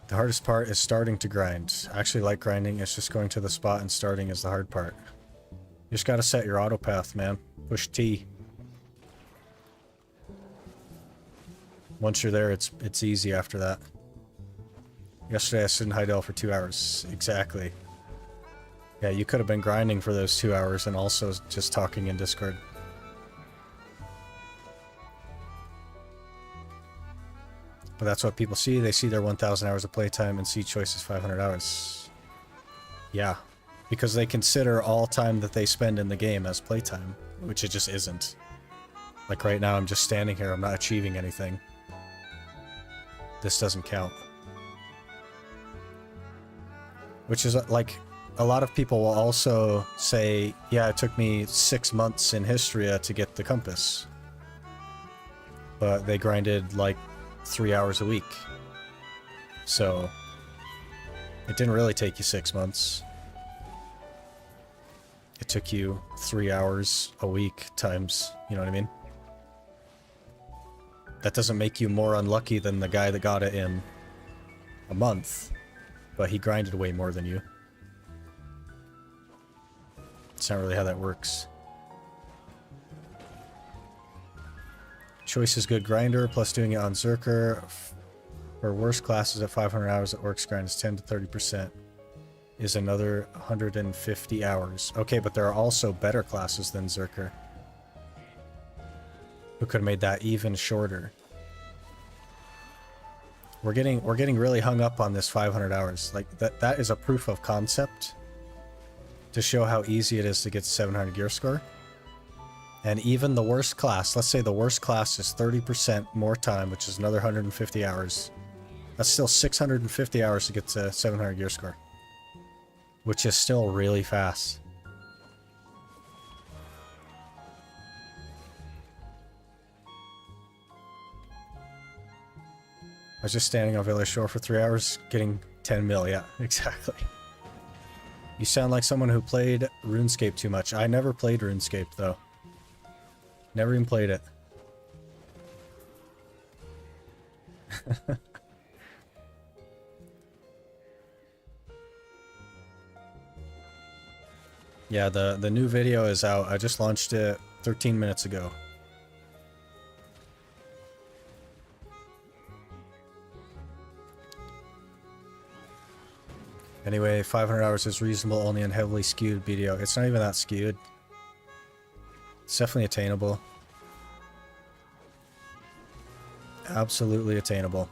The hardest part is starting to grind. I actually like grinding, it's just going to the spot and starting is the hard part. You just gotta set your auto path, man. Push T. Once you're there, it's easy after that. Yesterday I stood in Heidel for 2 hours. Exactly. Yeah, you could have been grinding for those 2 hours and also just talking in Discord. But that's what people see. They see their 1,000 hours of playtime and see choices 500 hours. Yeah. Because they consider all time that they spend in the game as playtime, which it just isn't. Like right now, I'm just standing here. I'm not achieving anything. This doesn't count. Which is like, a lot of people will also say, yeah, it took me 6 months in Histria to get the compass. But they grinded like 3 hours a week. So it didn't really take you 6 months. It took you 3 hours a week times, you know what I mean? That doesn't make you more unlucky than the guy that got it in a month, but he grinded way more than you. It's not really how that works. Choice is good grinder, plus doing it on Zerker. For worse classes at 500 hours at Orcs grind is 10 to 30%. Is another 150 hours. Okay, but there are also better classes than Zerker. Who could have made that even shorter. We're getting really hung up on this 500 hours. Like that is a proof of concept to show how easy it is to get to 700 gear score. And even the worst class, let's say the worst class is 30% more time, which is another 150 hours. That's still 650 hours to get to 700 gear score, which is still really fast. I was just standing on Village Shore for 3 hours, getting 10 mil. Yeah, exactly. You sound like someone who played RuneScape too much. I never played RuneScape, though. Never even played it. Yeah, the new video is out. I just launched it 13 minutes ago. Anyway, 500 hours is reasonable only in heavily skewed BDO. It's not even that skewed. It's definitely attainable. Absolutely attainable.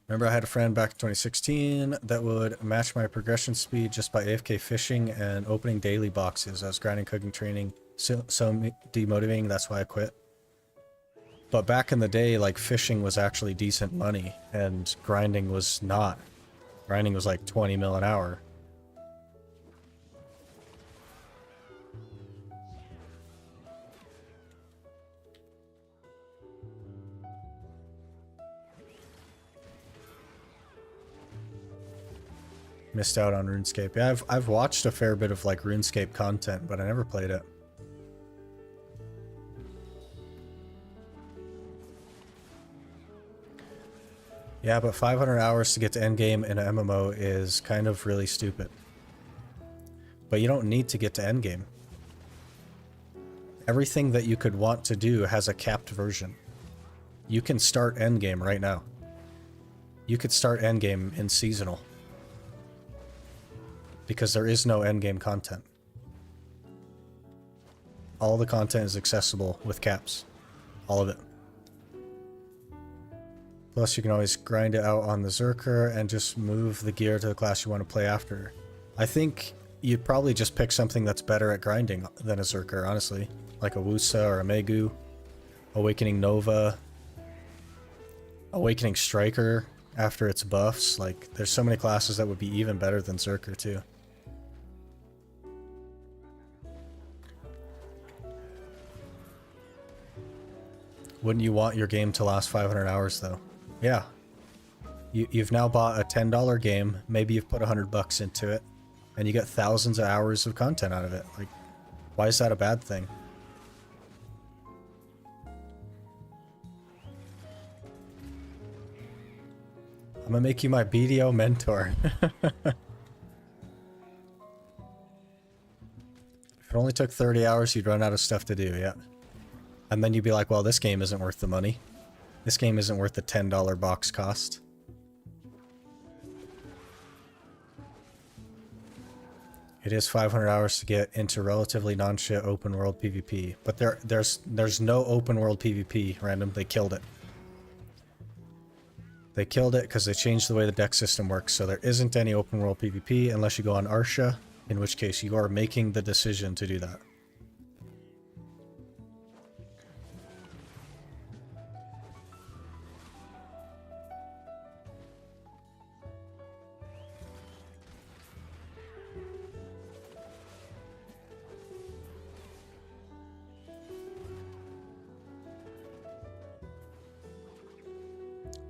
Remember I had a friend back in 2016 that would match my progression speed just by AFK fishing and opening daily boxes. I was grinding, cooking, training. So demotivating, that's why I quit. But back in the day, like, fishing was actually decent money, and grinding was not. Grinding was like 20 mil an hour. Missed out on RuneScape. Yeah, I've watched a fair bit of like RuneScape content, but I never played it. Yeah, but 500 hours to get to endgame in an MMO is kind of really stupid. But you don't need to get to endgame. Everything that you could want to do has a capped version. You can start endgame right now. You could start endgame in seasonal. Because there is no endgame content. All the content is accessible with caps. All of it. Plus you can always grind it out on the Zerker and just move the gear to the class you want to play after. I think you'd probably just pick something that's better at grinding than a Zerker, honestly. Like a Wusa or a Megu. Awakening Nova. Awakening Striker after its buffs. Like, there's so many classes that would be even better than Zerker too. Wouldn't you want your game to last 500 hours though? Yeah. You've now bought a $10 game, maybe you've put $100 into it, and you get thousands of hours of content out of it. Like, why is that a bad thing? I'm gonna make you my BDO mentor. If it only took 30 hours, you'd run out of stuff to do, yeah. And then you'd be like, well, this game isn't worth the money. This game isn't worth the $10 box cost. It is 500 hours to get into relatively non-shit open world PvP. But there's no open world PvP, random. They killed it. They killed it because they changed the way the deck system works. So there isn't any open world PvP unless you go on Arsha, in which case you are making the decision to do that.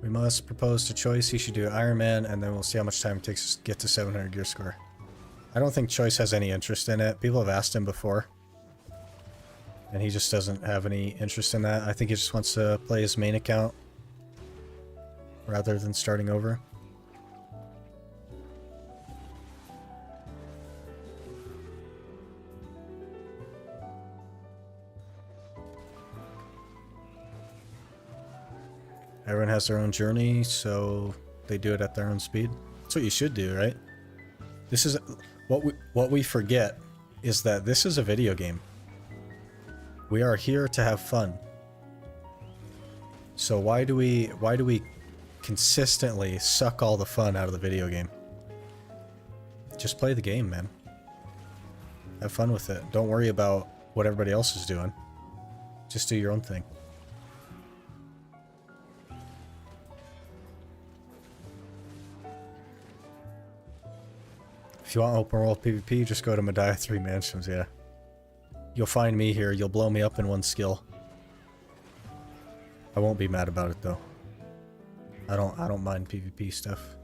We must propose to Choice. He should do Ironman, and then we'll see how much time it takes to get to 700 gear score. I don't think Choice has any interest in it. People have asked him before, and he just doesn't have any interest in that. I think he just wants to play his main account rather than starting over. Everyone has their own journey, so they do it at their own speed. That's what you should do, right? This is what we forget is that this is a video game. We are here to have fun. So why do we consistently suck all the fun out of the video game? Just play the game, man. Have fun with it. Don't worry about what everybody else is doing. Just do your own thing. If you want open world PvP, just go to Medaya 3 Mansions, yeah. You'll find me here, you'll blow me up in one skill. I won't be mad about it though. I don't mind PvP stuff.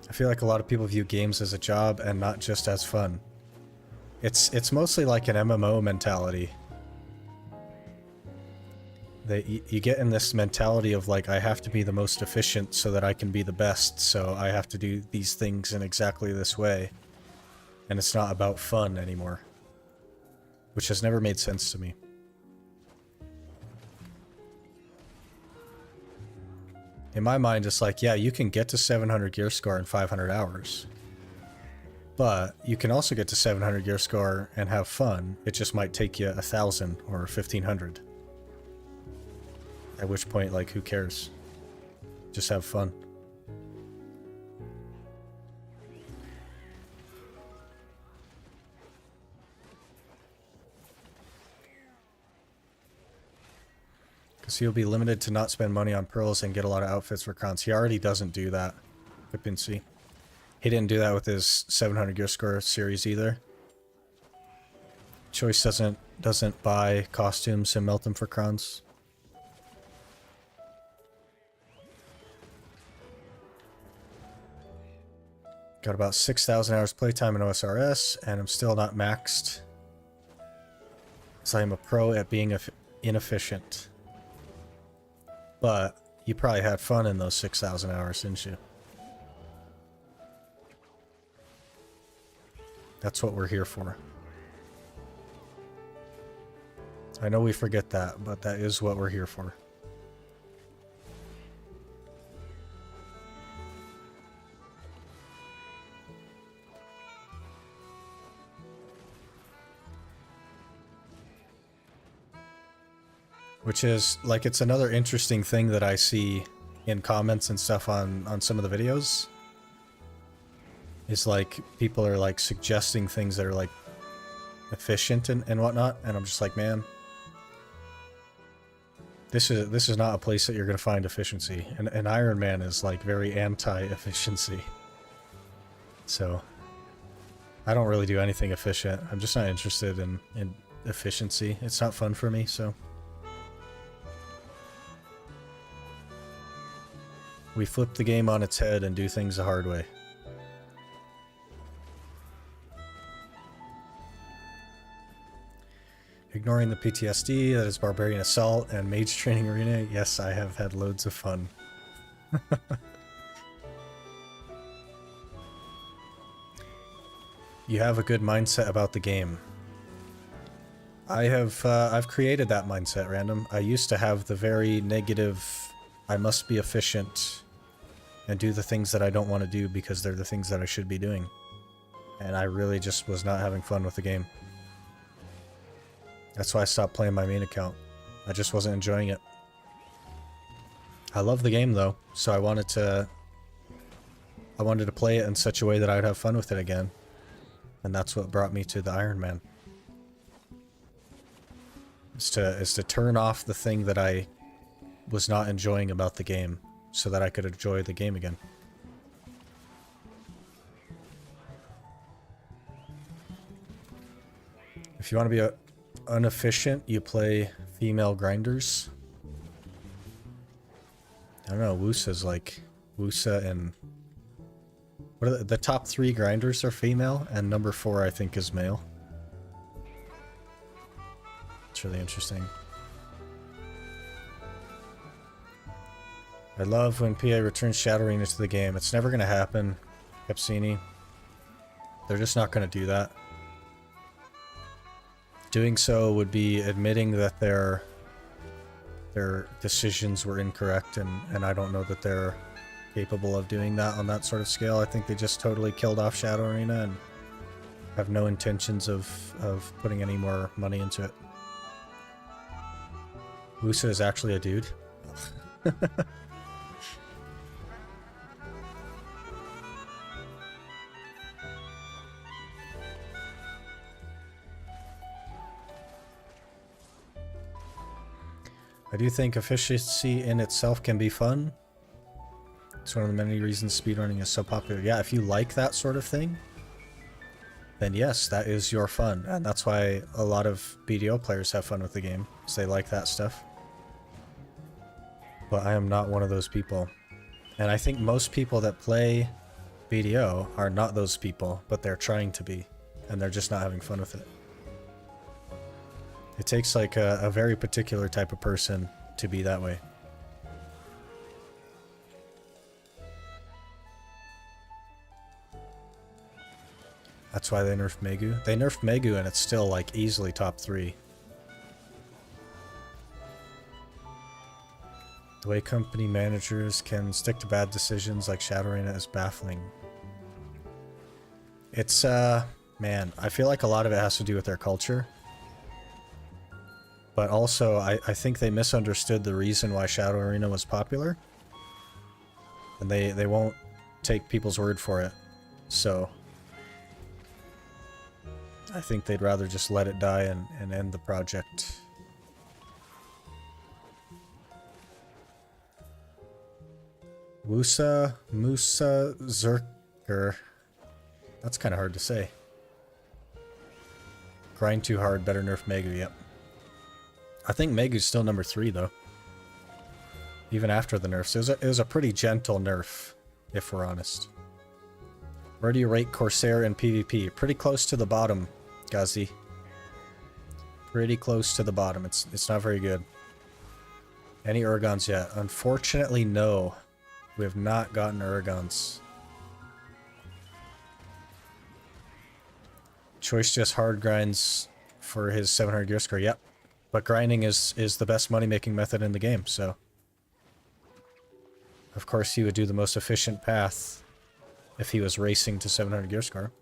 I feel like a lot of people view games as a job and not just as fun. It's mostly like an MMO mentality. You get in this mentality of like, I have to be the most efficient so that I can be the best, so I have to do these things in exactly this way. And it's not about fun anymore. Which has never made sense to me. In my mind, it's like, yeah, you can get to 700 gear score in 500 hours. But you can also get to 700 gear score and have fun. It just might take you 1,000 or 1,500. At which point, like, who cares? Just have fun. Because he'll be limited to not spend money on pearls and get a lot of outfits for crowns. He already doesn't do that. He didn't do that with his 700 gear score series either. Choice doesn't buy costumes and melt them for crowns. Got about 6,000 hours playtime in OSRS, and I'm still not maxed. So I'm a pro at being inefficient. But you probably had fun in those 6,000 hours, didn't you? That's what we're here for. I know we forget that, but that is what we're here for. Which is, like, it's another interesting thing that I see in comments and stuff on some of the videos. Is, like, people are, like, suggesting things that are, like, efficient and whatnot. And I'm just like, man, this is not a place that you're going to find efficiency. And Ironman is, like, very anti-efficiency. So, I don't really do anything efficient. I'm just not interested in efficiency. It's not fun for me, so... We flip the game on its head and do things the hard way. Ignoring the PTSD, that is Barbarian Assault and Mage Training Arena. Yes, I have had loads of fun. You have a good mindset about the game. I've created that mindset, Random. I used to have the very negative, I must be efficient and do the things that I don't want to do because they're the things that I should be doing. And I really just was not having fun with the game. That's why I stopped playing my main account. I just wasn't enjoying it. I love the game though, so I wanted to play it in such a way that I would have fun with it again. And that's what brought me to the Ironman. Is to turn off the thing that I was not enjoying about the game, so that I could enjoy the game again. If you want to be inefficient, you play female grinders. I don't know, Wusa's like... Wusa and... What are the top 3 grinders are female, and number 4 I think is male. It's really interesting. I love when PA returns Shadow Arena to the game. It's never going to happen, Capsini. They're just not going to do that. Doing so would be admitting that their decisions were incorrect, and I don't know that they're capable of doing that on that sort of scale. I think they just totally killed off Shadow Arena and have no intentions of putting any more money into it. Wusa is actually a dude. I do think efficiency in itself can be fun. It's one of the many reasons speedrunning is so popular. Yeah, if you like that sort of thing, then yes, that is your fun. And that's why a lot of BDO players have fun with the game, because they like that stuff. But I am not one of those people. And I think most people that play BDO are not those people, but they're trying to be. And they're just not having fun with it. It takes like a very particular type of person to be that way. That's why they nerfed Megu. They nerfed Megu and it's still like easily top 3. The way company managers can stick to bad decisions like Shadow Arena is baffling. It's, man, I feel like a lot of it has to do with their culture. But also, I think they misunderstood the reason why Shadow Arena was popular. And they won't take people's word for it. So I think they'd rather just let it die and end the project. Musa Zerker. That's kind of hard to say. Grind too hard, better nerf Megu, yep. I think Megu's still number 3 though. Even after the nerfs. It was a pretty gentle nerf, if we're honest. Where do you rate Corsair in PvP? Pretty close to the bottom, Gazi. Pretty close to the bottom. It's not very good. Any Urgons yet? Unfortunately, no. We have not gotten Urgons. Choice just hard grinds for his 700 gear score. Yep. But grinding is the best money-making method in the game, so... Of course he would do the most efficient path if he was racing to 700 gear score.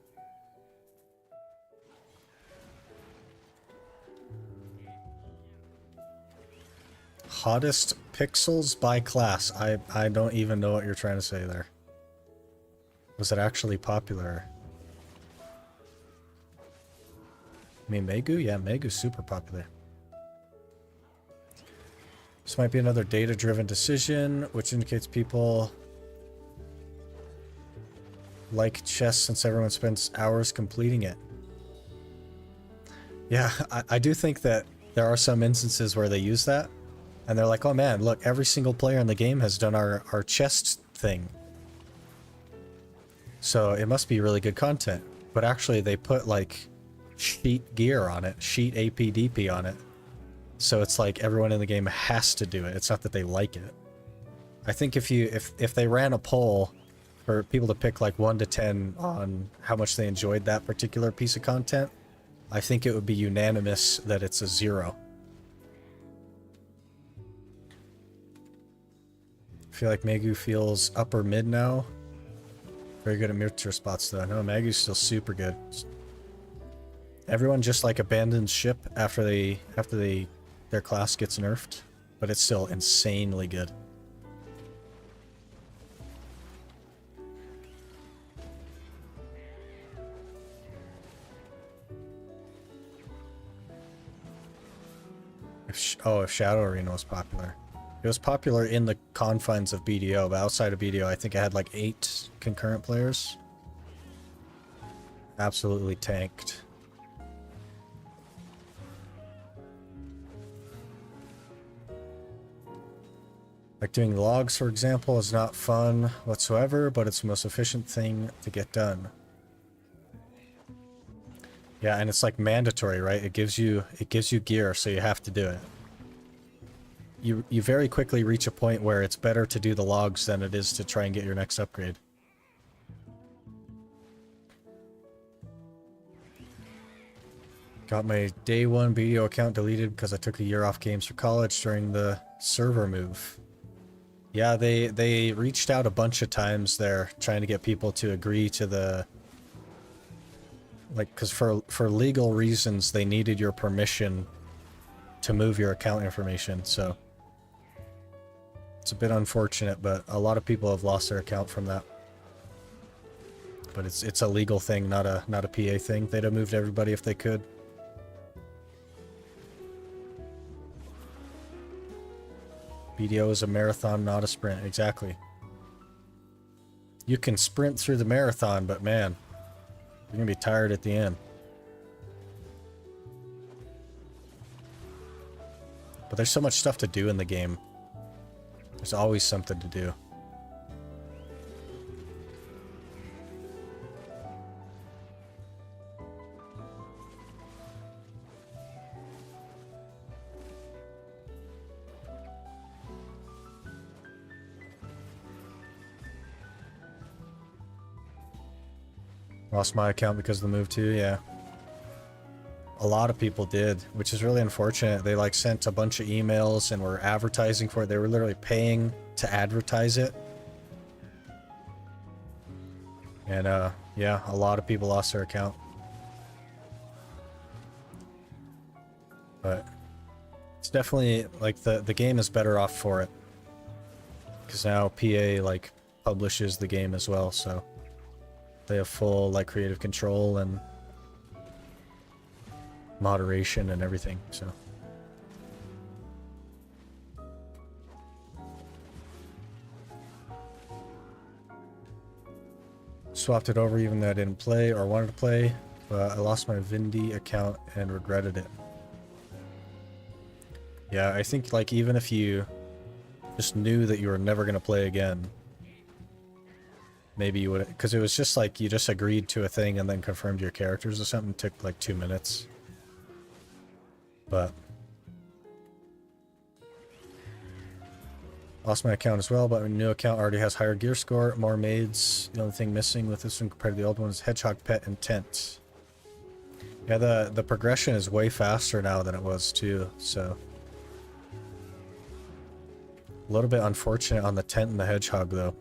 Hottest pixels by class. I don't even know what you're trying to say there. Was it actually popular? I mean, Megu? Yeah, Megu's super popular. This might be another data-driven decision, which indicates people like chess since everyone spends hours completing it. Yeah, I do think that there are some instances where they use that, and they're like, oh man, look, every single player in the game has done our chest thing. So it must be really good content. But actually they put like sheet gear on it, sheet APDP on it. So it's like everyone in the game has to do it. It's not that they like it. I think if they ran a poll for people to pick like 1 to 10 on how much they enjoyed that particular piece of content, I think it would be unanimous that it's a 0. I feel like Megu feels upper mid now. Very good at miniature spots though. No, Megu's still super good. Everyone just like abandons ship after their class gets nerfed, but it's still insanely good. If Shadow Arena was popular. It was popular in the confines of BDO, but outside of BDO, I think it had like 8 concurrent players. Absolutely tanked. Like doing logs, for example, is not fun whatsoever, but it's the most efficient thing to get done. Yeah, and it's like mandatory, right? It gives you gear, so you have to do it. You very quickly reach a point where it's better to do the logs than it is to try and get your next upgrade. Got my day 1 BDO account deleted because I took a year off games for college during the server move. Yeah, they reached out a bunch of times there trying to get people to agree to the, like, because for legal reasons they needed your permission to move your account information, so it's a bit unfortunate, but a lot of people have lost their account from that. But it's a legal thing, not a PA thing. They'd have moved everybody if they could. BDO is a marathon, not a sprint. Exactly. You can sprint through the marathon, but man, you're gonna be tired at the end. But there's so much stuff to do in the game. There's always something to do. Lost my account because of the move too, yeah. A lot of people did, which is really unfortunate. They like sent a bunch of emails and were advertising for it. They were literally paying to advertise it. And yeah, a lot of people lost their account. But it's definitely like the game is better off for it. Because now PA like publishes the game as well, so they have full like creative control and moderation and everything, so. Swapped it over even though I didn't play or wanted to play, but I lost my Vindy account and regretted it. Yeah, I think like even if you just knew that you were never going to play again, maybe you would, because it was just like you just agreed to a thing and then confirmed your characters or something. It took like 2 minutes. But lost my account as well, but my new account already has higher gear score, more maids. The only thing missing with this one compared to the old one is hedgehog pet and tent. Yeah, the progression is way faster now than it was too, so a little bit unfortunate on the tent and the hedgehog though.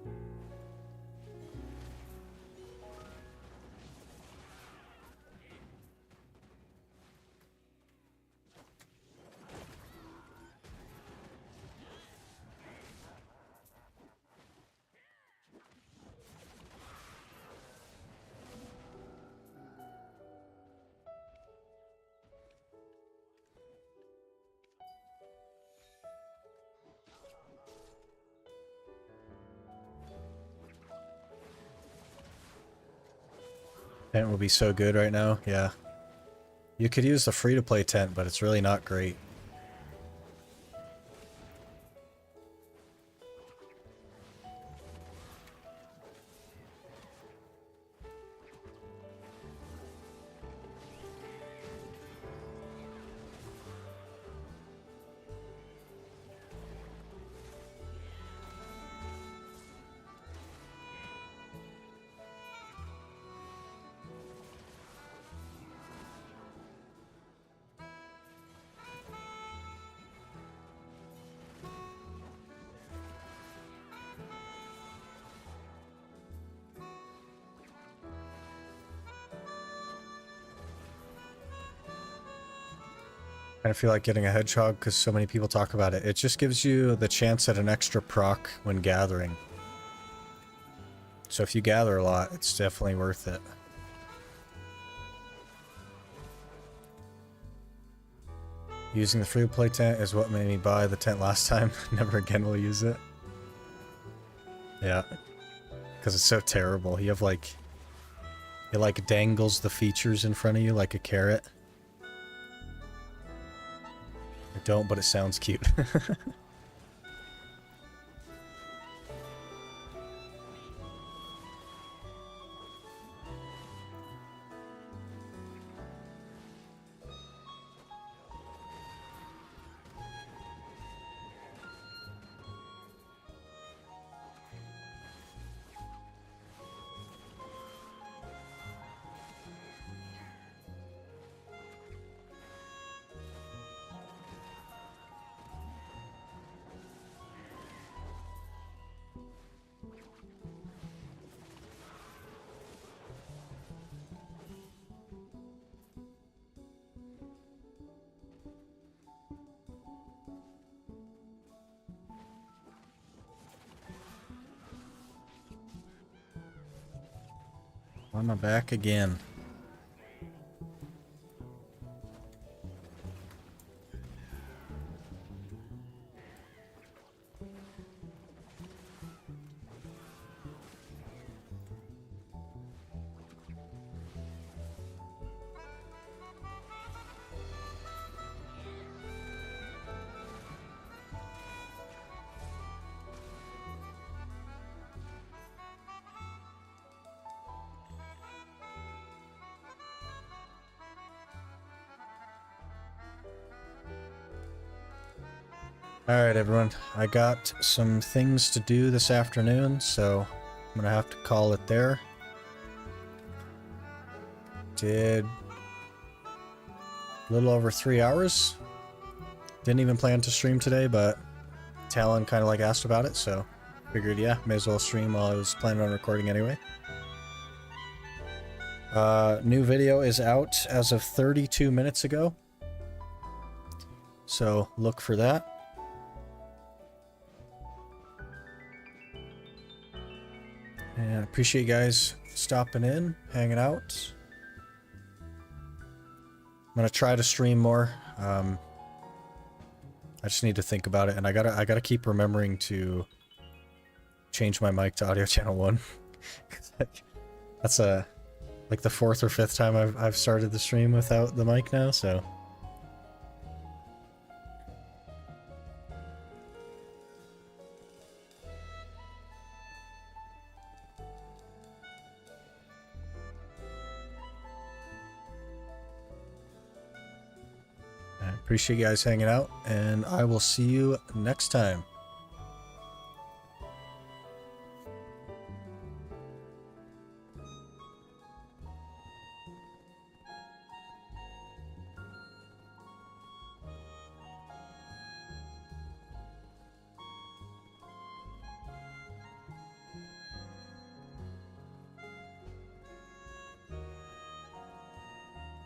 Tent will be so good right now, yeah. You could use the free-to-play tent, but it's really not great. I feel like getting a hedgehog because so many people talk about it. It just gives you the chance at an extra proc when gathering. So if you gather a lot, it's definitely worth it. Using the free-to-play tent is what made me buy the tent last time. Never again will use it. Yeah. Because it's so terrible. You have like... It like dangles the features in front of you like a carrot. I don't, but it sounds cute. On my back again. Alright everyone, I got some things to do this afternoon, so I'm gonna have to call it there. Did a little over 3 hours. Didn't even plan to stream today, but Talon kind of like asked about it, so figured yeah, may as well stream while I was planning on recording anyway. New video is out as of 32 minutes ago, so look for that. And appreciate you guys stopping in, hanging out. I'm gonna try to stream more. I just need to think about it, and I gotta keep remembering to change my mic to audio channel 1. That's like the 4th or 5th time I've started the stream without the mic now, so. I appreciate you guys hanging out, and I will see you next time.